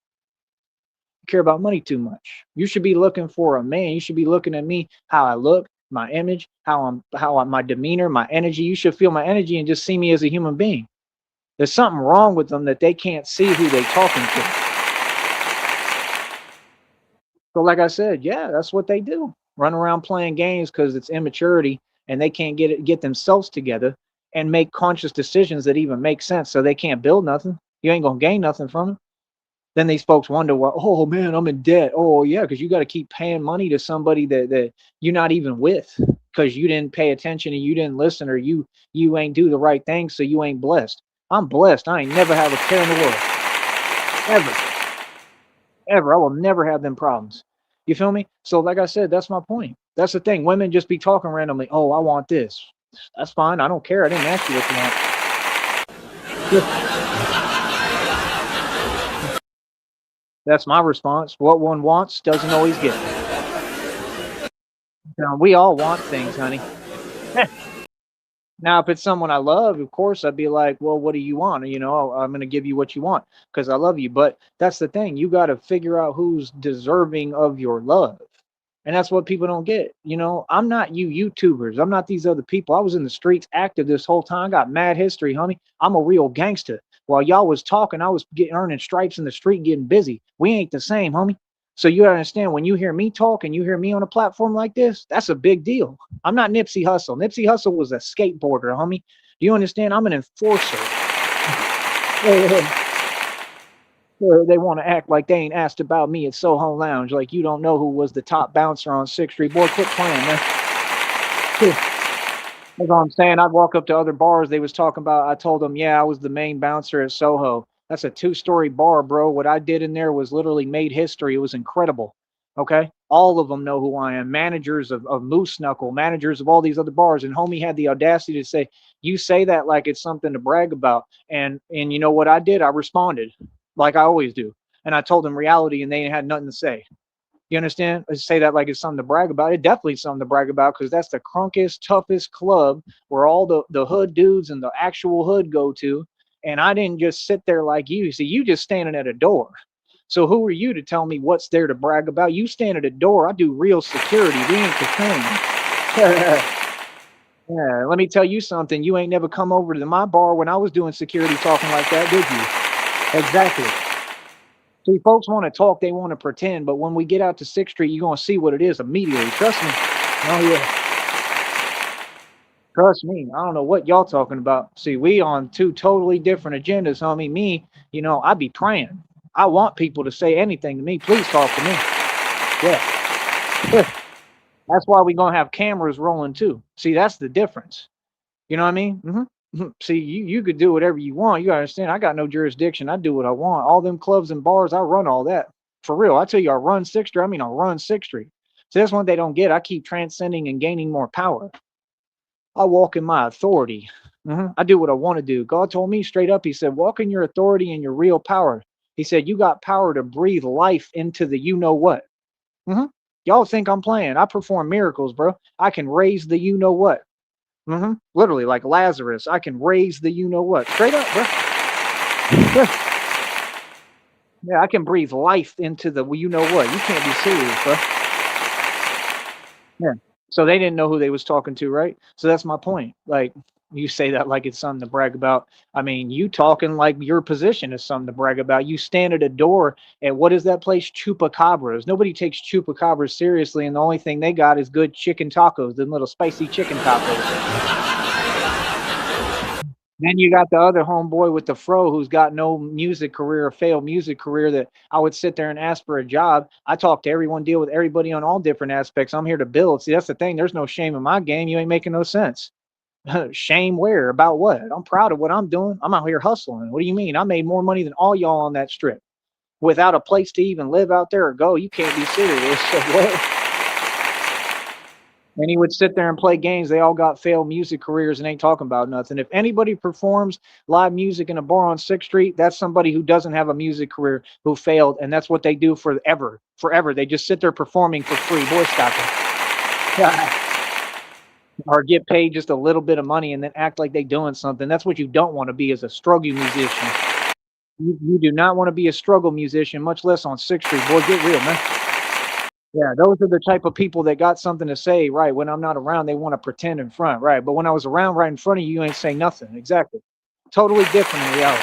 You care about money too much. You should be looking for a man. You should be looking at me, how I look, my image, my demeanor, my energy. You should feel my energy and just see me as a human being. There's something wrong with them that they can't see who they talking to. So like I said, yeah, that's what they do. Run around playing games because it's immaturity and they can't get themselves together and make conscious decisions that even make sense. So they can't build nothing. You ain't gonna gain nothing from it. Then these folks wonder, well, oh man, I'm in debt. Oh yeah, because you got to keep paying money to somebody that you're not even with because you didn't pay attention and you didn't listen or you ain't do the right thing, so you ain't blessed. I'm blessed. I ain't never have a care in the world. Ever. I will never have them problems. You feel me? So like I said, that's my point. That's the thing. Women just be talking randomly. Oh, I want this. That's fine. I don't care. I didn't ask you what you want. That's my response. What one wants doesn't always get. We all want things, honey. Now, if it's someone I love, of course, I'd be like, well, what do you want? I'm going to give you what you want because I love you. But that's the thing. You got to figure out who's deserving of your love. And that's what people don't get. I'm not you YouTubers. I'm not these other people. I was in the streets active this whole time. I got mad history, homie. I'm a real gangster. While y'all was talking, I was earning stripes in the street, getting busy. We ain't the same, homie. So you understand when you hear me talk and you hear me on a platform like this, that's a big deal. I'm not Nipsey Hussle. Nipsey Hussle was a skateboarder, homie. Do you understand? I'm an enforcer. They want to act like they ain't asked about me at Soho Lounge, like you don't know who was the top bouncer on 6th Street. Boy, quit playing, man. That's all I'm saying. I'd walk up to other bars. They was talking about. I told them, yeah, I was the main bouncer at Soho. That's a two-story bar, bro. What I did in there was literally made history. It was incredible. Okay, all of them know who I am. Managers of Moose Knuckle, managers of all these other bars, and homie had the audacity to say, "You say that like it's something to brag about." And you know what I did? I responded, like I always do, and I told them reality, and they had nothing to say. You understand? I say that like it's something to brag about. It definitely something to brag about because that's the crunkest, toughest club where all the hood dudes and the actual hood go to. And I didn't just sit there like you. See, you just standing at a door. So who are you to tell me what's there to brag about? You stand at a door. I do real security. We ain't the same. Yeah, let me tell you something. You ain't never come over to my bar when I was doing security talking like that, did you? Exactly. See, folks want to talk, they want to pretend, but when we get out to Sixth Street, you're gonna see what it is immediately. Trust me. Oh yeah, trust me. I don't know what y'all talking about. See, we on two totally different agendas, homie. Me, I be praying. I want people to say anything to me. Please talk to me. Yeah. That's why we gonna have cameras rolling too. See, that's the difference. You know what I mean? See, you could do whatever you want. You understand? I got no jurisdiction. I do what I want. All them clubs and bars, I run all that. For real. I tell you, I run Sixth Street. I mean, I run Sixth Street. So that's one they don't get. I keep transcending and gaining more power. I walk in my authority. I do what I want to do. God told me straight up, He said, walk in your authority and your real power. He said, you got power to breathe life into the you know what. hmm Y'all think I'm playing. I perform miracles, bro. I can raise the you know what. Literally, like Lazarus, I can raise the you know what. Straight up, bro. Yeah, yeah, I can breathe life into the you know what. You can't be serious, bro. Yeah. So they didn't know who they was talking to, right? So that's my point. Like you say that like it's something to brag about. I mean, you talking like your position is something to brag about. You stand at a door and what is that place? Chupacabras. Nobody takes chupacabras seriously, and the only thing they got is good chicken tacos, them little spicy chicken tacos. Then you got the other homeboy with the fro who's got no music career, a failed music career that I would sit there and ask for a job. I talk to everyone, deal with everybody on all different aspects. I'm here to build. See, that's the thing. There's no shame in my game. You ain't making no sense. Shame where? About what? I'm proud of what I'm doing. I'm out here hustling. What do you mean? I made more money than all y'all on that strip without a place to even live out there or go. You can't be serious. So what? And he would sit there and play games. They all got failed music careers and ain't talking about nothing. If anybody performs live music in a bar on Sixth Street, that's somebody who doesn't have a music career who failed, and that's what they do forever. Forever. They just sit there performing for free. Boy, stop it. Or get paid just a little bit of money and then act like they doing something. That's what you don't want to be as a struggle musician. You do not want to be a struggle musician, much less on Sixth Street. Boy, get real, man. Yeah, those are the type of people that got something to say, right? When I'm not around, they want to pretend in front, right? But when I was around right in front of you, you ain't say nothing. Exactly. Totally different in reality.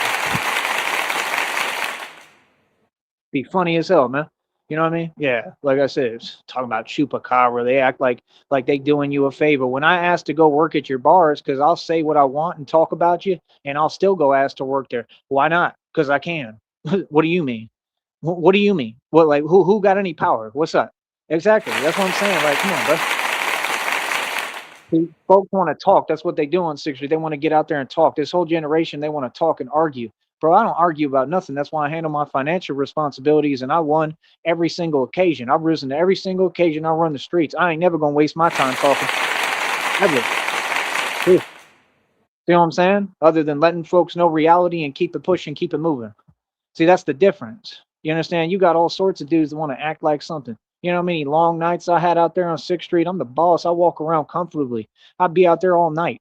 Be funny as hell, man. You know what I mean? Yeah. Like I said, it's talking about chupacabra. They act like they doing you a favor. When I ask to go work at your bars, because I'll say what I want and talk about you, and I'll still go ask to work there. Why not? Because I can. What do you mean? What do you mean? What like who got any power? What's up? Exactly. That's what I'm saying. Like, come on, bro. Folks want to talk. That's what they do on Sixth Street. They want to get out there and talk. This whole generation, they want to talk and argue. Bro, I don't argue about nothing. That's why I handle my financial responsibilities, and I won every single occasion. I've risen to every single occasion I run the streets. I ain't never gonna waste my time talking. Ever. See what I'm saying? Other than letting folks know reality and keep it pushing, keep it moving. See, that's the difference. You understand? You got all sorts of dudes that want to act like something. You know how many long nights I had out there on Sixth Street? I'm the boss. I walk around comfortably. I'd be out there all night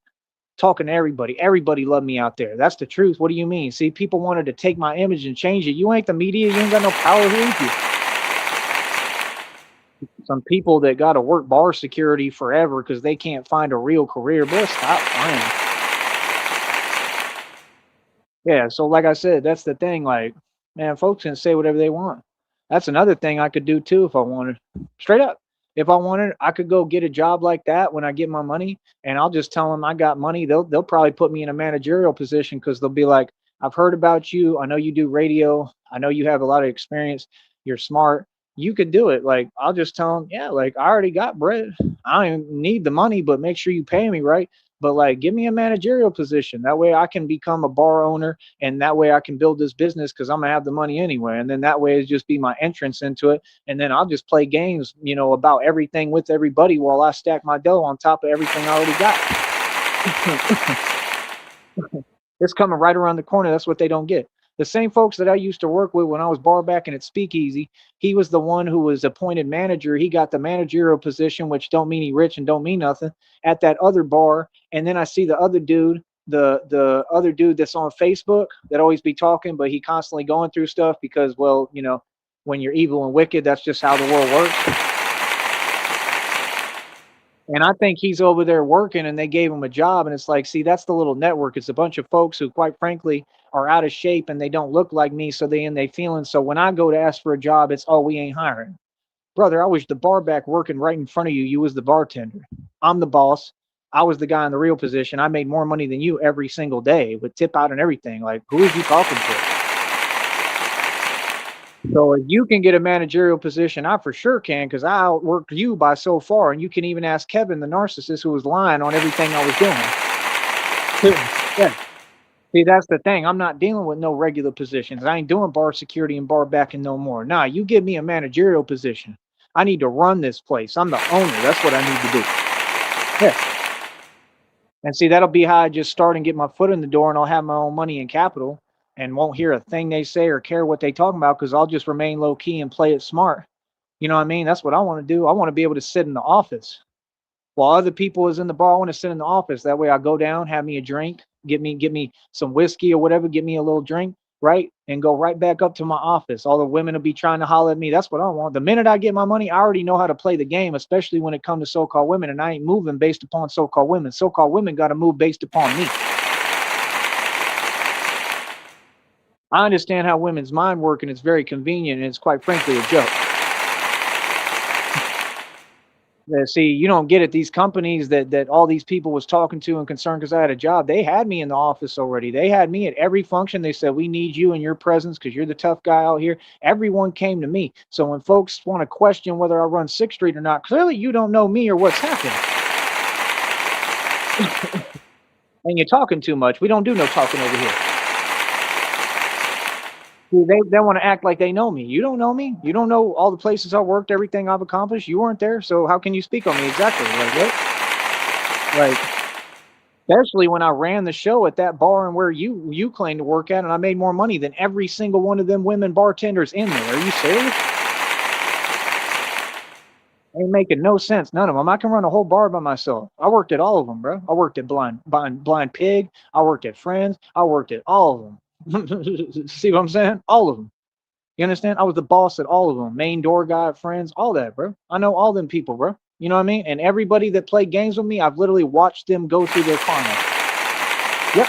talking to everybody. Everybody loved me out there. That's the truth. What do you mean? See, people wanted to take my image and change it. You ain't the media. You ain't got no power. Who is you? Some people that got to work bar security forever because they can't find a real career. Boy, stop playing. Yeah, so like I said, that's the thing. Like, man, folks can say whatever they want. That's another thing I could do too if I wanted. Straight up. If I wanted, I could go get a job like that when I get my money, and I'll just tell them I got money. They'll probably put me in a managerial position because they'll be like, I've heard about you. I know you do radio. I know you have a lot of experience. You're smart. You could do it. Like, I'll just tell them, yeah, like I already got bread. I don't even need the money, but make sure you pay me right. but like, give me a managerial position. That way I can become a bar owner, and that way I can build this business because I'm gonna have the money anyway. And then that way it just be my entrance into it. And then I'll just play games, about everything with everybody while I stack my dough on top of everything I already got. It's coming right around the corner. That's what they don't get. The same folks that I used to work with when I was bar backing at Speakeasy, he was the one who was appointed manager. He got the managerial position, which don't mean he rich and don't mean nothing, at that other bar. And then I see the other dude, the other dude that's on Facebook that always be talking, but he constantly going through stuff because, well, when you're evil and wicked, that's just how the world works. And I think he's over there working and they gave him a job. And it's like, see, that's the little network. It's a bunch of folks who, quite frankly, are out of shape and they don't look like me. So they feeling. So when I go to ask for a job, it's, oh, we ain't hiring. Brother, I was the bar back working right in front of you. You was the bartender. I'm the boss. I was the guy in the real position. I made more money than you every single day with tip out and everything. Like, who is you talking to? So if you can get a managerial position, I for sure can, because I outworked you by so far. And you can even ask Kevin, the narcissist, who was lying on everything I was doing. Yeah. See, that's the thing. I'm not dealing with no regular positions. I ain't doing bar security and bar backing no more. Nah, you give me a managerial position. I need to run this place. I'm the owner. That's what I need to do. Yeah. And see, that'll be how I just start and get my foot in the door, and I'll have my own money and capital and won't hear a thing they say or care what they talking about because I'll just remain low key and play it smart. You know what I mean? That's what I want to do. I want to be able to sit in the office while other people is in the bar. I want to sit in the office. That way I go down, have me a drink, get me some whiskey or whatever, get me a little drink, right? And go right back up to my office. All the women will be trying to holler at me. That's what I want. The minute I get my money, I already know how to play the game, especially when it comes to so-called women. And I ain't moving based upon so-called women. So-called women got to move based upon me. I understand how women's mind work, and it's very convenient, and it's quite frankly a joke. See, you don't get it. These companies that all these people was talking to and concerned because I had a job, they had me in the office already. They had me at every function. They said, we need you and your presence because you're the tough guy out here. Everyone came to me. So when folks want to question whether I run 6th Street or not, clearly you don't know me or what's happening. And you're talking too much. We don't do no talking over here. They want to act like they know me. You don't know me. You don't know all the places I worked, everything I've accomplished. You weren't there, so how can you speak on me exactly? Like what? Like, especially when I ran the show at that bar and where you claim to work at, and I made more money than every single one of them women bartenders in there. Are you serious? Ain't making no sense. None of them. I can run a whole bar by myself. I worked at all of them, bro. I worked at Blind Pig. I worked at Friends. I worked at all of them. See what I'm saying? All of them. You understand? I was the boss at all of them. Main door guy, Friends, all that, bro. I know all them people, bro. You know what I mean? And everybody that played games with me, I've literally watched them go through their karma. Yep.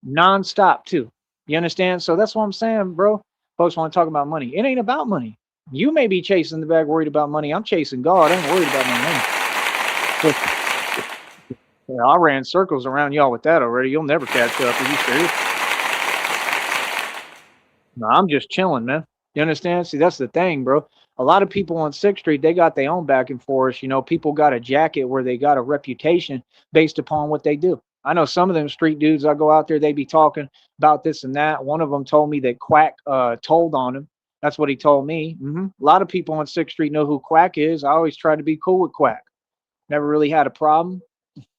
Non-stop too. You understand? So that's what I'm saying, bro. Folks want to talk about money. It ain't about money. You may be chasing the bag, worried about money. I'm chasing God. I ain't worried about my money. Yeah, I ran circles around y'all with that already. You'll never catch up. Are you serious? No, I'm just chilling, man. You understand? See, that's the thing, bro. A lot of people on 6th Street, they got their own back and forth. People got a jacket where they got a reputation based upon what they do. I know some of them street dudes, I go out there, they be talking about this and that. One of them told me that Quack told on him. That's what he told me. A lot of people on 6th Street know who Quack is. I always try to be cool with Quack. Never really had a problem.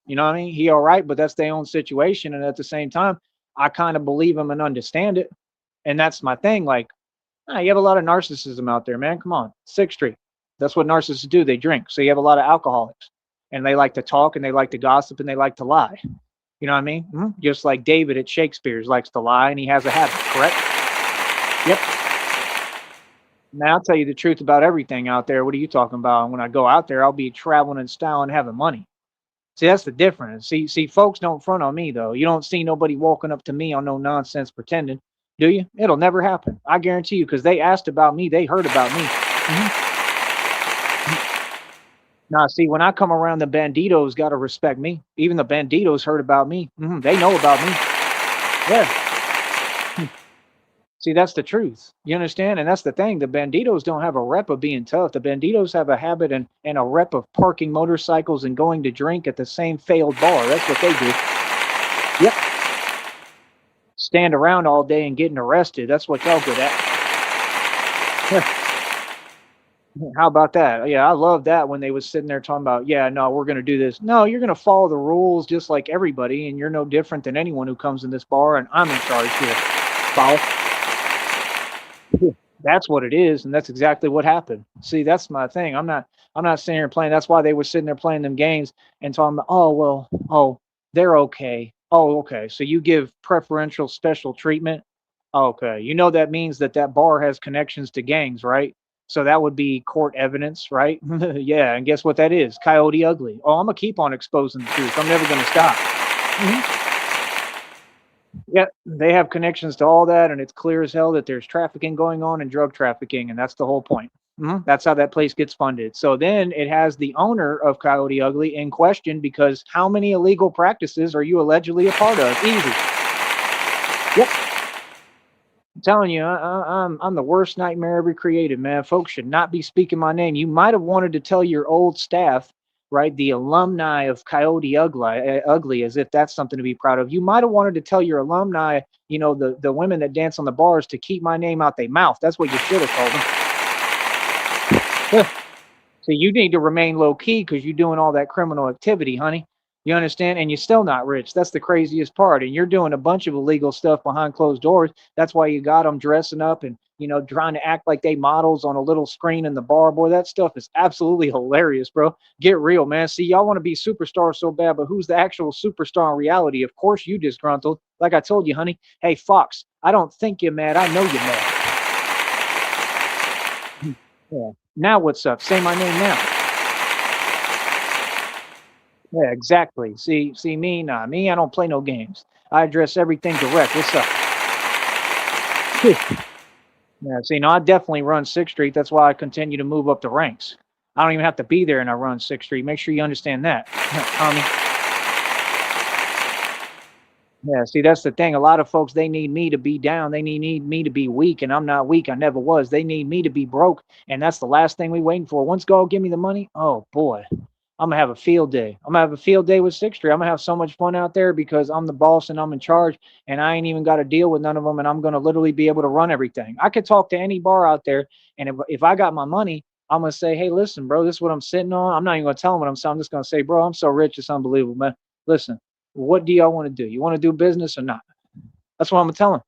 You know what I mean? He all right, but that's their own situation. And at the same time, I kind of believe him and understand it. And that's my thing. Like, you have a lot of narcissism out there, man. Come on. 6th Street. That's what narcissists do. They drink. So you have a lot of alcoholics. And they like to talk and they like to gossip and they like to lie. You know what I mean? Just like David at Shakespeare's likes to lie and he has a habit, correct? Yep. Now, I'll tell you the truth about everything out there. What are you talking about? When I go out there, I'll be traveling in style and having money. See, that's the difference. See, folks don't front on me, though. You don't see nobody walking up to me on no nonsense pretending, do you? It'll never happen. I guarantee you, because they asked about me. They heard about me. Now, see, when I come around, the banditos got to respect me. Even the banditos heard about me. They know about me. Yeah. See, that's the truth. You understand? And that's the thing. The banditos don't have a rep of being tough. The banditos have a habit and a rep of parking motorcycles and going to drink at the same failed bar. That's what they do. Yep. Stand around all day and getting arrested. That's what y'all good at. How about that? Yeah, I love that when they was sitting there talking about, yeah, no, we're gonna do this. No, you're gonna follow the rules just like everybody, and you're no different than anyone who comes in this bar, and I'm in charge here. Follow. That's what it is, and that's exactly what happened. See, that's my thing. I'm not sitting here playing. That's why they were sitting there playing them games and talking about, oh well, oh, they're okay. Oh, okay. So you give preferential special treatment. Okay. You know that means that that bar has connections to gangs, right? So that would be court evidence, right? Yeah, and guess what that is? Coyote Ugly. Oh, I'm gonna keep on exposing the truth. I'm never gonna stop. Mhm. Yeah, they have connections to all that, and it's clear as hell that there's trafficking going on and drug trafficking, and that's the whole point. That's how that place gets funded. So then it has the owner of Coyote Ugly in question because how many illegal practices are you allegedly a part of? Easy. Yep. I'm telling you, I'm the worst nightmare ever created, man. Folks should not be speaking my name. You might have wanted to tell your old staff, right, the alumni of Coyote Ugly, as if that's something to be proud of. You might have wanted to tell your alumni, the women that dance on the bars to keep my name out their mouth. That's what you should have told them. So you need to remain low key because you're doing all that criminal activity, honey. You understand? And you're still not rich. That's the craziest part. And you're doing a bunch of illegal stuff behind closed doors. That's why you got them dressing up and, trying to act like they models on a little screen in the bar. Boy, that stuff is absolutely hilarious, bro. Get real, man. See, y'all want to be superstars so bad, but who's the actual superstar in reality? Of course, you disgruntled. Like I told you, honey. Hey, Fox, I don't think you're mad. I know you're mad. Yeah. Now what's up? Say my name now. Yeah, exactly. See me, nah, me, I don't play no games. I address everything direct. What's up? Yeah, see, no, I definitely run Sixth Street. That's why I continue to move up the ranks. I don't even have to be there and I run Sixth Street. Make sure you understand that, Tommy. Yeah, see, that's the thing. A lot of folks, they need me to be down. They need me to be weak, and I'm not weak. I never was. They need me to be broke, and that's the last thing we waiting for. Once God give me the money, oh boy, I'm gonna have a field day. I'm gonna have a field day with Sixth Street. I'm gonna have so much fun out there because I'm the boss and I'm in charge, and I ain't even got to deal with none of them, and I'm gonna literally be able to run everything. I could talk to any bar out there, and if I got my money, I'm gonna say, hey, listen, bro, this is what I'm sitting on. I'm not even gonna tell them what I'm saying. I'm just gonna say, bro, I'm so rich, it's unbelievable, man. Listen, what do y'all want to do? You want to do business or not? That's what I'm gonna tell them.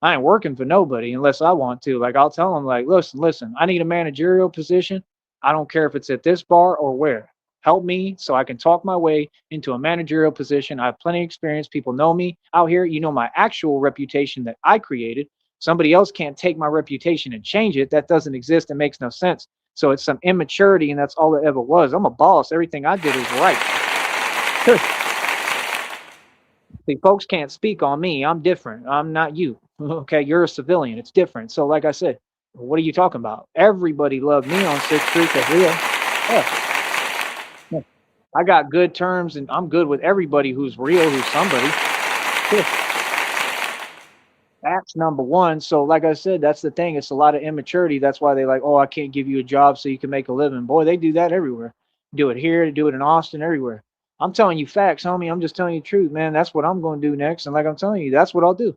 I ain't working for nobody unless I want to. Like I'll tell them, like, listen, I need a managerial position. I don't care if it's at this bar or where. Help me so I can talk my way into a managerial position. I have plenty of experience. People know me out here. You know my actual reputation that I created. Somebody else can't take my reputation and change it. That doesn't exist. It makes no sense. So it's some immaturity, and that's all it ever was. I'm a boss. Everything I did is right. See, folks can't speak on me. I'm different. I'm not you. Okay, you're a civilian. It's different. So, like I said, what are you talking about? Everybody loved me on Sixth Street. That's real. Yeah. Yeah. I got good terms, and I'm good with everybody who's real, who's somebody. Yeah. That's number one. So, like I said, that's the thing. It's a lot of immaturity. That's why they like, oh, I can't give you a job so you can make a living. Boy, they do that everywhere. Do it here, do it in Austin, everywhere. I'm telling you facts, homie. I'm just telling you the truth, man. That's what I'm going to do next. And like I'm telling you, that's what I'll do.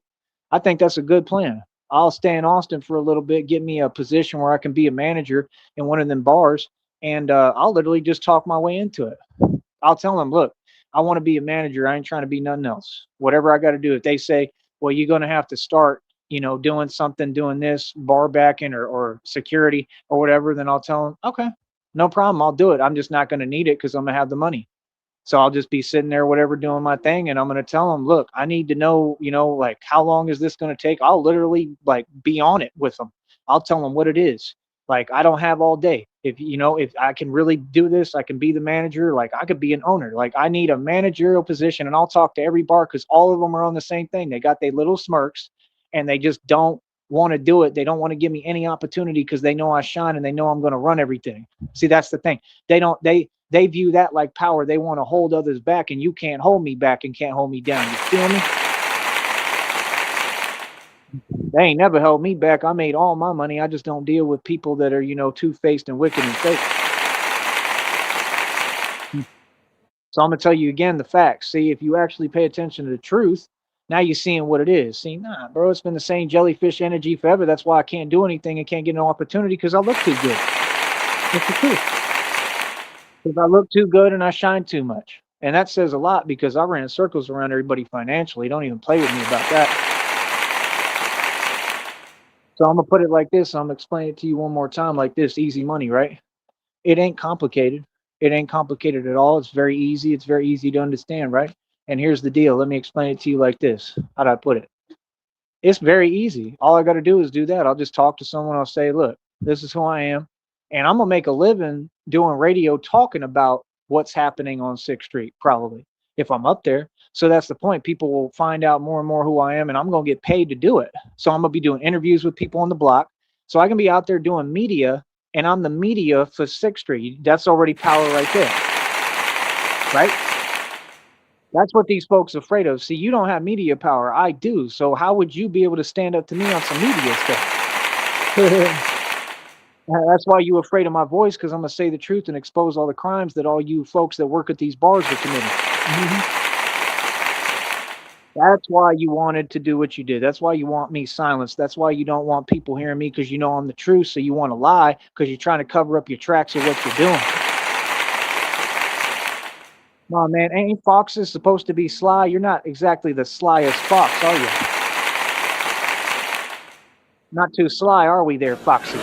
I think that's a good plan. I'll stay in Austin for a little bit, get me a position where I can be a manager in one of them bars, and I'll literally just talk my way into it. I'll tell them, look, I want to be a manager. I ain't trying to be nothing else. Whatever I got to do. If they say, well, you're going to have to start, doing something, doing this, bar backing or security or whatever, then I'll tell them, okay, no problem. I'll do it. I'm just not going to need it because I'm going to have the money. So I'll just be sitting there, whatever, doing my thing. And I'm going to tell them, look, I need to know, like, how long is this going to take? I'll literally like be on it with them. I'll tell them what it is. Like, I don't have all day. If I can really do this, I can be the manager. Like, I could be an owner. Like, I need a managerial position, and I'll talk to every bar because all of them are on the same thing. They got their little smirks and they just don't want to do it. They don't want to give me any opportunity because they know I shine and they know I'm going to run everything. See, that's the thing. They view that like power. They want to hold others back, and you can't hold me back and can't hold me down. You feel me? They ain't never held me back. I made all my money. I just don't deal with people that are, two-faced and wicked and fake. So I'm gonna tell you again the facts. See, if you actually pay attention to the truth, now you're seeing what it is. See, nah, bro, it's been the same jellyfish energy forever. That's why I can't do anything and can't get no opportunity because I look too good. That's the truth. Because I look too good and I shine too much. And that says a lot because I ran circles around everybody financially. Don't even play with me about that. So I'm gonna put it like this. I'm gonna explain it to you one more time like this. Easy money, right? It ain't complicated. It ain't complicated at all. It's very easy. It's very easy to understand, right? And here's the deal. Let me explain it to you like this. How'd I put it? It's very easy. All I got to do is do that. I'll just talk to someone. I'll say, look, this is who I am. And I'm going to make a living doing radio talking about what's happening on 6th Street, probably, if I'm up there. So that's the point. People will find out more and more who I am, and I'm going to get paid to do it. So I'm going to be doing interviews with people on the block. So I can be out there doing media, and I'm the media for 6th Street. That's already power right there, right? That's what these folks are afraid of. See, you don't have media power. I do. So how would you be able to stand up to me on some media stuff? That's why you afraid of my voice, because I'm gonna say the truth and expose all the crimes that all you folks that work at these bars are committing. That's why you wanted to do what you did. That's why you want me silenced. That's why you don't want people hearing me, because you know I'm the truth. So you want to lie because you're trying to cover up your tracks of what you're doing. No, man, ain't foxes supposed to be sly? You're not exactly the slyest fox, are you? Not too sly, are we there, Foxy?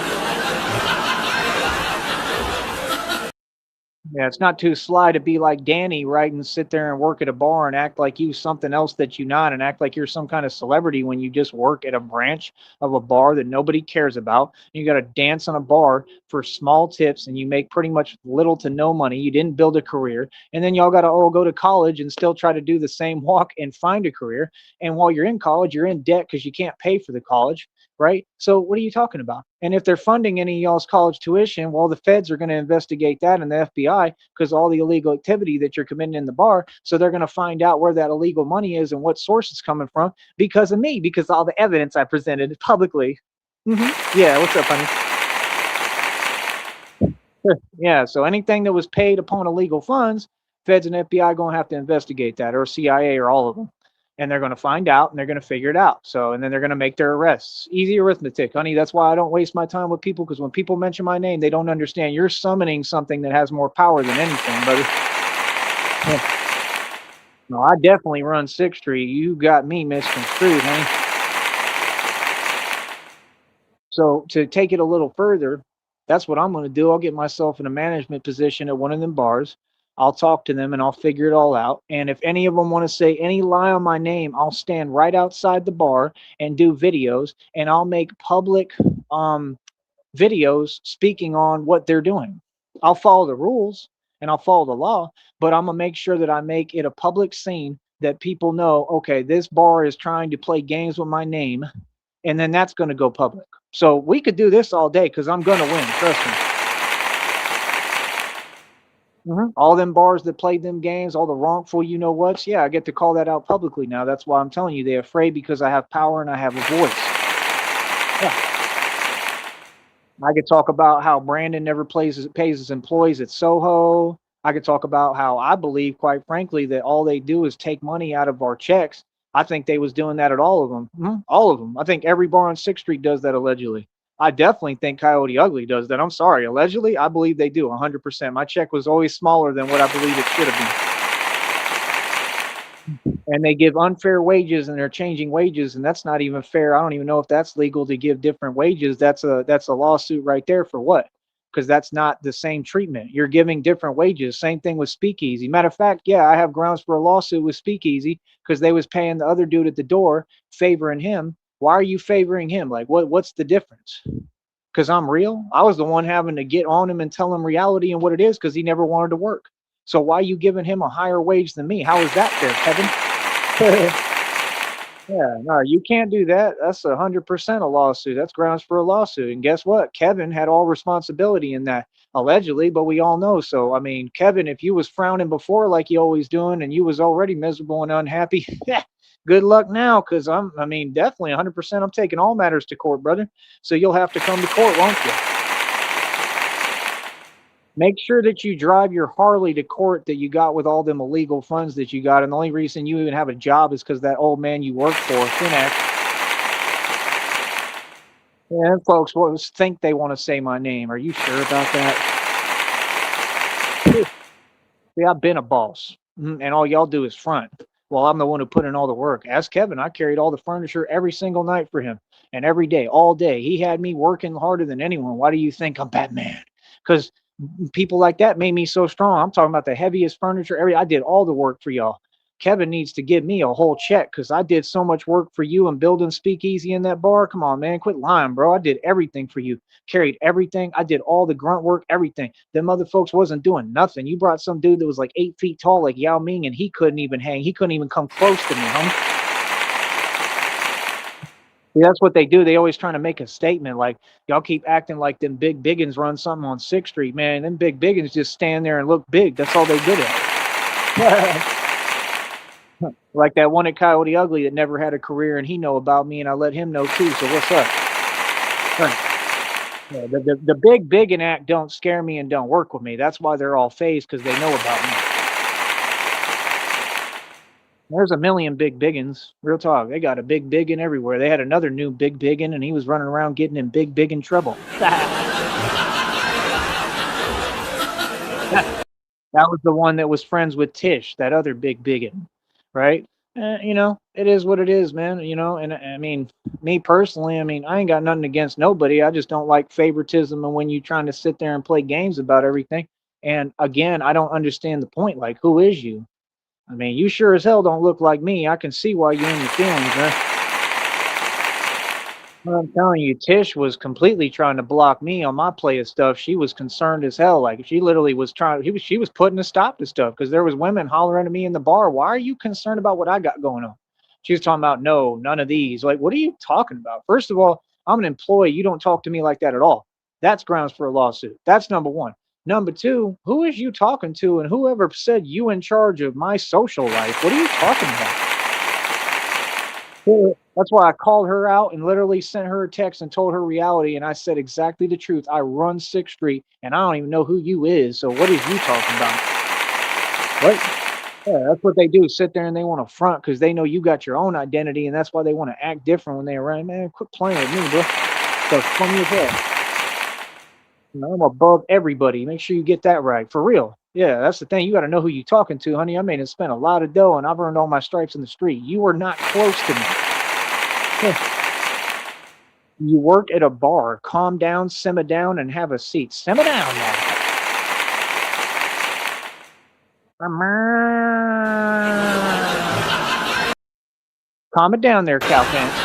Yeah, it's not too sly to be like Danny, right, and sit there and work at a bar and act like you something else that you're not, and act like you're some kind of celebrity when you just work at a branch of a bar that nobody cares about. You got to dance on a bar for small tips, and you make pretty much little to no money. You didn't build a career, and then y'all got to all go to college and still try to do the same walk and find a career. And while you're in college, you're in debt because you can't pay for the college, right? So what are you talking about? And if they're funding any of y'all's college tuition, well, the feds are going to investigate that and the FBI because all the illegal activity that you're committing in the bar. So they're going to find out where that illegal money is and what source it's coming from because of me, because all the evidence I presented publicly. Yeah, what's up, honey? Yeah, so anything that was paid upon illegal funds, feds and FBI going to have to investigate that, or CIA, or all of them. And they're going to find out and they're going to figure it out. So, and then they're going to make their arrests. Easy arithmetic, honey. That's why I don't waste my time with people, because when people mention my name, they don't understand. You're summoning something that has more power than anything, brother. Yeah. No, I definitely run 6th Street. You got me misconstrued, honey. So to take it a little further, that's what I'm going to do. I'll get myself in a management position at one of them bars. I'll talk to them and I'll figure it all out. And if any of them want to say any lie on my name, I'll stand right outside the bar and do videos, and I'll make public um, videos speaking on what they're doing. I'll follow the rules and I'll follow the law, but I'm going to make sure that I make it a public scene that people know, okay, this bar is trying to play games with my name, and then that's going to go public. So we could do this all day because I'm going to win. Trust me. All them bars that played them games, all the wrongful, you know what's, yeah, I get to call that out publicly now. That's why I'm telling you, they're afraid because I have power and I have a voice. Yeah. I could talk about how Brandon never pays his employees at Soho. I could talk about how I believe, quite frankly, that all they do is take money out of our checks. I think they was doing that at all of them. All of them. I think every bar on 6th Street does that allegedly. I definitely think Coyote Ugly does that. I'm sorry. Allegedly, I believe they do 100%. My check was always smaller than what I believe it should have been. And they give unfair wages and they're changing wages, and that's not even fair. I don't even know if that's legal to give different wages. That's a lawsuit right there for what? Because that's not the same treatment. You're giving different wages. Same thing with Speakeasy. Matter of fact, yeah, I have grounds for a lawsuit with Speakeasy because they was paying the other dude at the door, favoring him. Why are you favoring him? Like, what's the difference? Because I'm real? I was the one having to get on him and tell him reality and what it is because he never wanted to work. So why are you giving him a higher wage than me? How is that fair, Kevin? Yeah, no, you can't do that. That's 100% a lawsuit. That's grounds for a lawsuit. And guess what? Kevin had all responsibility in that. allegedly, but we all know. So, I mean, Kevin, if you was frowning before like you always doing and you was already miserable and unhappy, good luck now, because I mean, definitely 100% I'm taking all matters to court, brother. So you'll have to come to court, won't you? Make sure that you drive your Harley to court that you got with all them illegal funds that you got. And the only reason you even have a job is because that old man you work for, Finac. Yeah, folks will think they want to say my name. Are you sure about that? See, I've been a boss, and all y'all do is front. Well, I'm the one who put in all the work. Ask Kevin. I carried all the furniture every single night for him, and every day, all day. He had me working harder than anyone. Why do you think I'm Batman? Because people like that made me so strong. I'm talking about the heaviest furniture. I did all the work for y'all. Kevin needs to give me a whole check because I did so much work for you and building Speakeasy in that bar. Come on, man, quit lying, bro. I did everything for you, carried everything. I did all the grunt work, everything. Them other folks wasn't doing nothing. You brought some dude that was like 8 feet tall, like Yao Ming, and he couldn't even hang. He couldn't even come close to me, homie. See, that's what they do. They always trying to make a statement like y'all keep acting like them big biggins run something on 6th Street, man. Them big biggins just stand there and look big. That's all they good at. Like that one at Coyote Ugly that never had a career, and he know about me, and I let him know too. So what's up? Yeah, the big biggin act don't scare me and don't work with me. That's why they're all phased, because they know about me. There's a million big biggins. Real talk. They got a big biggin everywhere. They had another new big biggin, and he was running around getting in big biggin trouble. That was the one that was friends with Tish, that other big biggin, right? It is what it is, man. And I mean, me personally, I mean, I ain't got nothing against nobody. I just don't like favoritism and when you trying to sit there and play games about everything. And again, I don't understand the point. Like, who is you? I mean, you sure as hell don't look like me. I can see why you're in your feelings, man. Well, I'm telling you, Tish was completely trying to block me on my play of stuff. She was concerned as hell. Like she literally was trying. She was putting a stop to stuff because there was women hollering at me in the bar. Why are you concerned about what I got going on? She was talking about no, none of these. Like, what are you talking about? First of all, I'm an employee. You don't talk to me like that at all. That's grounds for a lawsuit. That's number one. Number two, who is you talking to, and whoever said you in charge of my social life? What are you talking about? That's why I called her out and literally sent her a text and told her reality. And I said exactly the truth. I run 6th Street and I don't even know who you is. So what is you talking about? What? Yeah, that's what they do. Sit there and they want to front because they know you got your own identity. And that's why they want to act different when they're around. Man, quit playing with me, bro. So funny as hell. I'm above everybody. Make sure you get that right. For real. Yeah, that's the thing. You got to know who you're talking to, honey. I made it spend a lot of dough and I've earned all my stripes in the street. You are not close to me. You work at a bar. Calm down, simmer down, and have a seat. Simmer down now. Calm it down there, cow pants.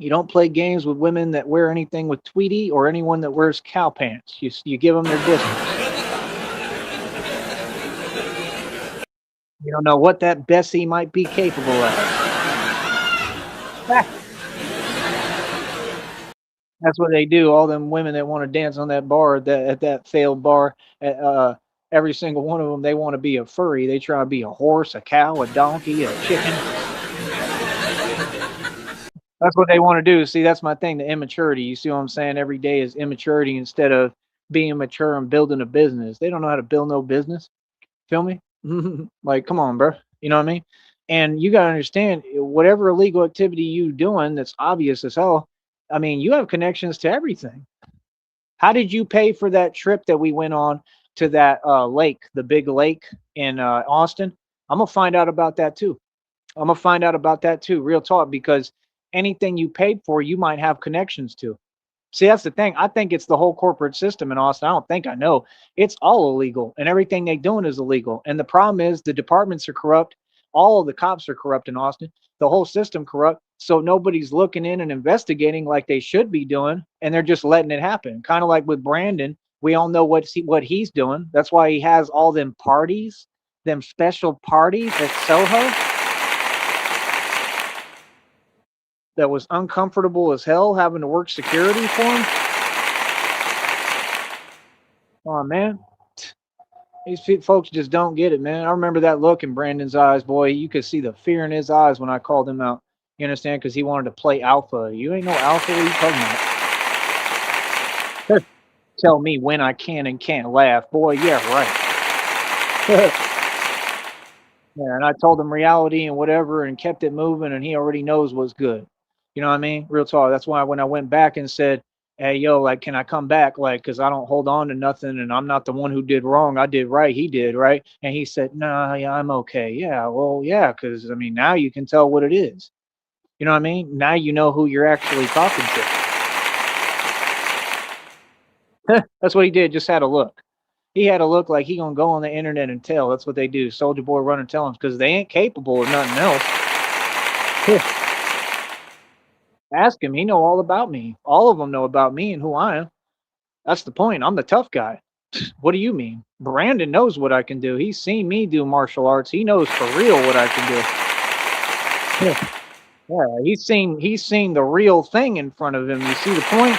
You don't play games with women that wear anything with Tweety or anyone that wears cow pants. You give them their distance. You don't know what that Bessie might be capable of. That's what they do. All them women that want to dance on that bar at that failed bar, every single one of them, they want to be a furry. They try to be a horse, a cow, a donkey, a chicken. That's what they want to do. See, that's my thing, the immaturity. You see what I'm saying? Every day is immaturity instead of being mature and building a business. They don't know how to build no business. Feel me? Like, come on, bro. You know what I mean? And you got to understand, whatever illegal activity you doing that's obvious as hell, I mean, you have connections to everything. How did you pay for that trip that we went on to that lake, the big lake in Austin? I'm going to find out about that too. Real talk, because anything you paid for, you might have connections to. See, that's the thing. I think it's the whole corporate system in Austin. I don't think I know. It's all illegal, and everything they're doing is illegal. And the problem is the departments are corrupt. All of the cops are corrupt in Austin. The whole system corrupt. So nobody's looking in and investigating like they should be doing, and they're just letting it happen. Kind of like with Brandon. We all know what he's doing. That's why he has all them parties, them special parties at Soho. that was uncomfortable as hell having to work security for him. Oh man, these folks just don't get it, man. I remember that look in Brandon's eyes, boy. You could see the fear in his eyes when I called him out. You understand? Because he wanted to play alpha. You ain't no alpha. What are you talking about? Tell me when I can and can't laugh, boy. Yeah, right. Yeah, and I told him reality and whatever, and kept it moving, and he already knows what's good. You know what I mean? Real talk. That's why when I went back and said, "Hey, yo, like, can I come back? Like, cause I don't hold on to nothing, and I'm not the one who did wrong. I did right. He did right." And he said, "Nah, yeah, I'm okay. Yeah, well, yeah, cause I mean, now you can tell what it is. You know what I mean? Now you know who you're actually talking to." That's what he did. Just had a look. He had a look like he gonna go on the internet and tell. That's what they do. Soldier Boy run and tell them because they ain't capable of nothing else. Ask him. He know all about me. All of them know about me and who I am. That's the point. I'm the tough guy. What do you mean? Brandon knows what I can do. He's seen me do martial arts. He knows for real what I can do. Yeah, he's seen the real thing in front of him. You see the point?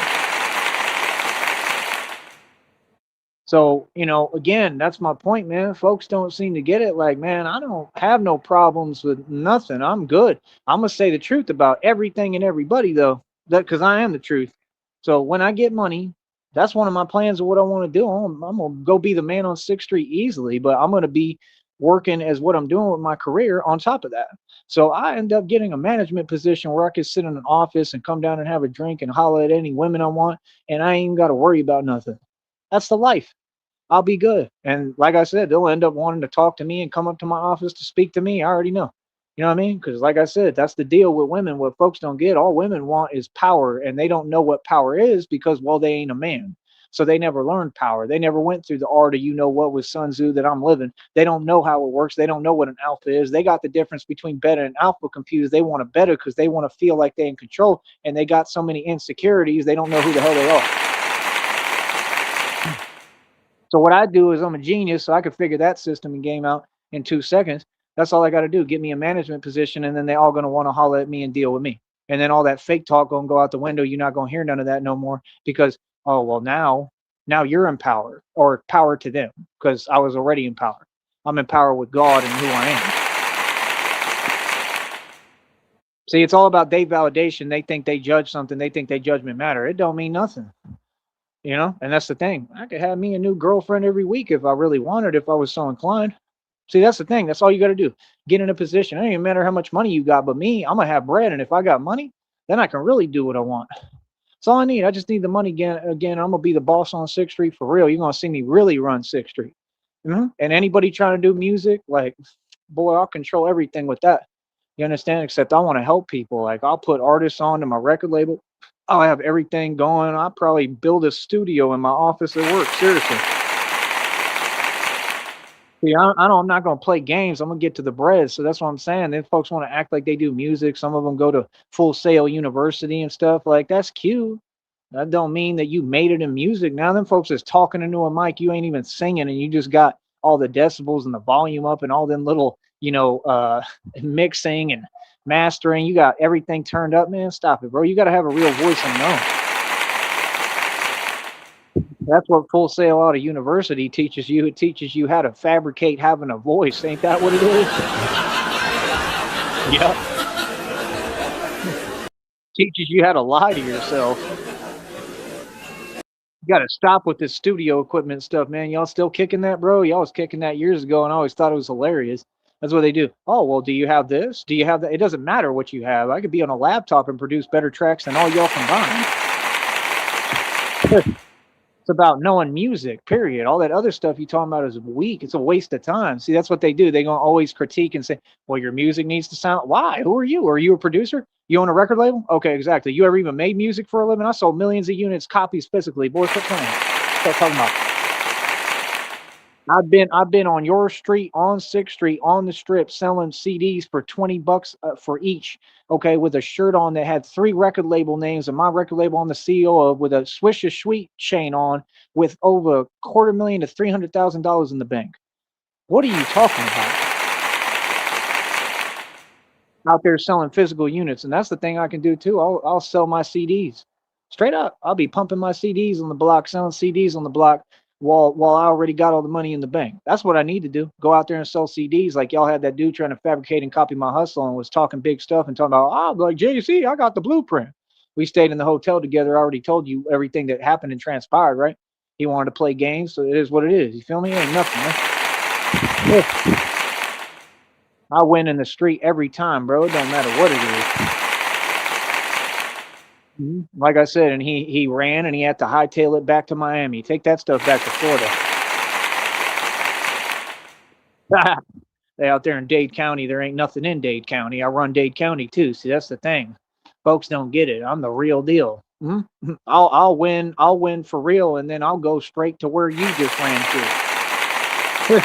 So, again, that's my point, man. Folks don't seem to get it. Like, man, I don't have no problems with nothing. I'm good. I'm gonna say the truth about everything and everybody, though, that because I am the truth. So when I get money, that's one of my plans of what I want to do. I'm gonna go be the man on Sixth Street easily, but I'm gonna be working as what I'm doing with my career on top of that. So I end up getting a management position where I can sit in an office and come down and have a drink and holler at any women I want, and I ain't even got to worry about nothing. That's the life. I'll be good. And like I said, they'll end up wanting to talk to me and come up to my office to speak to me. I already know. You know what I mean? Because like I said, that's the deal with women. What folks don't get, all women want is power, and they don't know what power is because, well, they ain't a man. So they never learned power. They never went through the art of with Sun Tzu that I'm living. They don't know how it works. They don't know what an alpha is. They got the difference between beta and alpha confused. They want a beta because they want to feel like they're in control, and they got so many insecurities, they don't know who the hell they are. So what I do is I'm a genius, so I could figure that system and game out in 2 seconds. That's all I got to do. Get me a management position, and then they all gonna want to holler at me and deal with me. And then all that fake talk gonna go out the window. You're not gonna hear none of that no more because oh well now you're in power or power to them because I was already in power. I'm in power with God and who I am. See, it's all about their validation. They think they judge something. They think they judgment matter. It don't mean nothing. And that's the thing. I could have me a new girlfriend every week if I really wanted, if I was so inclined. See, that's the thing. That's all you got to do. Get in a position. It don't even matter how much money you got, but me, I'm gonna have bread, and if I got money, then I can really do what I want. That's all I need. I just need the money again. Again, I'm gonna be the boss on Sixth Street for real. You're gonna see me really run Sixth Street. And anybody trying to do music, like, boy, I'll control everything with that. You understand? Except I want to help people. Like, I'll put artists onto my record label. I'll have everything going. I'll probably build a studio in my office at work. Seriously. See, I'm not going to play games. I'm going to get to the bread. So that's what I'm saying. Then folks want to act like they do music. Some of them go to Full Sail University and stuff. Like, that's cute. That don't mean that you made it in music. Now them folks is talking into a mic. You ain't even singing, and you just got all the decibels and the volume up and all them little, mixing and mastering. You got everything turned up, man. Stop it, bro. You got to have a real voice and know. That's what Full Sail out of university teaches you. It teaches you how to fabricate having a voice. Ain't that what it is? Yep. Teaches you how to lie to yourself. You got to stop with this studio equipment stuff, man. Y'all still kicking that, bro? Y'all was kicking that years ago, and I always thought it was hilarious. That's what they do. Oh, well, do you have this? Do you have that? It doesn't matter what you have. I could be on a laptop and produce better tracks than all y'all combined. It's about knowing music, period. All that other stuff you talking about is weak. It's a waste of time. See, that's what they do. They're going to always critique and say, well, your music needs to sound. Why? Who are you? Are you a producer? You own a record label? Okay, exactly. You ever even made music for a living? I sold millions of units, copies physically. Boy, quit playing. Stop talking about. I've been on your street, on Sixth Street, on the strip, selling CDs for $20 for each. Okay, with a shirt on that had 3 record label names and my record label on the CEO of, with a Swisher Sweet chain on, with over $250,000 to $300,000 in the bank. What are you talking about? out there selling physical units, and that's the thing I can do too. I'll sell my CDs straight up. I'll be pumping my CDs on the block, selling CDs on the block while I already got all the money in the bank. That's what I need to do. Go out there and sell CDs like y'all had that dude trying to fabricate and copy my hustle and was talking big stuff and talking about, oh, like JC, I got the blueprint. We stayed in the hotel together. I already told you everything that happened and transpired, right? He wanted to play games, so it is what it is. You feel me? It ain't nothing, man. Yeah. I win in the street every time, bro. It don't matter what it is. Like I said, and he ran and he had to hightail it back to Miami. Take that stuff back to Florida. They out there in Dade County, there ain't nothing in Dade County. I run Dade County too. See, that's the thing. Folks don't get it. I'm the real deal. I'll win. I'll win for real, and then I'll go straight to where you just ran to.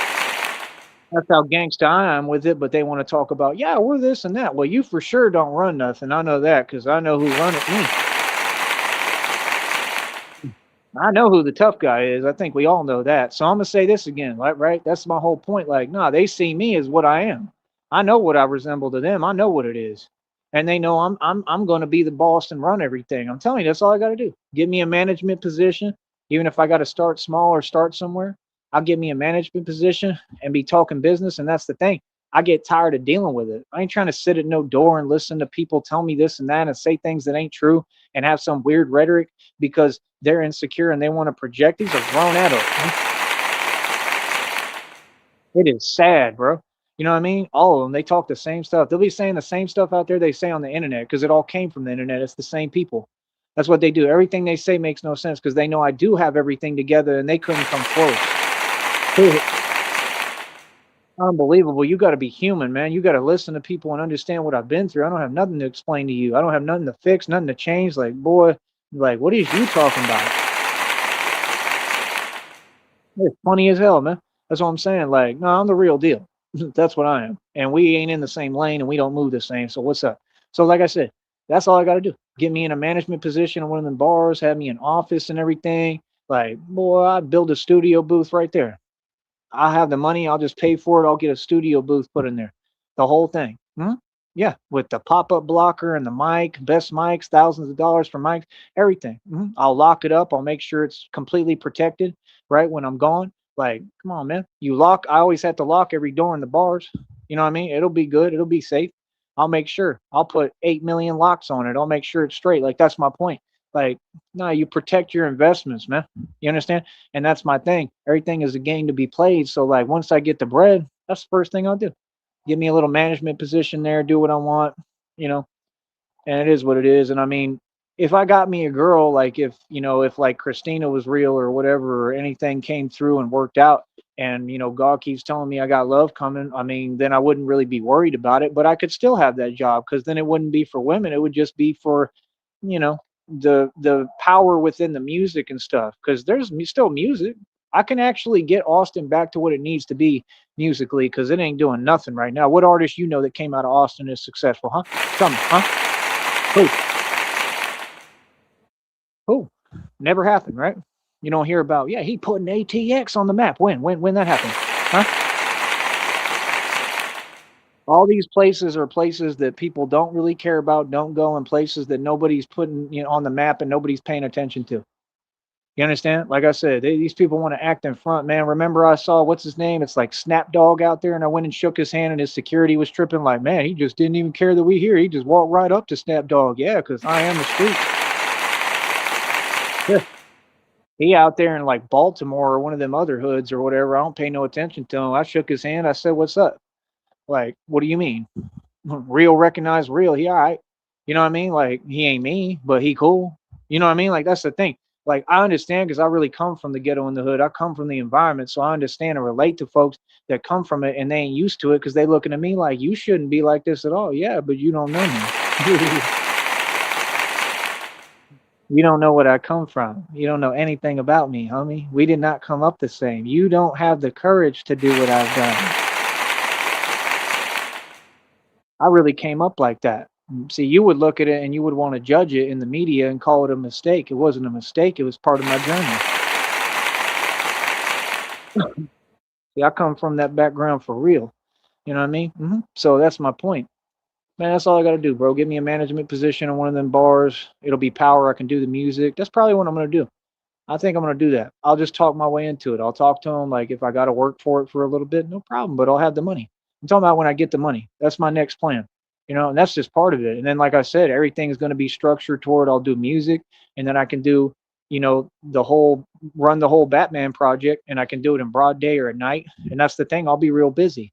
That's how gangsta I am with it. But they want to talk about, yeah, we're this and that. Well, you for sure don't run nothing. I know that because I know who run it. Me. I know who the tough guy is. I think we all know that. So I'm gonna say this again, right? That's my whole point. Like, nah, they see me as what I am. I know what I resemble to them. I know what it is, and they know I'm gonna be the boss and run everything. I'm telling you, that's all I got to do. Give me a management position, even if I got to start small or start somewhere. I'll give me a management position and be talking business. And that's the thing. I get tired of dealing with it. I ain't trying to sit at no door and listen to people tell me this and that and say things that ain't true and have some weird rhetoric because they're insecure and they want to project. These are grown adults. It is sad, bro. You know what I mean? All of them, they talk the same stuff. They'll be saying the same stuff out there they say on the internet because it all came from the internet. It's the same people. That's what they do. Everything they say makes no sense because they know I do have everything together and they couldn't come close. Unbelievable. You got to be human, man. You got to listen to people and understand what I've been through. I don't have nothing to explain to you. I don't have nothing to fix, nothing to change. Like, boy, like, what is you talking about? It's funny as hell, man. That's what I'm saying. Like, no, I'm the real deal. That's what I am. And we ain't in the same lane and we don't move the same. So what's up? So like I said, that's all I got to do. Get me in a management position in one of them bars, have me an office and everything. Like, boy, I'd build a studio booth right there. I'll have the money. I'll just pay for it. I'll get a studio booth put in there. The whole thing. Yeah, with the pop-up blocker and the mic, best mics, thousands of dollars for mics, everything. I'll lock it up. I'll make sure it's completely protected, right, when I'm gone. Like, come on, man. You lock. I always have to lock every door in the bars. You know what I mean? It'll be good. It'll be safe. I'll make sure. I'll put 8 million locks on it. I'll make sure it's straight. Like, that's my point. Like, no, you protect your investments, man. You understand? And that's my thing. Everything is a game to be played. So, like, once I get the bread, that's the first thing I'll do. Give me a little management position there, do what I want, you know, and it is what it is. And I mean, if I got me a girl, like if like Christina was real or whatever, or anything came through and worked out, and God keeps telling me I got love coming, I mean, then I wouldn't really be worried about it, but I could still have that job because then it wouldn't be for women. It would just be for, you know, the power within the music and stuff because there's still music. I can actually get Austin back to what it needs to be musically because it ain't doing nothing right now. What artist that came out of Austin is successful, huh? Tell me, huh? Who? Who? Never happened, right? You don't hear about, yeah, he putting ATX on the map. When that happened? Huh? All these places are places that people don't really care about, don't go, and places that nobody's putting on the map and nobody's paying attention to. You understand? Like I said, these people want to act in front, man. Remember, I saw what's his name? It's like Snapdog out there, and I went and shook his hand, and his security was tripping. Like, man, he just didn't even care that we here. He just walked right up to Snapdog. Yeah, because I am the street. Yeah. He out there in like Baltimore or one of them other hoods or whatever. I don't pay no attention to him. I shook his hand. I said, "What's up?" Like, what do you mean? Real recognize real. He all right. You know what I mean? Like, he ain't me, but he cool. You know what I mean? Like, that's the thing. Like, I understand because I really come from the ghetto and the hood. I come from the environment. So I understand and relate to folks that come from it and they ain't used to it because they looking at me like, you shouldn't be like this at all. Yeah, but you don't know me. You don't know what I come from. You don't know anything about me, homie. We did not come up the same. You don't have the courage to do what I've done. I really came up like that. See, you would look at it and you would want to judge it in the media and call it a mistake. It wasn't a mistake. It was part of my journey. See, I come from that background for real. You know what I mean? So that's my point. Man, that's all I got to do, bro. Give me a management position in one of them bars. It'll be power. I can do the music. That's probably what I'm going to do. I think I'm going to do that. I'll just talk my way into it. I'll talk to them. Like if I got to work for it for a little bit, no problem, but I'll have the money. I'm talking about when I get the money. That's my next plan, and that's just part of it. And then, like I said, everything's going to be structured toward I'll do music and then I can do, run the whole Batman project and I can do it in broad day or at night. And that's the thing. I'll be real busy.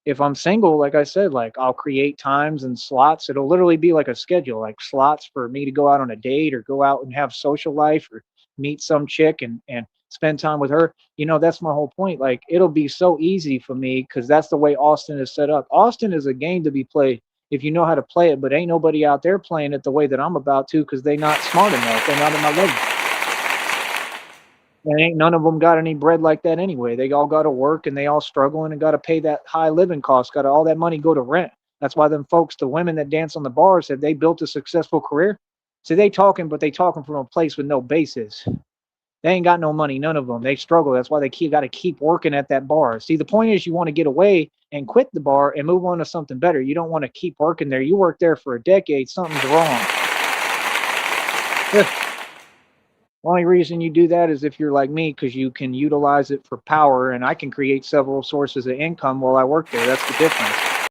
If I'm single, like I said, like I'll create times and slots. It'll literally be like a schedule, like slots for me to go out on a date or go out and have social life or meet some chick and spend time with her. That's my whole point. Like it'll be so easy for me because that's the way Austin is set up. Austin is a game to be played if you know how to play it, but ain't nobody out there playing it the way that I'm about to because they not smart enough. They're not in my level. And ain't none of them got any bread like that anyway. They all got to work and they all struggling and got to pay that high living cost. Got all that money go to rent. That's why them folks, the women that dance on the bars, have they built a successful career? So they talking, but they talking from a place with no basis. They ain't got no money, none of them. They struggle. That's why they got to keep working at that bar. See, the point is you want to get away and quit the bar and move on to something better. You don't want to keep working there. You work there for a decade, something's wrong. Only reason you do that is if you're like me, because you can utilize it for power, and I can create several sources of income while I work there. That's the difference.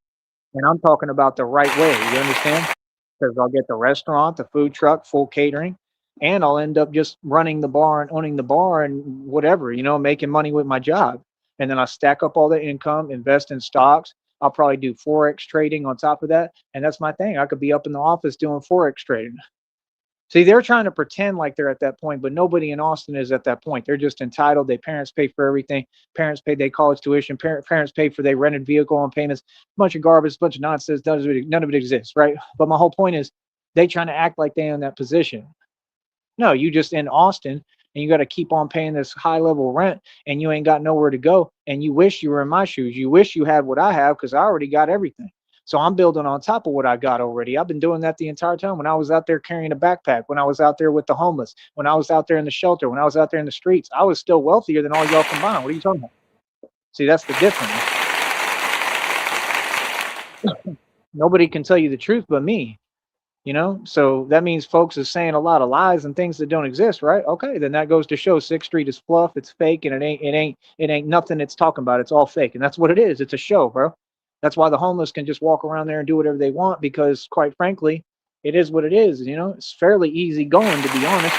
And I'm talking about the right way. You understand? Because I'll get the restaurant, the food truck, full catering, and I'll end up just running the bar and owning the bar and whatever, making money with my job. And then I stack up all the income, invest in stocks. I'll probably do Forex trading on top of that. And that's my thing. I could be up in the office doing Forex trading. See, they're trying to pretend like they're at that point, but nobody in Austin is at that point. They're just entitled. Their parents pay for everything. Parents pay their college tuition. Parents pay for their rented vehicle on payments. A bunch of garbage, a bunch of nonsense. None of it exists, right? But my whole point is they trying to act like they're in that position. No, you just in Austin and you got to keep on paying this high level rent and you ain't got nowhere to go. And you wish you were in my shoes. You wish you had what I have because I already got everything. So I'm building on top of what I got already. I've been doing that the entire time. When I was out there carrying a backpack, when I was out there with the homeless, when I was out there in the shelter, when I was out there in the streets, I was still wealthier than all y'all combined. What are you talking about? See, that's the difference. Nobody can tell you the truth but me. So that means folks is saying a lot of lies and things that don't exist, right? Okay, then that goes to show Sixth Street is fluff, it's fake, and it ain't nothing it's talking about. It's all fake. And that's what it is. It's a show, bro. That's why the homeless can just walk around there and do whatever they want because quite frankly, it is what it is. It's fairly easy going, to be honest.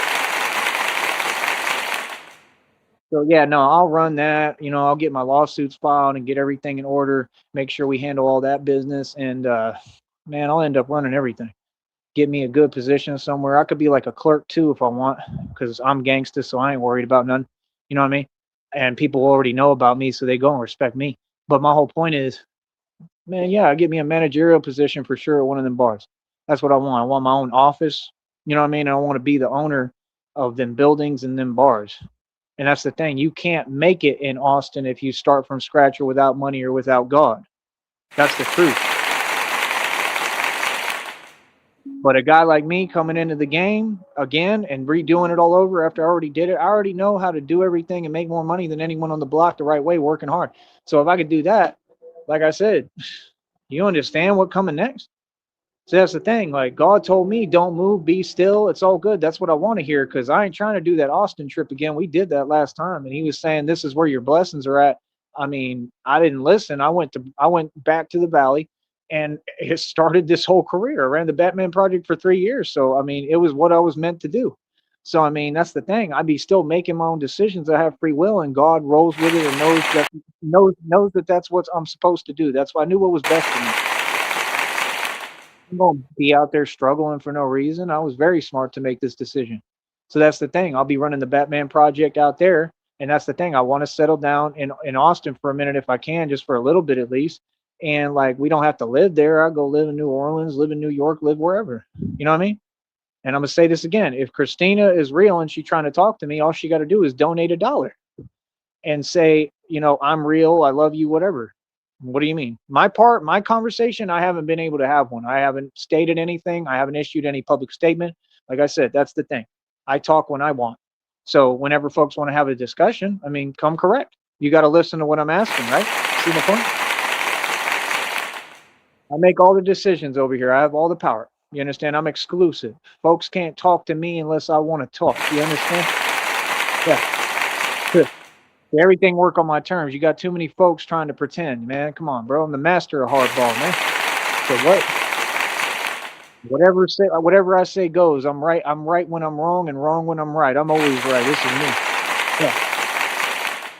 So yeah, no, I'll run that. I'll get my lawsuits filed and get everything in order, make sure we handle all that business, and man, I'll end up running everything. Get me a good position somewhere. I could be like a clerk too if I want, because I'm gangster, so I ain't worried about none. You know what I mean? And people already know about me, so they go and respect me. But my whole point is, man, yeah, get me a managerial position for sure at one of them bars. That's what I want. I want my own office. You know what I mean? I want to be the owner of them buildings and them bars. And that's the thing. You can't make it in Austin if you start from scratch or without money or without God. That's the truth. But a guy like me coming into the game again and redoing it all over after I already did it, I already know how to do everything and make more money than anyone on the block the right way, working hard. So if I could do that, like I said, you understand what coming next? So that's the thing. Like God told me, don't move, be still. It's all good. That's what I want to hear because I ain't trying to do that Austin trip again. We did that last time, and he was saying this is where your blessings are at. I mean, I didn't listen. I went back to the valley, and it started this whole career. I ran the Batman project for 3 years. So I mean, it was what I was meant to do. So I mean, that's the thing. I'd be still making my own decisions. I have free will, and God rolls with it and knows that that's what I'm supposed to do. That's why I knew what was best for me. I'm gonna be out there struggling for no reason. I was very smart to make this decision. So that's the thing. I'll be running the Batman project out there. And that's the thing. I want to settle down in Austin for a minute if I can, just for a little bit at least. And like we don't have to live there. I'll go live in New Orleans, live in New York, live wherever. You know what I mean? And I'm gonna say this again. If Christina is real and she's trying to talk to me, all she got to do is donate $1 and say, I'm real, I love you, whatever. What do you mean? My conversation, I haven't been able to have one. I haven't stated anything. I haven't issued any public statement. Like I said, that's the thing. I talk when I want. So whenever folks want to have a discussion, I mean, come correct. You got to listen to what I'm asking, right? See the point? I make all the decisions over here. I have all the power. You understand? I'm exclusive. Folks can't talk to me unless I want to talk. You understand? Yeah. Good. Everything work on my terms. You got too many folks trying to pretend, man. Come on, bro. I'm the master of hardball, man. So whatever I say goes. I'm right. I'm right when I'm wrong and wrong when I'm right. I'm always right. This is me. Yeah.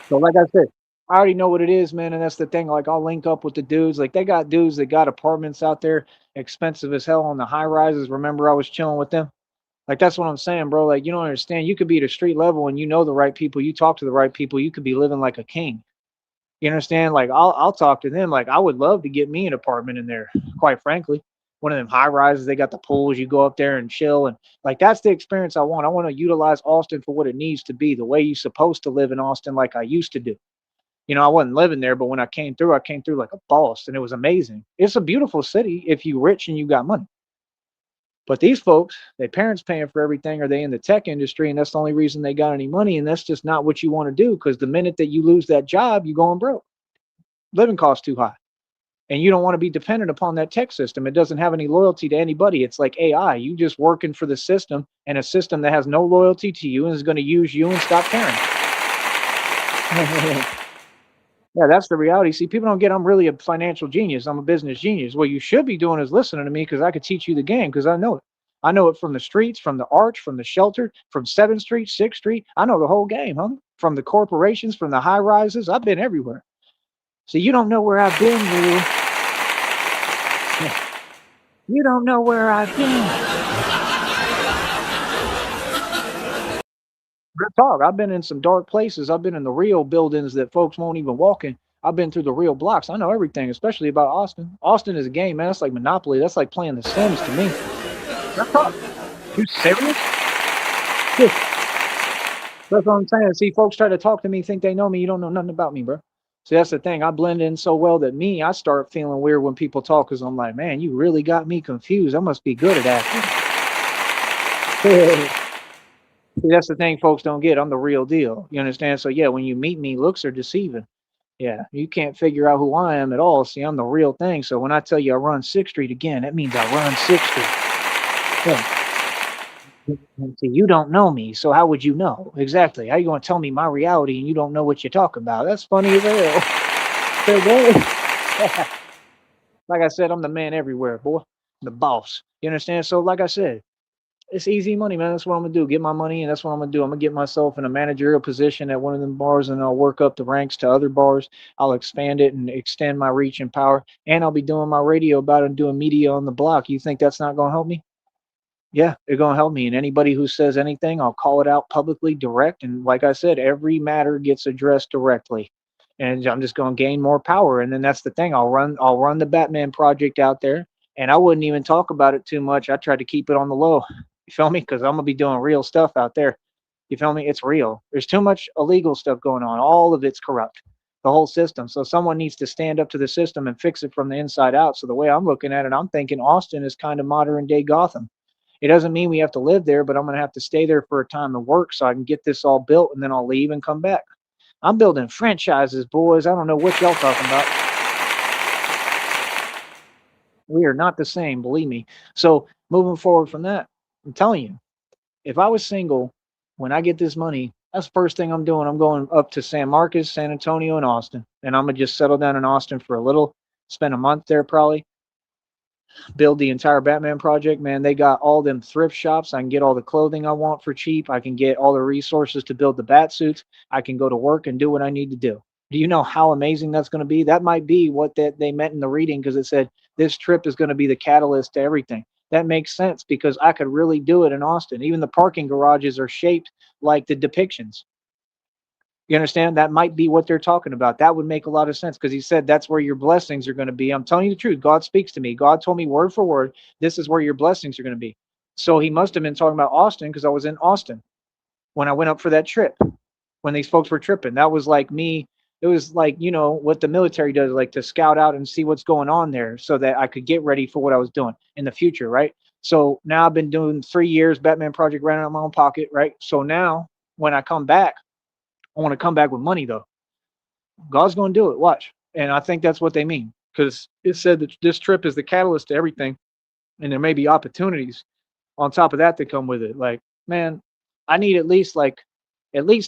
So like I said, I already know what it is, man, and that's the thing. Like I'll link up with the dudes. Like they got dudes that got apartments out there, expensive as hell on the high rises. Remember, I was chilling with them. Like that's what I'm saying, bro. Like you don't understand. You could be at a street level and you know the right people. You talk to the right people. You could be living like a king. You understand? Like I'll talk to them. Like I would love to get me an apartment in there. Quite frankly, one of them high rises. They got the pools. You go up there and chill, and like that's the experience I want. I want to utilize Austin for what it needs to be, the way you're supposed to live in Austin, like I used to do. I wasn't living there, but when I came through like a boss, and it was amazing. It's a beautiful city if you rich and you got money. But these folks, their parents paying for everything, or they in the tech industry, and that's the only reason they got any money. And that's just not what you want to do, because the minute that you lose that job, you going broke. Living costs too high. And you don't want to be dependent upon that tech system. It doesn't have any loyalty to anybody. It's like AI. You just working for the system, and a system that has no loyalty to you and is going to use you and stop caring. Yeah, that's the reality. See, people don't get I'm really a financial genius. I'm a business genius. What you should be doing is listening to me, because I could teach you the game, because I know it. I know it from the streets, from the arch, from the shelter, from 7th Street, 6th Street. I know the whole game, huh? From the corporations, from the high rises. I've been everywhere. So you don't know where I've been, Lou. You don't know where I've been. Real talk. I've been in some dark places. I've been in the real buildings that folks won't even walk in. I've been through the real blocks. I know everything, especially about Austin. Austin is a game, man. That's like Monopoly. That's like playing The Sims to me. Real talk. You serious? Yeah. That's what I'm saying. See, folks try to talk to me, think they know me. You don't know nothing about me, bro. See, that's the thing. I blend in so well that I start feeling weird when people talk, because I'm like, man, you really got me confused. I must be good at acting. See, that's the thing folks don't get. I'm the real deal. You understand? So yeah, when you meet me, looks are deceiving. Yeah, you can't figure out who I am at all. See, I'm the real thing. So when I tell you I run 6th Street again, that means I run 6th Street. Yeah. See, you don't know me, so how would you know? Exactly. How you going to tell me my reality and you don't know what you're talking about? That's funny as hell. Like I said, I'm the man everywhere, boy. The boss. You understand? So like I said, it's easy money, man. That's what I'm gonna do. Get my money, and that's what I'm gonna do. I'm gonna get myself in a managerial position at one of them bars, and I'll work up the ranks to other bars. I'll expand it and extend my reach and power, and I'll be doing my radio about it and doing media on the block. You think that's not gonna help me? Yeah, it's gonna help me. And anybody who says anything, I'll call it out publicly, direct. And like I said, every matter gets addressed directly. And I'm just gonna gain more power. And then that's the thing. I'll run the Batman project out there, and I wouldn't even talk about it too much. I tried to keep it on the low. You feel me? Because I'm gonna be doing real stuff out there. You feel me? It's real. There's too much illegal stuff going on. All of it's corrupt. The whole system. So someone needs to stand up to the system and fix it from the inside out. So the way I'm looking at it, I'm thinking Austin is kind of modern day Gotham. It doesn't mean we have to live there, but I'm going to have to stay there for a time to work so I can get this all built, and then I'll leave and come back. I'm building franchises, boys. I don't know what y'all talking about. We are not the same, believe me. So moving forward from that, I'm telling you, if I was single, when I get this money, that's the first thing I'm doing. I'm going up to San Marcos, San Antonio, and Austin. And I'm going to just settle down in Austin for a little, spend a month there probably, build the entire Batman project. Man, they got all them thrift shops. I can get all the clothing I want for cheap. I can get all the resources to build the bat suits. I can go to work and do what I need to do. Do you know how amazing that's going to be? That might be what they meant in the reading, because it said this trip is going to be the catalyst to everything. That makes sense, because I could really do it in Austin. Even the parking garages are shaped like the depictions. You understand? That might be what they're talking about. That would make a lot of sense, because he said that's where your blessings are going to be. I'm telling you the truth. God speaks to me. God told me word for word, this is where your blessings are going to be. So he must have been talking about Austin, because I was in Austin when I went up for that trip, when these folks were tripping. That was like me. It was like, what the military does, like to scout out and see what's going on there so that I could get ready for what I was doing in the future, right? So now I've been doing 3 years, Batman project ran out of my own pocket, right? So now when I come back, I want to come back with money though. God's going to do it. Watch. And I think that's what they mean. because it said that this trip is the catalyst to everything, and there may be opportunities on top of that come with it. Like, man, I need at least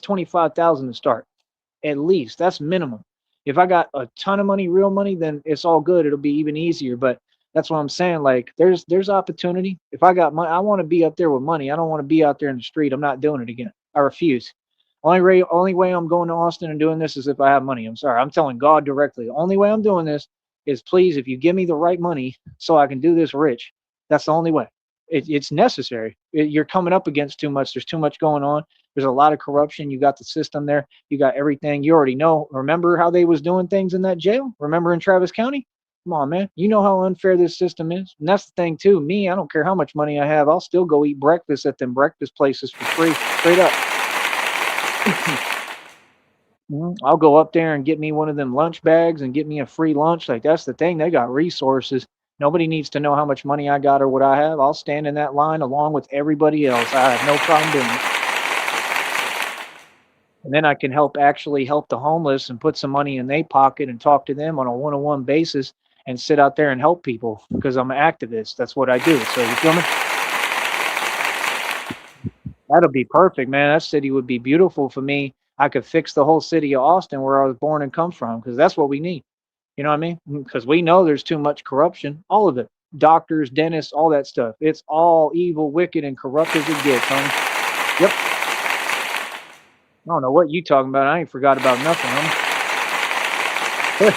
25,000 to start. At least that's minimum. If I got a ton of money, real money, then it's all good. It'll be even easier. But that's what I'm saying. Like, there's opportunity. If I got money, I want to be up there with money. I don't want to be out there in the street. I'm not doing it again. I refuse. Only way I'm going to Austin and doing this is if I have money. I'm sorry. I'm telling God directly. The only way I'm doing this is, please, if you give me the right money so I can do this rich, that's the only way. It's necessary. You're coming up against too much. There's too much going on. There's a lot of corruption. You got the system there. You got everything. You already know. Remember how they was doing things in that jail? Remember in Travis County? Come on, man. You know how unfair this system is. And that's the thing too. Me, I don't care how much money I have. I'll still go eat breakfast at them breakfast places for free, straight up. I'll go up there and get me one of them lunch bags and get me a free lunch. Like, that's the thing. They got resources. Nobody needs to know how much money I got or what I have. I'll stand in that line along with everybody else. I have no problem doing it. And then I can actually help the homeless and put some money in their pocket and talk to them on a one-on-one basis and sit out there and help people because I'm an activist. That's what I do. So you feel me? That'll be perfect, man. That city would be beautiful for me. I could fix the whole city of Austin where I was born and come from, because that's what we need. You know what I mean? Because we know there's too much corruption, all of it. Doctors, dentists, all that stuff. It's all evil, wicked, and corrupt as it gets, homie. Yep. I don't know what you talking about. I ain't forgot about nothing, homie.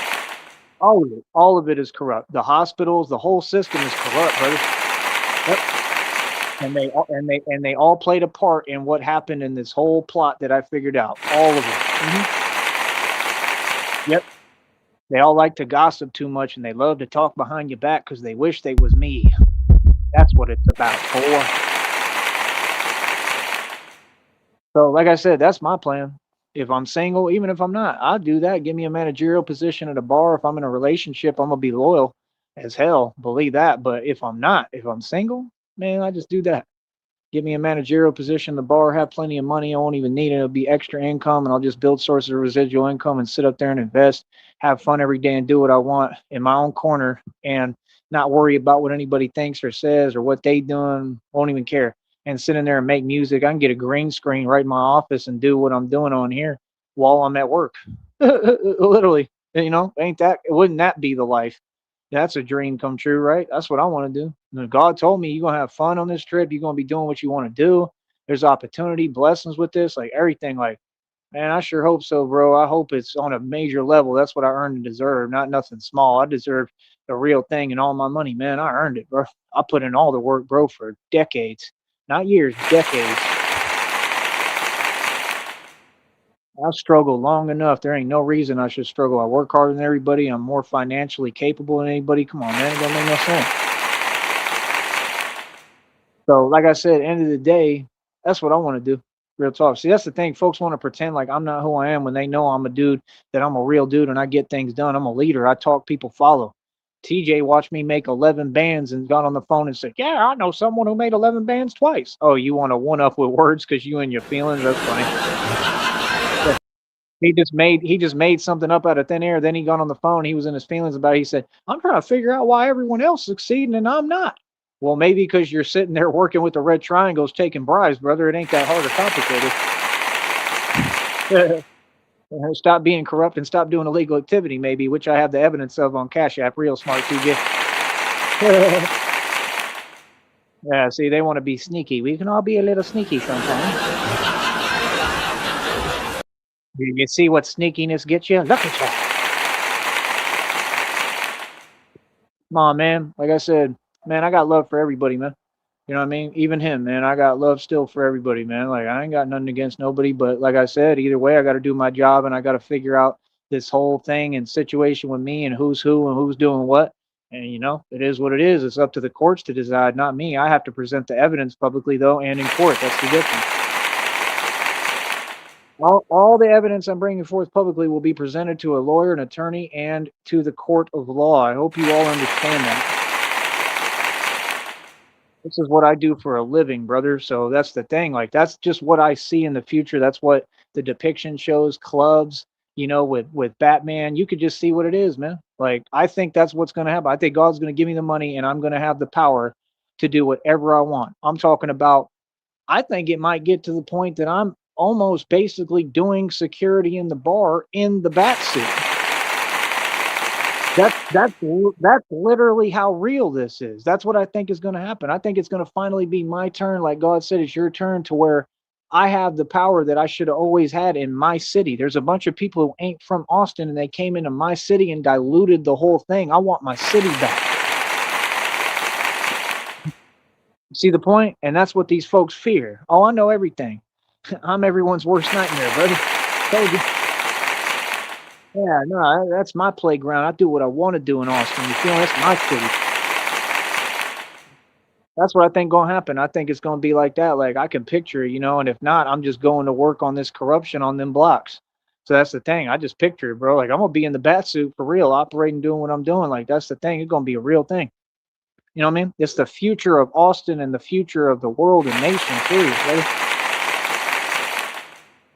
All of it is corrupt. The hospitals, the whole system is corrupt, brother. Yep. And they all played a part in what happened in this whole plot that I figured out. All of it. Yep. They all like to gossip too much, and they love to talk behind your back because they wish they was me. That's what it's about, boy. So, like I said, that's my plan. If I'm single, even if I'm not, I'll do that. Give me a managerial position at a bar. If I'm in a relationship, I'm gonna be loyal as hell. Believe that. But if I'm not, if I'm single, man, I just do that. Give me a managerial position at the bar, have plenty of money. I won't even need it. It'll be extra income, and I'll just build sources of residual income and sit up there and invest, have fun every day, and do what I want in my own corner, and not worry about what anybody thinks or says or what they doing. Won't even care. And sit in there and make music. I can get a green screen right in my office and do what I'm doing on here while I'm at work. Literally, wouldn't that be the life? That's a dream come true, right? That's what I want to do. And God told me you're going to have fun on this trip. You're going to be doing what you want to do. There's opportunity, blessings with this, like everything. Like, man, I sure hope so, bro. I hope it's on a major level. That's what I earned and deserve, not nothing small. I deserve the real thing and all my money, man. I earned it, bro. I put in all the work, bro, for decades, not years, decades. I've struggled long enough. There ain't no reason I should struggle. I work harder than everybody. I'm more financially capable than anybody. Come on, man. It don't make no sense. So, like I said, end of the day, that's what I want to do. Real talk. See, that's the thing. Folks want to pretend like I'm not who I am when they know I'm a dude, that I'm a real dude and I get things done. I'm a leader. I talk, people follow. TJ watched me make 11 bands and got on the phone and said, yeah, I know someone who made 11 bands twice. Oh, you want to one up with words because you and your feelings? That's funny. He just made something up out of thin air. Then he got on the phone. He was in his feelings about it. He said, I'm trying to figure out why everyone else is succeeding and I'm not. Well, maybe because you're sitting there working with the red triangles, taking bribes, brother. It ain't that hard or complicated. Stop being corrupt and stop doing illegal activity, maybe, which I have the evidence of on Cash App. Real smart, TJ. Yeah, see, they want to be sneaky. We can all be a little sneaky sometimes. You see what sneakiness gets you? Look at you. Come on, man. Like I said, man, I got love for everybody, man. You know what I mean? Even him, man. I got love still for everybody, man. Like, I ain't got nothing against nobody, but like I said, either way, I got to do my job and I got to figure out this whole thing and situation with me and who's who and who's doing what. And, it is what it is. It's up to the courts to decide, not me. I have to present the evidence publicly, though, and in court. That's the difference. All the evidence I'm bringing forth publicly will be presented to a lawyer, an attorney, and to the court of law. I hope you all understand that. This is what I do for a living, brother. So that's the thing. Like, that's just what I see in the future. That's what the depiction shows, clubs, with Batman. You could just see what it is, man. Like, I think that's what's going to happen. I think God's going to give me the money and I'm going to have the power to do whatever I want. I'm talking about, I think it might get to the point that I'm almost basically doing security in the bar in the bat suit. That's literally how real this is. That's what I think is going to happen. I think it's going to finally be my turn. Like God said, it's your turn, to where I have the power that I should have always had in my city. There's a bunch of people who ain't from Austin and they came into my city and diluted the whole thing. I want my city back. See the point? And that's what these folks fear. Oh, I know everything. I'm everyone's worst nightmare, brother. Told you. Yeah, no, that's my playground. I do what I want to do in Austin. You feel me? That's my city. That's what I think gonna happen. I think it's gonna be like that. Like, I can picture it, and if not, I'm just going to work on this corruption on them blocks. So that's the thing. I just picture it, bro. Like, I'm gonna be in the bat suit for real, operating, doing what I'm doing. Like, that's the thing. It's gonna be a real thing. You know what I mean? It's the future of Austin and the future of the world and nation, period, brother.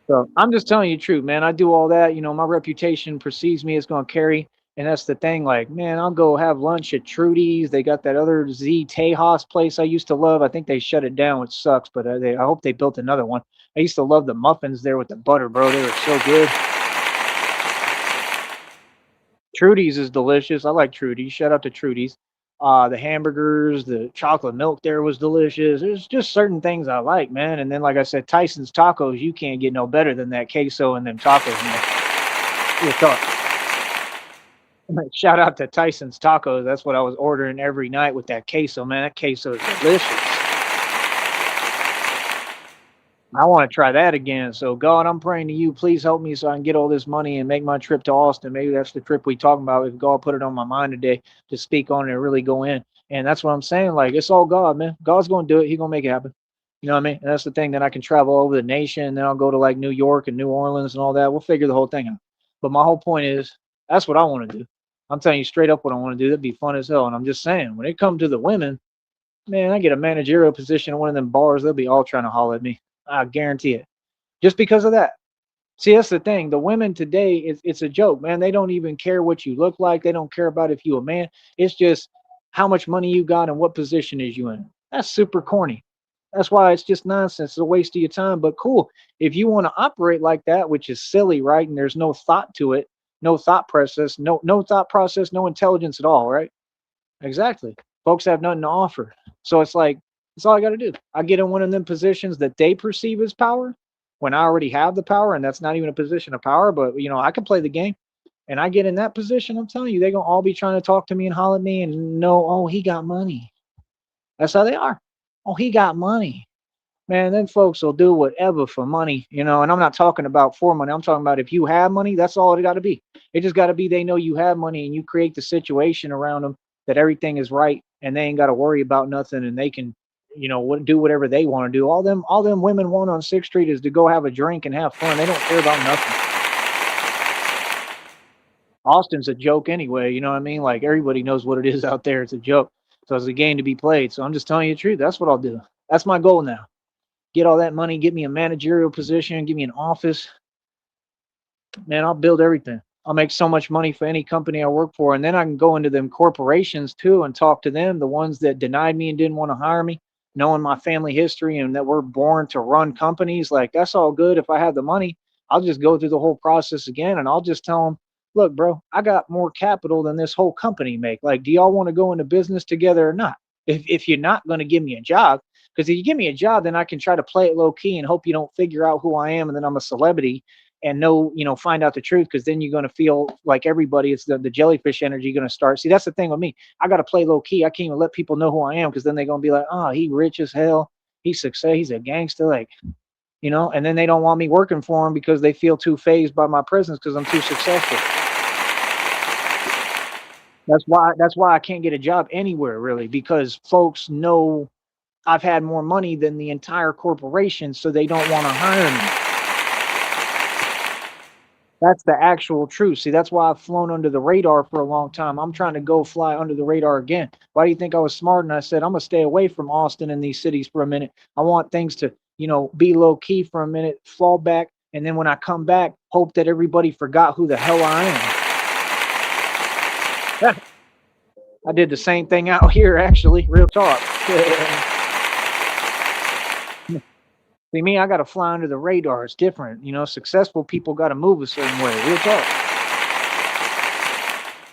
So I'm just telling you the truth, man. I do all that. My reputation precedes me. It's going to carry. And that's the thing. Like, man, I'll go have lunch at Trudy's. They got that other Z Tejas place I used to love. I think they shut it down, which sucks, but I hope they built another one. I used to love the muffins there with the butter, bro. They were so good. Trudy's is delicious. I like Trudy's. Shout out to Trudy's. The hamburgers, the chocolate milk there was delicious. There's just certain things I like, man. And then, like I said, Tyson's Tacos, you can't get no better than that queso and them tacos, man. Shout out to Tyson's Tacos. That's what I was ordering every night with that queso, man. That queso is delicious. I want to try that again. So, God, I'm praying to you. Please help me so I can get all this money and make my trip to Austin. Maybe that's the trip we talking about. If God put it on my mind today to speak on it and really go in. And that's what I'm saying. Like, it's all God, man. God's going to do it. He's going to make it happen. You know what I mean? And that's the thing. Then I can travel over the nation. And then I'll go to like New York and New Orleans and all that. We'll figure the whole thing out. But my whole point is, that's what I want to do. I'm telling you straight up what I want to do. That'd be fun as hell. And I'm just saying, when it comes to the women, man, I get a managerial position in one of them bars, they'll be all trying to holler at me. I guarantee it. Just because of that. See, that's the thing. The women today, it's a joke, man. They don't even care what you look like. They don't care about if you a man. It's just how much money you got and what position is you in. That's super corny. That's why it's just nonsense. It's a waste of your time. But cool. If you want to operate like that, which is silly, right? And there's no thought to it, no thought process, no thought process, no intelligence at all, right? Exactly. Folks have nothing to offer. So it's like, that's all I got to do. I get in one of them positions that they perceive as power when I already have the power, and that's not even a position of power, but I can play the game. And I get in that position, I'm telling you, they're gonna all be trying to talk to me and holler at me and know, oh, he got money. That's how they are. Oh, he got money. Man, then folks will do whatever for money, and I'm not talking about for money. I'm talking about if you have money, that's all it got to be. It just got to be they know you have money and you create the situation around them that everything is right and they ain't got to worry about nothing and they can do whatever they want to do. All them women want on 6th Street is to go have a drink and have fun. They don't care about nothing. Austin's a joke anyway, you know what I mean? Like, everybody knows what it is out there. It's a joke. So it's a game to be played. So I'm just telling you the truth. That's what I'll do. That's my goal now. Get all that money, get me a managerial position, give me an office. Man, I'll build everything. I'll make so much money for any company I work for. And then I can go into them corporations too and talk to them, the ones that denied me and didn't want to hire me, knowing my family history and that we're born to run companies. Like, that's all good. If I have the money, I'll just go through the whole process again and I'll just tell them, look, bro, I got more capital than this whole company make. Like, do y'all want to go into business together or not? If you're not going to give me a job, because if you give me a job, then I can try to play it low key and hope you don't figure out who I am and then I'm a celebrity and find out the truth, because then you're going to feel like everybody, it's the jellyfish energy going to start. See, that's the thing with me. I got to play low key. I can't even let people know who I am, because then they're going to be like, oh, he rich as hell. He's success. He's a gangster. Like, and then they don't want me working for them because they feel too phased by my presence because I'm too successful. That's why I can't get a job anywhere, really, because folks know I've had more money than the entire corporation, so they don't want to hire me. That's the actual truth. See, that's why I've flown under the radar for a long time. I'm trying to go fly under the radar again. Why do you think I was smart and I said, I'm going to stay away from Austin and these cities for a minute? I want things to, be low key for a minute, fall back. And then when I come back, hope that everybody forgot who the hell I am. I did the same thing out here, actually. Real talk. See, me, I got to fly under the radar. It's different. Successful people got to move a certain way. Real talk.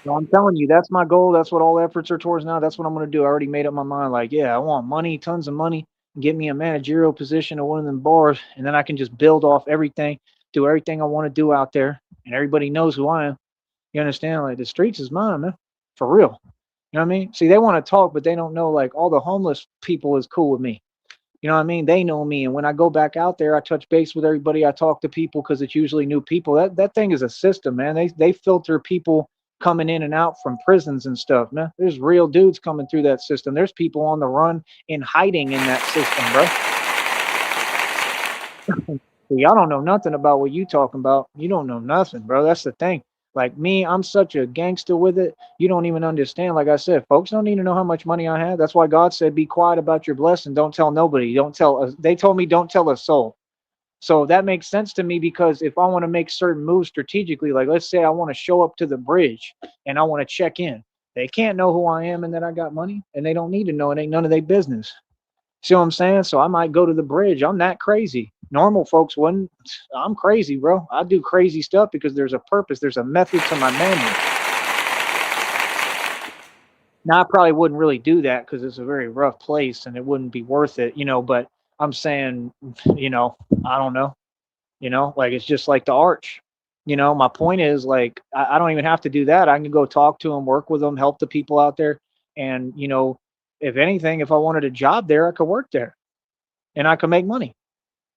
So I'm telling you, that's my goal. That's what all efforts are towards now. That's what I'm going to do. I already made up my mind. Like, yeah, I want money, tons of money, get me a managerial position at one of them bars, and then I can just build off everything, do everything I want to do out there, and everybody knows who I am. You understand? Like, the streets is mine, man. For real. You know what I mean? See, they want to talk, but they don't know, like, all the homeless people is cool with me. You know what I mean? They know me. And when I go back out there, I touch base with everybody. I talk to people because it's usually new people. That thing is a system, man. They filter people coming in and out from prisons and stuff, man. There's real dudes coming through that system. There's people on the run and hiding in that system, bro. So y'all don't know nothing about what you talking about. You don't know nothing, bro. That's the thing. Like me, I'm such a gangster with it. You don't even understand. Like I said, folks don't need to know how much money I have. That's why God said, "Be quiet about your blessing. Don't tell nobody. Don't tell us." They told me, "Don't tell a soul." So that makes sense to me because if I want to make certain moves strategically, like let's say I want to show up to the bridge and I want to check in, they can't know who I am and that I got money, and they don't need to know. It ain't none of their business. See what I'm saying? So I might go to the bridge. I'm that crazy. Normal folks wouldn't. I'm crazy, bro. I do crazy stuff because there's a purpose. There's a method to my madness. Now I probably wouldn't really do that because it's a very rough place and it wouldn't be worth it, but I'm saying, I don't know, like it's just like the arch. My point is like I don't even have to do that. I can go talk to them, work with them, help the people out there. And if anything, if I wanted a job there, I could work there and I could make money.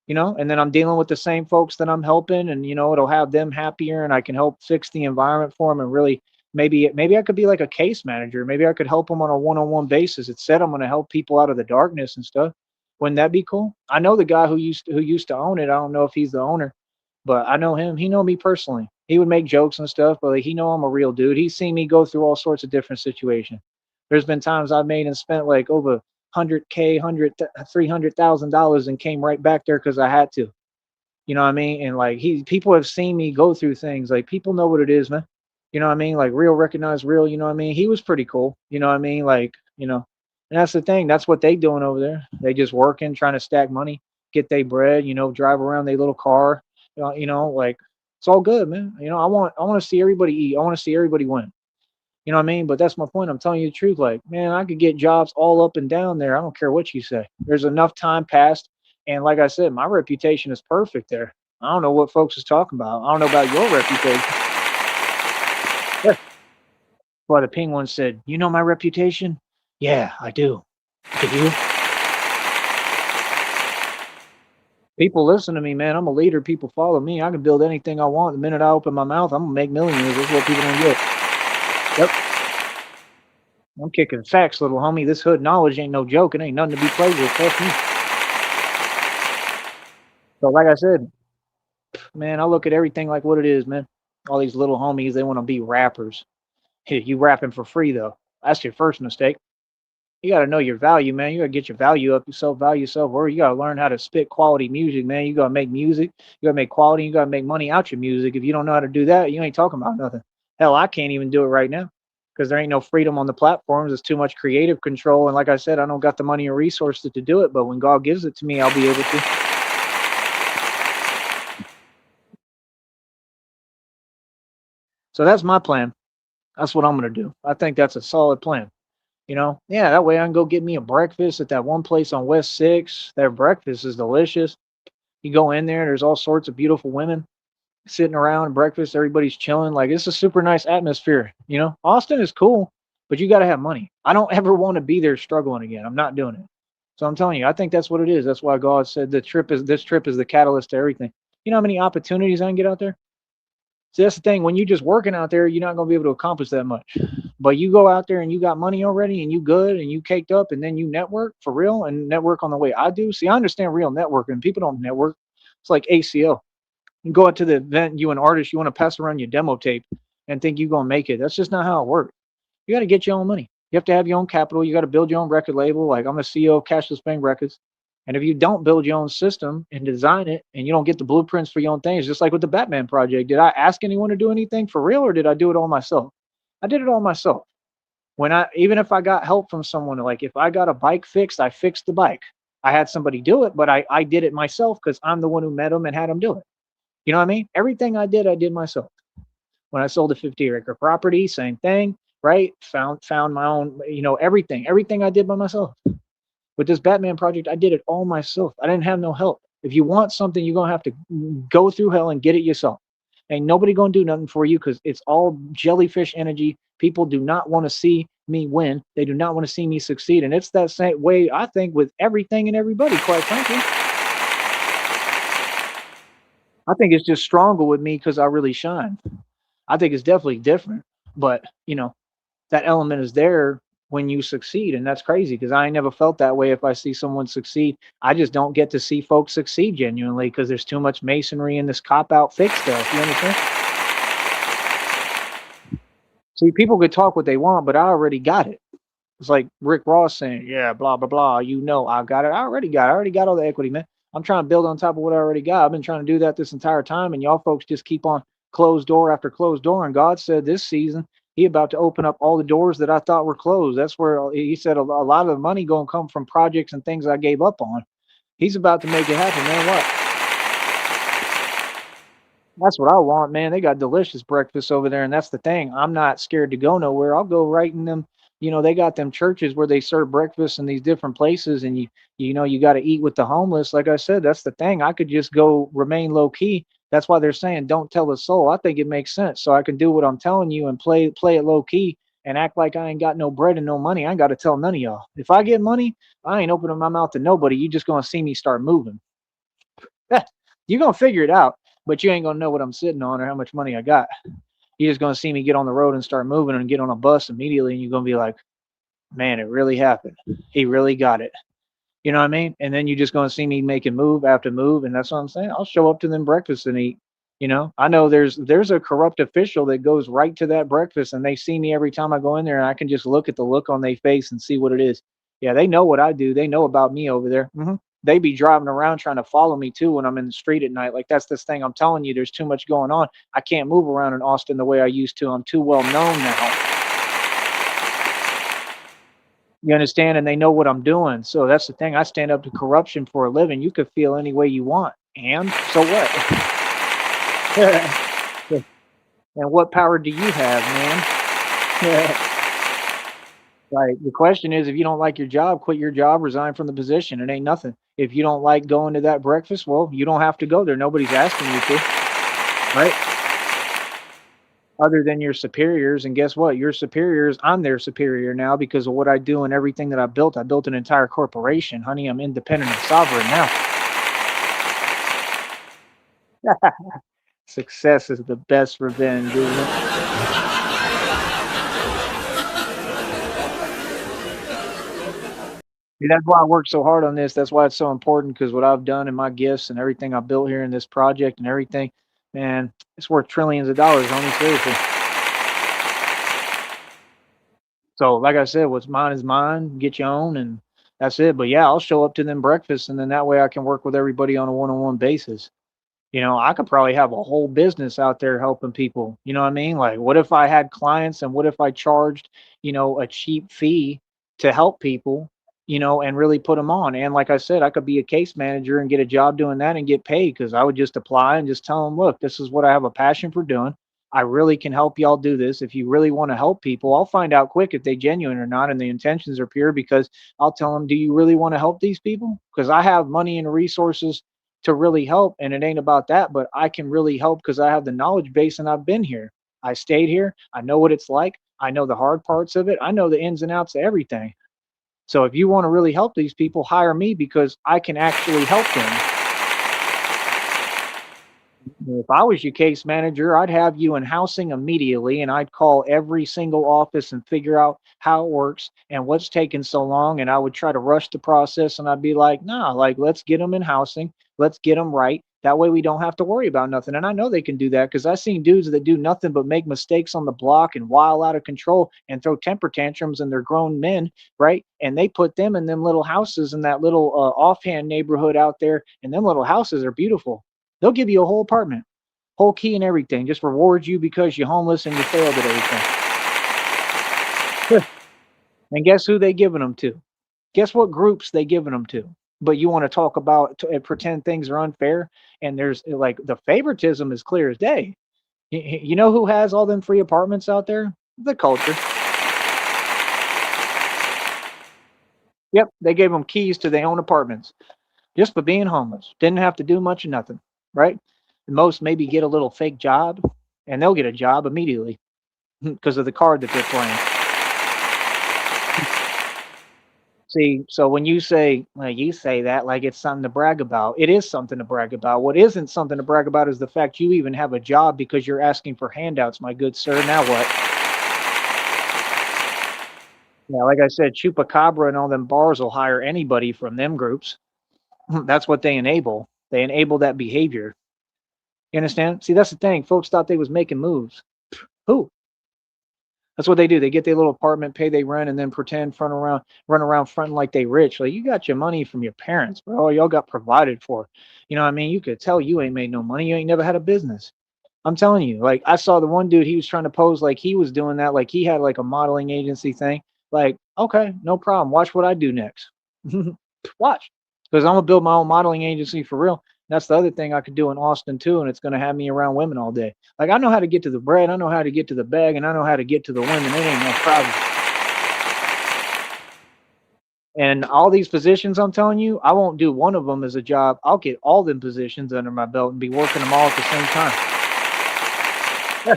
And then I'm dealing with the same folks that I'm helping, and it'll have them happier, and I can help fix the environment for them, and really maybe I could be like a case manager. Maybe I could help them on a one-on-one basis. It said I'm going to help people out of the darkness and stuff. Wouldn't that be cool? I know the guy who used to own it. I don't know if he's the owner, but I know him. He know me personally. He would make jokes and stuff, but like, he know I'm a real dude. He's seen me go through all sorts of different situations. There's been times I've made and spent like over 100K, $300,000 and came right back there because I had to. You know what I mean? And like people have seen me go through things. Like people know what it is, man. You know what I mean? Like real recognize real. You know what I mean? He was pretty cool. You know what I mean? Like and that's the thing. That's what they doing over there. They just working, trying to stack money, get their bread. Drive around their little car. Like it's all good, man. I want to see everybody eat. I want to see everybody win. You know what I mean? But that's my point. I'm telling you the truth. Like, man, I could get jobs all up and down there. I don't care what you say. There's enough time passed. And like I said, my reputation is perfect there. I don't know what folks is talking about. I don't know about your reputation. Yeah. Well, the penguin said, "You know my reputation?" Yeah, I do. Do you? People listen to me, man. I'm a leader. People follow me. I can build anything I want. The minute I open my mouth, I'm gonna make millions. That's what people don't get. Yep. I'm kicking facts, little homie. This hood knowledge ain't no joke. It ain't nothing to be played with. Trust me. So, like I said, man, I look at everything like what it is, man. All these little homies, they want to be rappers. Hey, you rapping for free though. That's your first mistake. You got to know your value, man. You got to get your value up, yourself value, yourself worth. You got to learn how to spit quality music, man. You got to make music. You got to make quality. You got to make money out your music. If you don't know how to do that, you ain't talking about nothing. Hell, I can't even do it right now because there ain't no freedom on the platforms. It's too much creative control. And like I said, I don't got the money and resources to do it. But when God gives it to me, I'll be able to. So that's my plan. That's what I'm going to do. I think that's a solid plan. Yeah, that way I can go get me a breakfast at that one place on West 6. Their breakfast is delicious. You go in there, there's all sorts of beautiful women sitting around at breakfast. Everybody's chilling. Like, it's a super nice atmosphere. Austin is cool, but you got to have money. I don't ever want to be there struggling again. I'm not doing it. So I'm telling you, I think that's what it is. That's why God said this trip is the catalyst to everything. You know how many opportunities I can get out there? See, that's the thing. When you're just working out there, you're not going to be able to accomplish that much. But you go out there and you got money already and you good and you caked up and then you network for real and network on the way I do. See, I understand real networking. People don't network. It's like ACL. You go out to the event, you an artist, you want to pass around your demo tape and think you're going to make it. That's just not how it works. You got to get your own money. You have to have your own capital. You got to build your own record label. Like I'm a CEO of Cashless Bank Records. And if you don't build your own system and design it and you don't get the blueprints for your own things, just like with the Batman project, did I ask anyone to do anything for real or did I do it all myself? I did it all myself. Even if I got help from someone, like if I got a bike fixed, I fixed the bike. I had somebody do it, but I did it myself because I'm the one who met them and had them do it. You know what I mean? Everything I did myself. When I sold a 50-acre property, same thing, right? Found my own, everything I did by myself. With this Batman project, I did it all myself. I didn't have no help. If you want something, you're gonna have to go through hell and get it yourself. Ain't nobody gonna do nothing for you because it's all jellyfish energy. People do not want to see me win. They do not want to see me succeed. And it's that same way, I think, with everything and everybody, quite frankly. I think it's just stronger with me because I really shine. I think it's definitely different. But that element is there when you succeed, and that's crazy because I ain't never felt that way. If I see someone succeed, I just don't get to see folks succeed genuinely because there's too much masonry in this cop out fake stuff. You understand? See, people could talk what they want, but I already got it. It's like Rick Ross saying, yeah, blah blah blah, I got it. I already got all the equity, man. I'm trying to build on top of what I already got. I've been trying to do that this entire time, and y'all folks just keep on closed door after closed door. And God said this season he about to open up all the doors that I thought were closed. That's where he said a lot of the money gonna come from projects and things I gave up on. He's about to make it happen, man. That's what I want, man. They got delicious breakfast over there, and that's the thing. I'm not scared to go nowhere. I'll go right in them. They got them churches where they serve breakfast in these different places, and you got to eat with the homeless. Like I said, that's the thing. I could just go remain low key. That's why they're saying don't tell a soul. I think it makes sense. So I can do what I'm telling you and play it low key and act like I ain't got no bread and no money. I ain't got to tell none of y'all. If I get money, I ain't opening my mouth to nobody. You just gonna see me start moving. You're gonna figure it out, but you ain't gonna know what I'm sitting on or how much money I got. You're just gonna see me get on the road and start moving and get on a bus immediately, and you're gonna be like, man, it really happened. He really got it. You know what I mean? And then you're just gonna see me making move after move, and that's what I'm saying. I'll show up to them breakfasts and eat. I know there's a corrupt official that goes right to that breakfast, and they see me every time I go in there, and I can just look at the look on their face and see what it is. Yeah, they know what I do. They know about me over there. They be driving around trying to follow me too when I'm in the street at night. Like that's this thing I'm telling you. There's too much going on. I can't move around in Austin the way I used to. I'm too well known now. You understand? And they know what I'm doing. So that's the thing. I stand up to corruption for a living. You could feel any way you want. And so what? And what power do you have, man? Right. The question is, if you don't like your job, quit your job, resign from the position. It ain't nothing. If you don't like going to that breakfast, well, you don't have to go there. Nobody's asking you to, right? Other than your superiors. And guess what? Your superiors, I'm their superior now because of what I do and everything that I built. I built an entire corporation. Honey, I'm independent and sovereign now. Success is the best revenge, isn't it? That's why I work so hard on this. That's why it's so important because what I've done and my gifts and everything I built here in this project and everything, man, it's worth trillions of dollars, homie. Seriously. So, like I said, what's mine is mine. Get your own, and that's it. But yeah, I'll show up to them breakfasts, and then that way I can work with everybody on a one-on-one basis. I could probably have a whole business out there helping people. You know what I mean? Like, what if I had clients and what if I charged, a cheap fee to help people, and really put them on? And like I said, I could be a case manager and get a job doing that and get paid because I would just apply and just tell them, look, this is what I have a passion for doing. I really can help y'all do this. If you really want to help people, I'll find out quick if they genuine or not and the intentions are pure because I'll tell them, do you really want to help these people? Because I have money and resources to really help. And it ain't about that, but I can really help because I have the knowledge base and I've been here. I stayed here. I know what it's like. I know the hard parts of it. I know the ins and outs of everything. So if you want to really help these people, hire me because I can actually help them. If I was your case manager, I'd have you in housing immediately and I'd call every single office and figure out how it works and what's taking so long. And I would try to rush the process and I'd be like, nah, like, let's get them in housing. Let's get them right. That way we don't have to worry about nothing. And I know they can do that because I've seen dudes that do nothing but make mistakes on the block and wild out of control and throw temper tantrums and they're grown men, right? And they put them in them little houses in that little offhand neighborhood out there. And them little houses are beautiful. They'll give you a whole apartment, whole key and everything, just reward you because you're homeless and you failed at everything. And guess who they giving them to? Guess what groups they giving them to? But you want to talk about and pretend things are unfair, and there's like the favoritism is clear as day. You know who has all them free apartments out there? The culture. Yep, they gave them keys to their own apartments just for being homeless. Didn't have to do much of nothing, right? The most maybe get a little fake job, and they'll get a job immediately because of the card that they're playing. See, so when you say, well, you say that like it's something to brag about, it is something to brag about. What isn't something to brag about is the fact you even have a job because you're asking for handouts, my good sir. Now what? Yeah, like I said, Chupacabra and all them bars will hire anybody from them groups. That's what they enable. They enable that behavior. You understand? See, that's the thing. Folks thought they was making moves. Who? That's what they do. They get their little apartment, pay their rent, and then pretend run around fronting like they rich. Like you got your money from your parents, bro. Y'all got provided for. You know what I mean? You could tell you ain't made no money. You ain't never had a business. I'm telling you. Like I saw the one dude, he was trying to pose like he was doing that, like he had like a modeling agency thing. Like, okay, no problem. Watch what I do next. Watch. Because I'm gonna build my own modeling agency for real. That's the other thing I could do in Austin too, and it's gonna have me around women all day. Like I know how to get to the bread, I know how to get to the bag, and I know how to get to the women. It ain't no problem. And all these positions I'm telling you, I won't do one of them as a job. I'll get all them positions under my belt and be working them all at the same time. Yeah,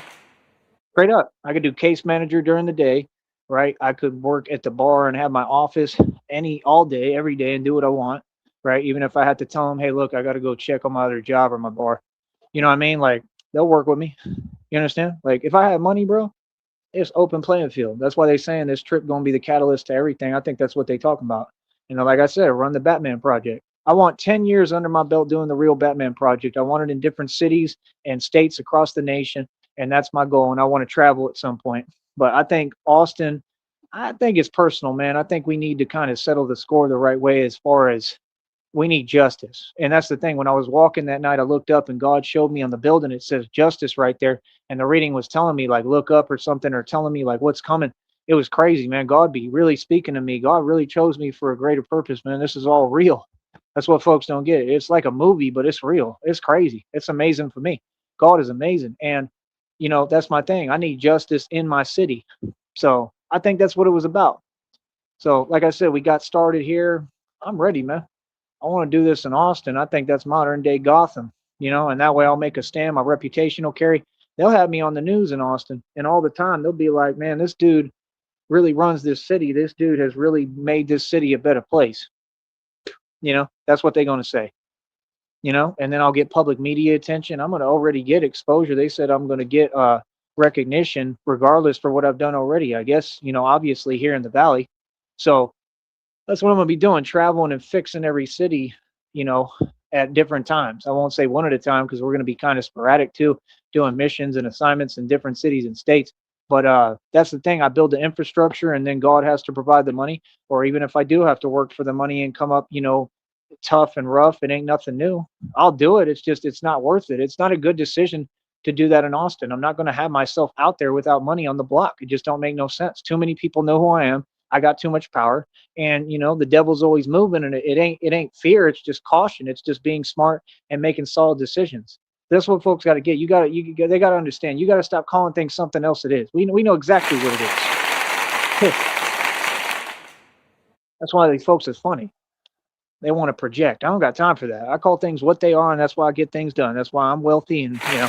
straight up. I could do case manager during the day, right? I could work at the bar and have my office any all day, every day, and do what I want, right? Even if I had to tell them, hey, look, I got to go check on my other job or my bar. You know what I mean? Like they'll work with me. You understand? Like if I had money, bro, it's open playing field. That's why they saying this trip gonna be the catalyst to everything. I think that's what they talking about. You know, like I said, run the Batman project. I want 10 years under my belt doing the real Batman project. I want it in different cities and states across the nation, and that's my goal. And I want to travel at some point. But I think Austin, I think it's personal, man. I think we need to kind of settle the score the right way as far as we need justice. And that's the thing. When I was walking that night, I looked up and God showed me on the building, it says justice right there. And the reading was telling me, like, look up or something, or telling me, like, what's coming. It was crazy, man. God be really speaking to me. God really chose me for a greater purpose, man. This is all real. That's what folks don't get. It's like a movie, but it's real. It's crazy. It's amazing for me. God is amazing. And, you know, that's my thing. I need justice in my city. So I think that's what it was about. So, like I said, we got started here. I'm ready, man. I want to do this in Austin. I think that's modern day Gotham, you know, and that way I'll make a stand. My reputation will carry. They'll have me on the news in Austin, and all the time they'll be like, man, this dude really runs this city. This dude has really made this city a better place. You know, that's what they're going to say, you know, and then I'll get public media attention. I'm going to already get exposure. They said I'm going to get recognition regardless for what I've done already, I guess, you know, obviously here in the Valley. So that's what I'm gonna be doing, traveling and fixing every city, you know, at different times. I won't say one at a time because we're gonna be kind of sporadic too, doing missions and assignments in different cities and states. But that's the thing. I build the infrastructure, and then God has to provide the money. Or even if I do have to work for the money and come up, you know, tough and rough, it ain't nothing new. I'll do it. It's just it's not worth it. It's not a good decision to do that in Austin. I'm not going to have myself out there without money on the block. It just don't make no sense. Too many people know who I am. I got too much power, and you know the devil's always moving, and it ain't fear. It's just caution. It's just being smart and making solid decisions. That's what folks got to get. They got to understand. You got to stop calling things something else it is. We know exactly what it is. That's why these folks is funny. They want to project. I don't got time for that. I call things what they are, and that's why I get things done. That's why I'm wealthy, and you know.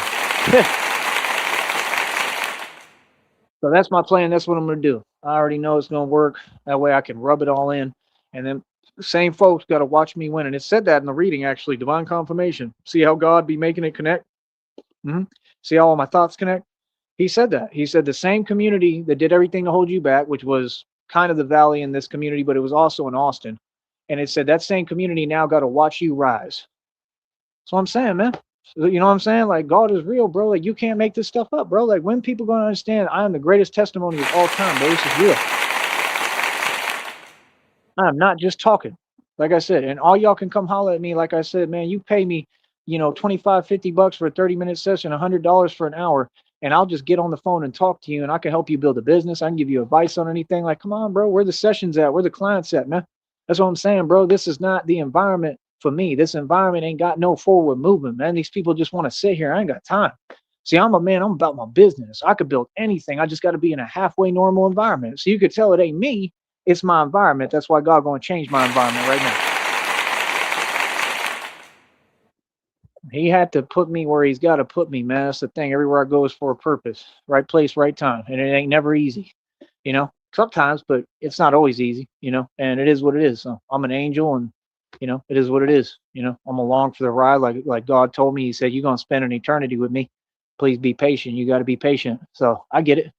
So that's my plan. That's what I'm going to do. I already know it's going to work. That way I can rub it all in. And then the same folks got to watch me win. And it said that in the reading, actually, divine confirmation. See how God be making it connect? See how all my thoughts connect? He said that. He said the same community that did everything to hold you back, which was kind of the Valley in this community, but it was also in Austin. And it said that same community now got to watch you rise. That's what I'm saying, man. You know what I'm saying? Like God is real, bro. Like you can't make this stuff up, bro. Like when people gonna understand I am the greatest testimony of all time, bro. This is real. I'm not just talking. Like I said, and all y'all can come holler at me. Like I said, man, you pay me, you know, $25, $50 for a 30-minute session, $100 for an hour. and I'll just get on the phone and talk to you, and I can help you build a business. I can give you advice on anything. Like, come on, bro, where the sessions at? Where the clients at, man? That's what I'm saying, bro. This is not the environment for me. This environment ain't got no forward movement, man. These people just want to sit here. I ain't got time. See, I'm a man. I'm about my business. I could build anything. I just got to be in a halfway normal environment. So you could tell it ain't me. It's my environment. That's why God going to change my environment right now. He had to put me where he's got to put me, man. That's the thing. Everywhere I go is for a purpose. Right place, right time. And it ain't never easy, you know. Sometimes, but it's not always easy, you know. And it is what it is. So I'm an angel, and you know, it is what it is. You know, I'm along for the ride. Like God told me, He said, "You're gonna spend an eternity with me. Please be patient. You got to be patient." So I get it.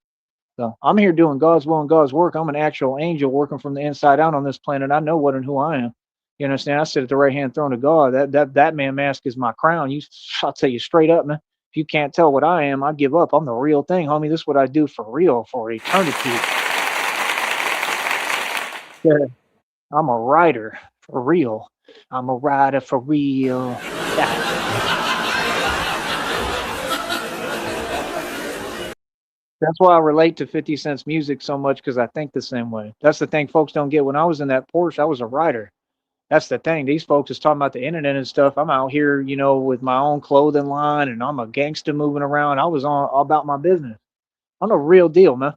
So I'm here doing God's will and God's work. I'm an actual angel working from the inside out on this planet. I know what and who I am. You understand? I sit at the right hand throne of God. That man mask is my crown. I'll tell you straight up, man. If you can't tell what I am, I give up. I'm the real thing, homie. This is what I do for real, for eternity. Yeah. I'm a writer for real. I'm a writer for real. Yeah. That's why I relate to 50 Cent's music so much because I think the same way. That's the thing folks don't get. When I was in that Porsche, I was a writer. That's the thing. These folks is talking about the internet and stuff. I'm out here, you know, with my own clothing line, and I'm a gangster moving around. I was on all about my business. I'm the real deal, man.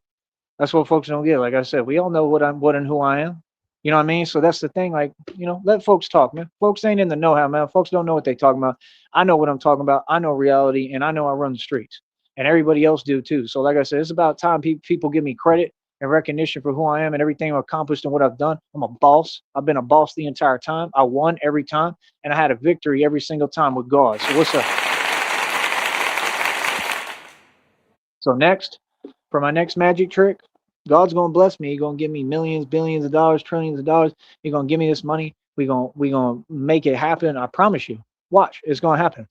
That's what folks don't get. Like I said, we all know what and who I am. You know what I mean? So that's the thing. Like, you know, let folks talk, man. Folks ain't in the know how, man. Folks don't know what they talking about. I know what I'm talking about. I know reality, and I know I run the streets, and everybody else do too. So, like I said, it's about time people give me credit and recognition for who I am and everything I've accomplished and what I've done. I'm a boss. I've been a boss the entire time. I won every time, and I had a victory every single time with God. So what's up? So next, for my next magic trick, God's gonna bless me. He's gonna give me millions, billions of dollars, trillions of dollars. He's gonna give me this money. We gonna make it happen. I promise you. Watch, it's gonna happen.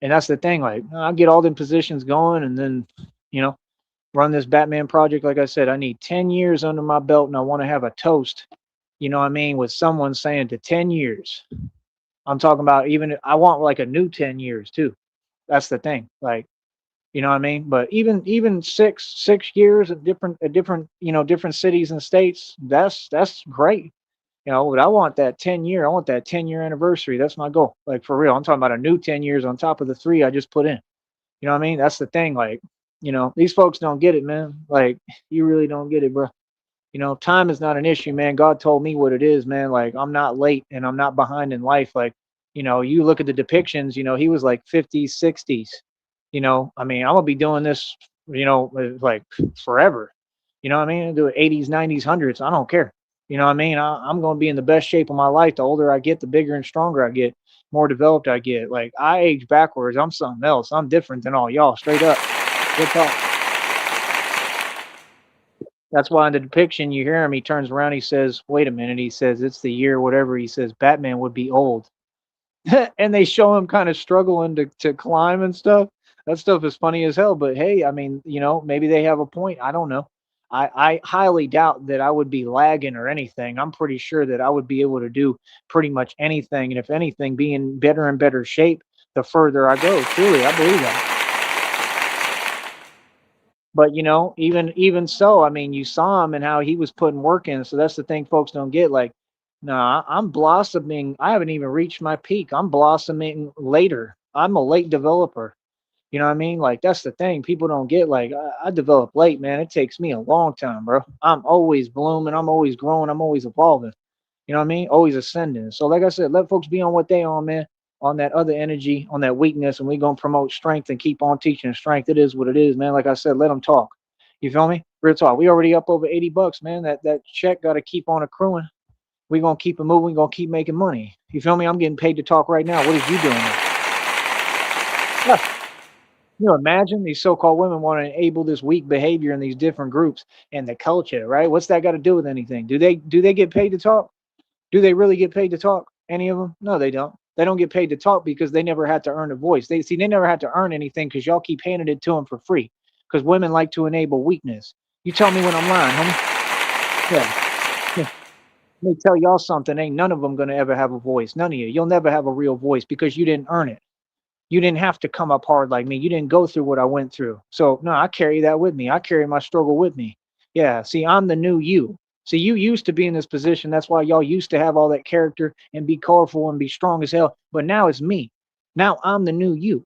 And that's the thing. Like I get all them positions going, and then you know run this Batman project. Like I said, I need 10 years under my belt, and I want to have a toast. You know what I mean? With someone saying to 10 years. I'm talking about even I want like a new 10 years too. That's the thing. Like you know what I mean? But even six years at different different cities and states, that's great. You know, but I want that 10 year. I want that 10 year anniversary. That's my goal. Like for real. I'm talking about a new 10 years on top of the three I just put in. You know what I mean? That's the thing. Like, these folks don't get it, man. Like, you really don't get it, bro. Time is not an issue, man. God told me what it is, man. Like, I'm not late and I'm not behind in life. Like, you look at the depictions, he was like 50s, 60s. I mean, I'm gonna be doing this, like forever. You know what I mean? Do it 80s, 90s, hundreds. I don't care. You know what I mean? I'm gonna be in the best shape of my life. The older I get, the bigger and stronger I get, more developed I get. Like I age backwards. I'm something else. I'm different than all y'all. Straight up. Good talk. That's why in the depiction you hear him, he turns around, he says, wait a minute, he says, it's the year, whatever, he says, Batman would be old. And they show him kind of struggling to climb and stuff. That stuff is funny as hell. But hey, I mean, maybe they have a point. I don't know. I highly doubt that I would be lagging or anything. I'm pretty sure that I would be able to do pretty much anything. And if anything, be in better and better shape the further I go. Truly, I believe that. But even so, I mean, you saw him and how he was putting work in. So that's the thing folks don't get. Like, no, I'm blossoming. I haven't even reached my peak. I'm blossoming later. I'm a late developer. You know what I mean? Like that's the thing. People don't get like I develop late, man. It takes me a long time, bro. I'm always blooming, I'm always growing, I'm always evolving. You know what I mean? Always ascending. So like I said, let folks be on what they on, man, on that other energy, on that weakness, and we gonna promote strength and keep on teaching strength. It is what it is, man. Like I said, let them talk. You feel me? Real talk. We already up over $80, man. That check gotta keep on accruing. We gonna keep it moving, we gonna keep making money. You feel me? I'm getting paid to talk right now. What is you doing now? Yeah. Imagine these so-called women want to enable this weak behavior in these different groups and the culture, right? What's that got to do with anything? Do they get paid to talk? Do they really get paid to talk? Any of them? No, they don't. They don't get paid to talk because they never had to earn a voice. They never had to earn anything because y'all keep handing it to them for free. Because women like to enable weakness. You tell me when I'm lying, homie. Yeah. Let me tell y'all something. Ain't none of them gonna ever have a voice. None of you. You'll never have a real voice because you didn't earn it. You didn't have to come up hard like me. You didn't go through what I went through. So no, I carry that with me. I carry my struggle with me. Yeah. See, I'm the new you. See, you used to be in this position. That's why y'all used to have all that character and be colorful and be strong as hell. But now it's me. Now I'm the new you.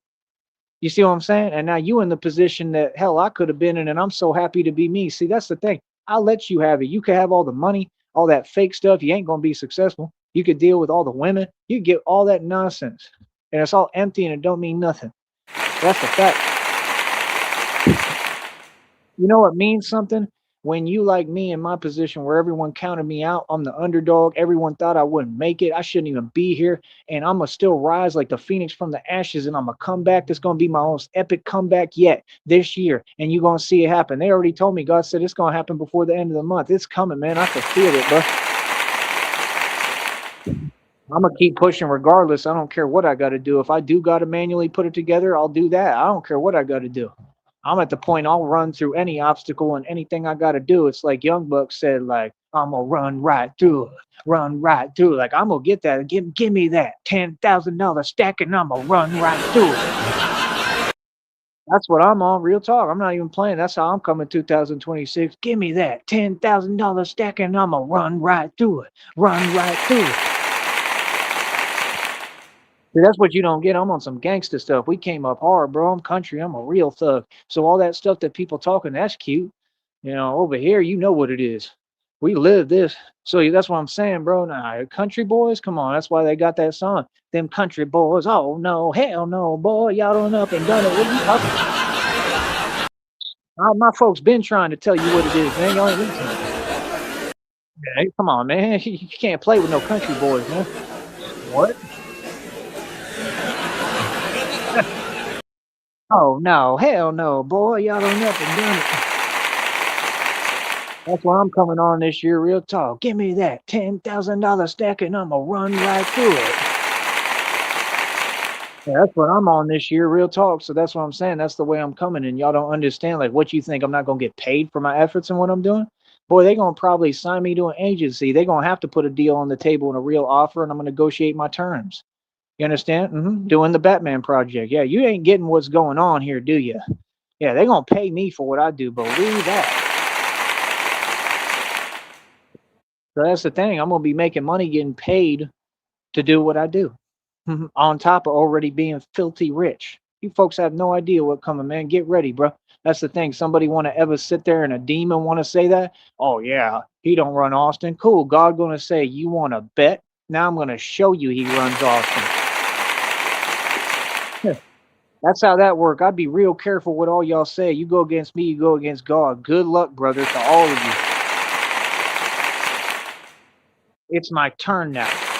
You see what I'm saying? And now you in the position that hell I could have been in, and I'm so happy to be me. See, that's the thing. I'll let you have it. You could have all the money, all that fake stuff. You ain't gonna be successful. You could deal with all the women. You get all that nonsense, and it's all empty and it don't mean nothing. That's the fact. You know what means something? When you like me in my position where everyone counted me out, I'm the underdog. Everyone thought I wouldn't make it. I shouldn't even be here. And I'm going to still rise like the phoenix from the ashes. And I'm going to come back. That's going to be my most epic comeback yet this year. And you're going to see it happen. They already told me, God said it's going to happen before the end of the month. It's coming, man. I can feel it, bro. I'm going to keep pushing regardless. I don't care what I got to do. If I do got to manually put it together, I'll do that. I don't care what I got to do. I'm at the point I'll run through any obstacle and anything I got to do. It's like Young Buck said, like, I'm going to run right through it, run right through it. Like, I'm going to get that. Give me that $10,000 stack and I'm going to run right through it. That's what I'm on, real talk. I'm not even playing. That's how I'm coming 2026. Give me that $10,000 stack and I'm going to run right through it, run right through it. See, that's what you don't get. I'm on some gangster stuff. We came up hard, bro. I'm country. I'm a real thug. So all that stuff that people talking, that's cute. You know, over here, you know what it is. We live this. So that's what I'm saying, bro. Nah, country boys, come on. That's why they got that song. Them country boys. Oh no, hell no, boy. Y'all done up and done it. What are you talking about? My folks been trying to tell you what it is, man. Y'all ain't listening. Hey, come on, man. You can't play with no country boys, man. What? Oh no, hell no, boy, y'all done up and done it. That's why I'm coming on this year, real talk. Give me that $10,000 stack and I'ma run right through it. Yeah, that's what I'm on this year, real talk. So that's what I'm saying. That's the way I'm coming, and y'all don't understand. Like, what you think I'm not gonna get paid for my efforts and what I'm doing? Boy, they gonna probably sign me to an agency. They gonna have to put a deal on the table and a real offer, and I'm gonna negotiate my terms. You understand? Doing the Batman project. Yeah, you ain't getting what's going on here, do you? Yeah, they're gonna pay me for what I do. Believe that. So that's the thing. I'm gonna be making money, getting paid to do what I do. On top of already being filthy rich. You folks have no idea what coming, man. Get ready, bro. That's the thing. Somebody want to ever sit there and a demon want to say that? Oh yeah, he don't run Austin. Cool. God gonna say, you want to bet? Now I'm gonna show you he runs Austin. That's how that work. I'd be real careful what all y'all say. You go against me, you go against God. Good luck, brother, to all of you. It's my turn now.